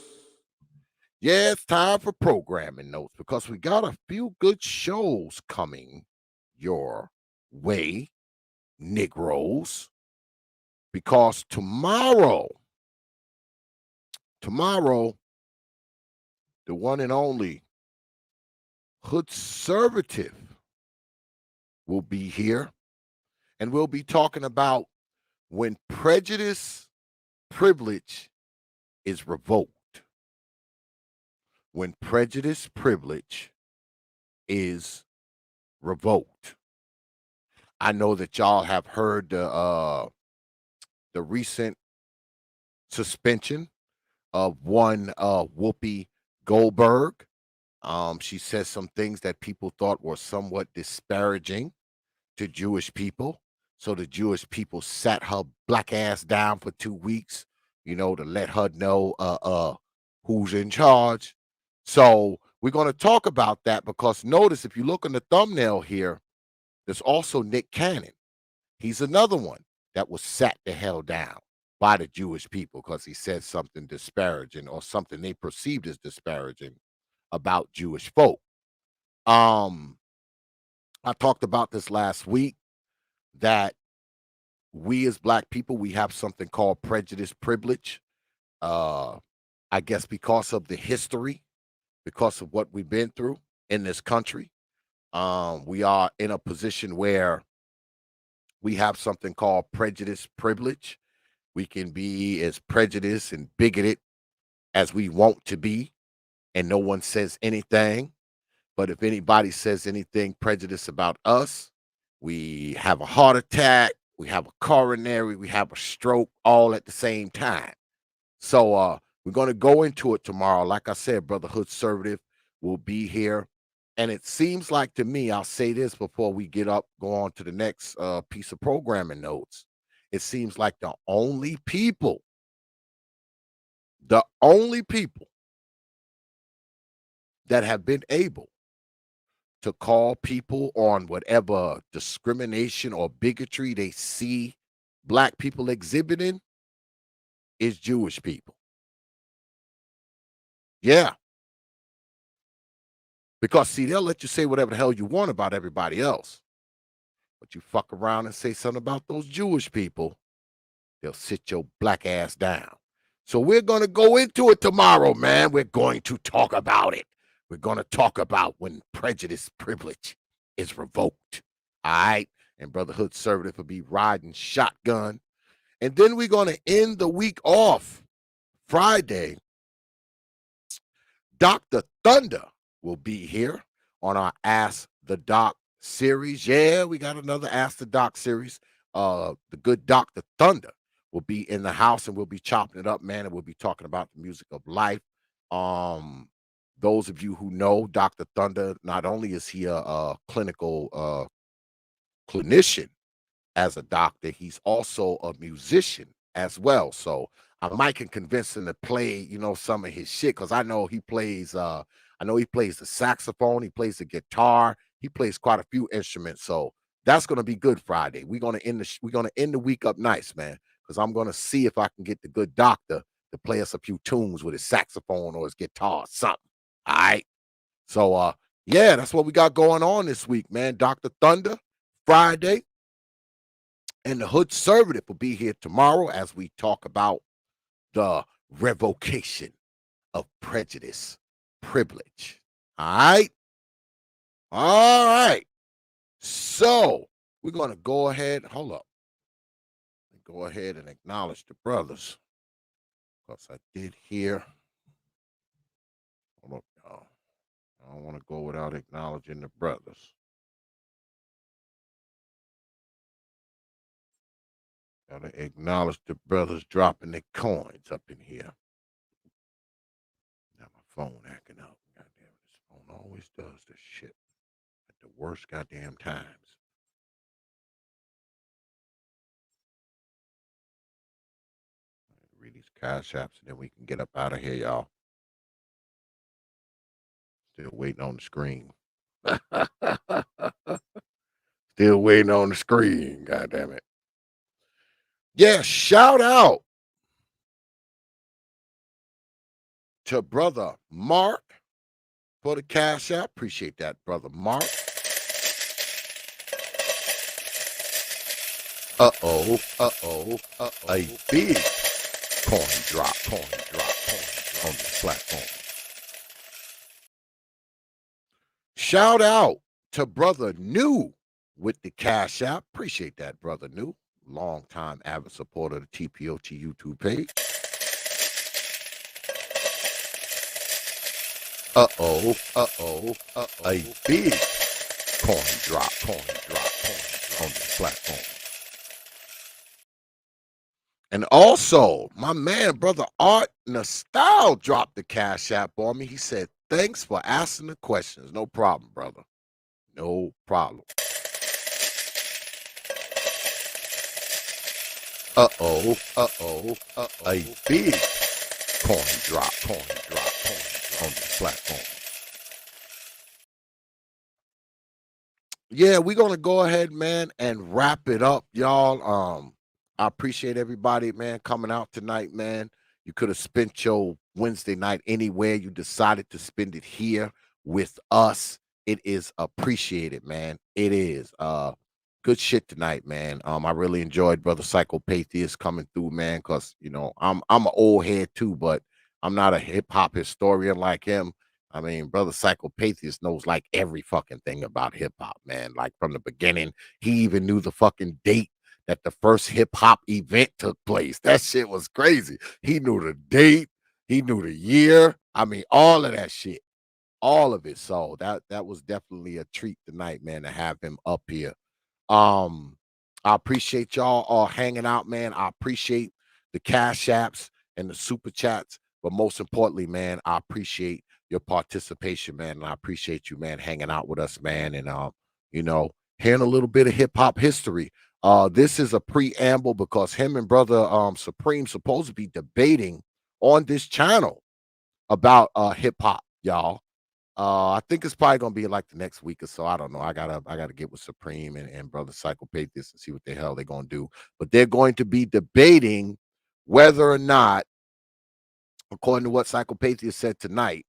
Yeah, it's time for programming notes because we got a few good shows coming your way, Negroes. Because tomorrow, the one and only Hood Conservative will be here, and we'll be talking about when privilege is revoked. When privilege is revoked. I know that y'all have heard the recent suspension of one Whoopi Goldberg. She says some things that people thought were somewhat disparaging to Jewish people. So the Jewish people sat her black ass down for 2 weeks, to let her know who's in charge. So we're going to talk about that because notice if you look in the thumbnail here, there's also Nick Cannon. He's another one that was sat the hell down by the Jewish people because he said something disparaging or something they perceived as disparaging about Jewish folk. I talked about this last week that we as black people, we have something called prejudice privilege. Uh, I guess because of the history, because of what we've been through in this country, we are in a position where we have something called prejudice privilege. We can be as prejudiced and bigoted as we want to be, and no one says anything. But if anybody says anything prejudiced about us, we have a heart attack, we have a coronary, we have a stroke all at the same time. So we're going to go into it tomorrow. Like I said, Brother Hood Conservative will be here. And it seems like to me, I'll say this before we go on to the next piece of programming notes. It seems like the only people that have been able to call people on whatever discrimination or bigotry they see black people exhibiting is Jewish people. Yeah. Because, see, they'll let you say whatever the hell you want about everybody else. But you fuck around and say something about those Jewish people, they'll sit your black ass down. So we're going to go into it tomorrow, man. We're going to talk about it. We're going to talk about when prejudice privilege is revoked. All right? And Brother Hood Conservative will be riding shotgun. And then we're going to end the week off Friday. Dr. Thunder will be here on our Ask the Doc series. Yeah, we got another Ask the Doc series. The good Dr. Thunder will be in the house and we'll be chopping it up, man, and we'll be talking about the music of life. Those of you who know Dr. Thunder, not only is he a clinical clinician as a doctor, he's also a musician as well. So I might can convince him to play, some of his shit, because I know he plays the saxophone, he plays the guitar, he plays quite a few instruments. So that's gonna be good Friday. We're gonna end the week up nice, man, because I'm gonna see if I can get the good doctor to play us a few tunes with his saxophone or his guitar or something. All right. So yeah, that's what we got going on this week, man. Dr. Thunder, Friday. And the Hood Conservative will be here tomorrow as we talk about the revocation of prejudice privilege. All right. All right. So we're going to go ahead. Hold up. Go ahead and acknowledge the brothers. Because I did hear. Hold up, y'all. I don't want to go without acknowledging the brothers. Gotta acknowledge the brothers dropping their coins up in here. Now my phone acting up. Goddamn, this phone always does this shit at the worst goddamn times. Read these cash apps and then we can get up out of here, y'all. Still waiting on the screen. Still waiting on the screen. God damn it. Yeah, shout out to brother Mark for the cash app. Appreciate that, brother Mark. Uh-oh. A big coin drop on the platform. Shout out to brother New with the cash app. Appreciate that, brother New. Long-time avid supporter of the T.P.O.T YouTube page. Uh-oh. A big coin drop on the platform. And also, my man, brother Art Nostyle dropped the cash app on me. He said, thanks for asking the questions. No problem, brother. No problem. Uh-oh. A big coin drop on the platform. yeah, we're gonna go ahead, man, and wrap it up, y'all. I appreciate everybody, man, coming out tonight, man. You could have spent your Wednesday night anywhere. You decided to spend it here with us. It is appreciated, man. It is. Good shit tonight, man. I really enjoyed Brother Psychopatheist coming through, man, because I'm an old head too, but I'm not a hip hop historian like him. I mean, Brother Psychopatheist knows like every fucking thing about hip hop, man. Like from the beginning, he even knew the fucking date that the first hip hop event took place. That shit was crazy. He knew the date, he knew the year. I mean, all of that shit, all of it. So that was definitely a treat tonight, man, to have him up here. Um, I appreciate y'all all hanging out, man. I appreciate the cash apps and the super chats, but most importantly, man, I appreciate your participation, man. And I appreciate you, man, hanging out with us, man, and hearing a little bit of hip hop history. This is a preamble because him and Brother Supreme supposed to be debating on this channel about hip hop, y'all. I think it's probably gonna be like the next week or so. I don't know. I gotta get with Supreme and Brother Psychopathist and see what the hell they're gonna do. But they're going to be debating whether or not, according to what Psychopathist said tonight,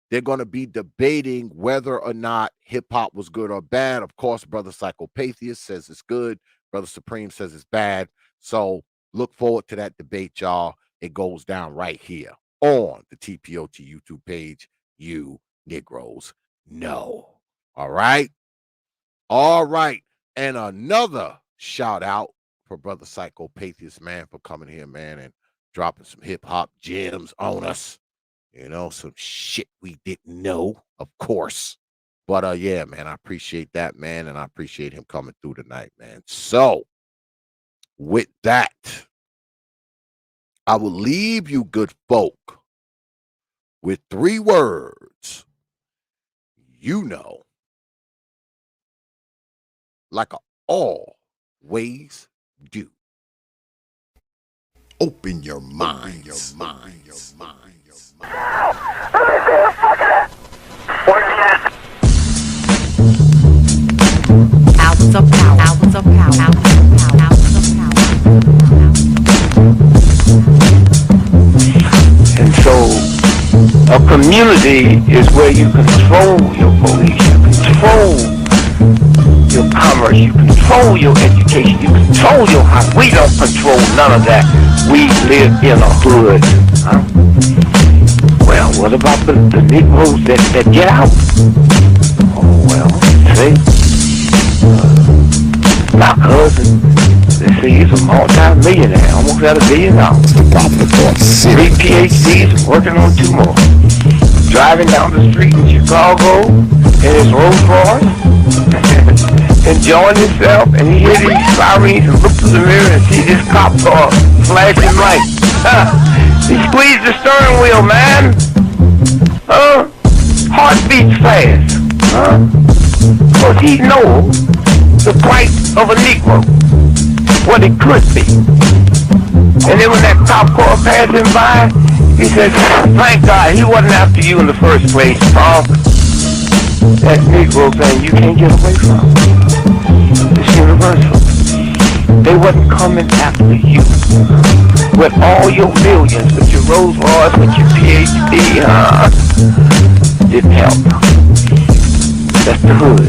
they're going to be debating whether or not hip hop was good or bad. Of course, Brother Psychopathist says it's good. Brother Supreme says it's bad. So look forward to that debate, y'all. It goes down right here on the T.P.O.T YouTube page. You Negroes know. All right. All right. And another shout out for Brother Psychopathist, man, for coming here, man, and dropping some hip hop gems on us. Some shit we didn't know, of course. But yeah, man, I appreciate that, man, and I appreciate him coming through tonight, man. So with that, I will leave you good folk with 3 words. Like I always do. Open your mind. Hours of power. Hours of power. Hours of power. And so a community is where you control your police, you control your commerce, you control your education, you control your house. We don't control none of that. We live in a hood. Huh? Well, what about the Negroes that get out? Oh, well, see, my cousin, they say he's a multi-millionaire, almost at $1 billion. 3 PhDs, working on 2 more. Driving down the street in Chicago in his Rolls Royce, enjoying himself, and he hears these sirens and looks in the mirror and sees this cop car flashing lights. He squeezed the steering wheel, man. Heart beats fast. Because he knows the price of a Negro, what it could be. And then when that cop car passed him by, he said, thank God he wasn't after you in the first place, Paul. That Negro thing you can't get away from. It's universal. They wasn't coming after you. With all your millions, with your Rolls Royce, with your PhD, didn't help. That's the hood.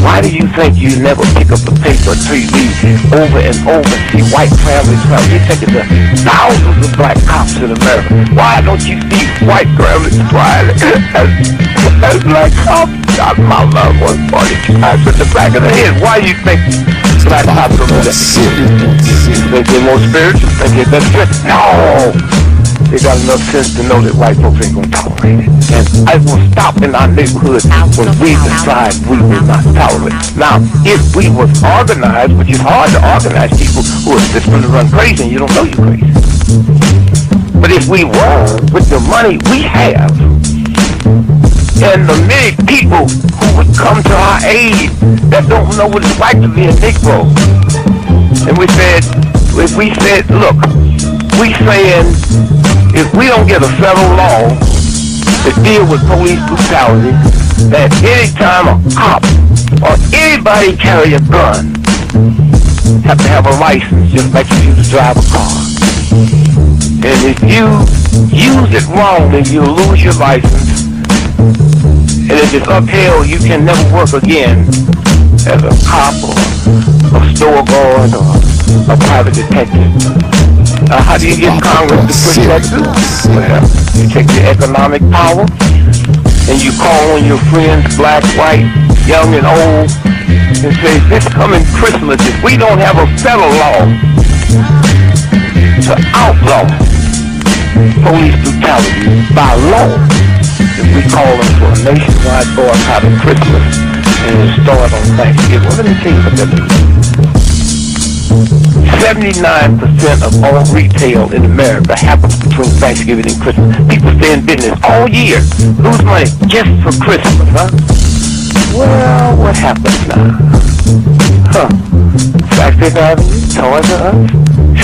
Why do you think you never pick up the paper till you read over and over and see white families? You think it's thousands of black cops in America. Why don't you see white families crying as black cops shot my loved one 40 times in the back of the head? Why do you think black cops are that serious? You think they're more spiritual? Think they're better? No! They got enough sense to know that white folks ain't gonna tolerate it. And I will stop in our neighborhood when we decide we will not tolerate it. Now, if we was organized, which is hard to organize people who are just gonna run crazy and you don't know you're crazy. But if we were, with the money we have, and the many people who would come to our aid that don't know what it's like to be a Negro, and we said, look, we saying, if we don't get a federal law to deal with police brutality, that anytime a cop or anybody carry a gun, have to have a license just like you used to drive a car. And if you use it wrongly, you'll lose your license. And if it's upheld, you can never work again as a cop or a store guard or a private detective. How do you get Congress to push that through? Well, you take your economic power and you call on your friends, black, white, young and old, and say, this coming Christmas, if we don't have a federal law to outlaw police brutality by law, if we call them for a nationwide boycott of Christmas and it'll start on Thanksgiving. Well, let me tell you what that means. 79% of all retail in America happens between Thanksgiving and Christmas. People stay in business all year, lose money just for Christmas, huh? Well, what happens now? Fifth Avenue, Toys R Us,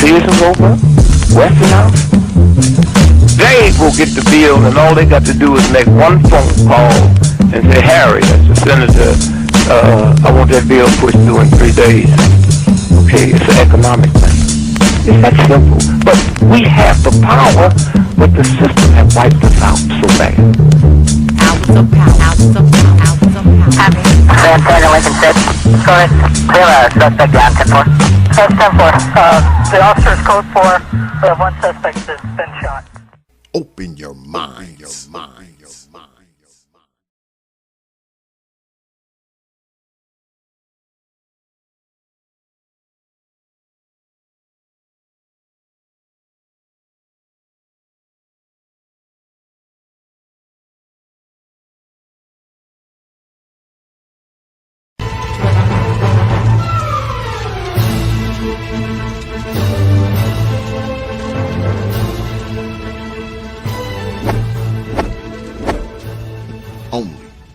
Sears and Roebuck, Westinghouse. They will get the bill, and all they got to do is make one phone call and say, Harry, that's the senator, I want that bill pushed through in 3 days. Okay, it's an economic thing. It's that simple. But we have the power, but the system has wiped us out so bad. Hours of power, hours of power, hours of power. San Antonio, Lincoln 6. Go ahead. Clear suspect down, 10-4. 10-4. The officer's code 4. We have one suspect that's been shot. Open your mind. Your mind. Your mind. Only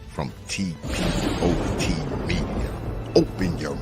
from T.P.O.T. Media. Open your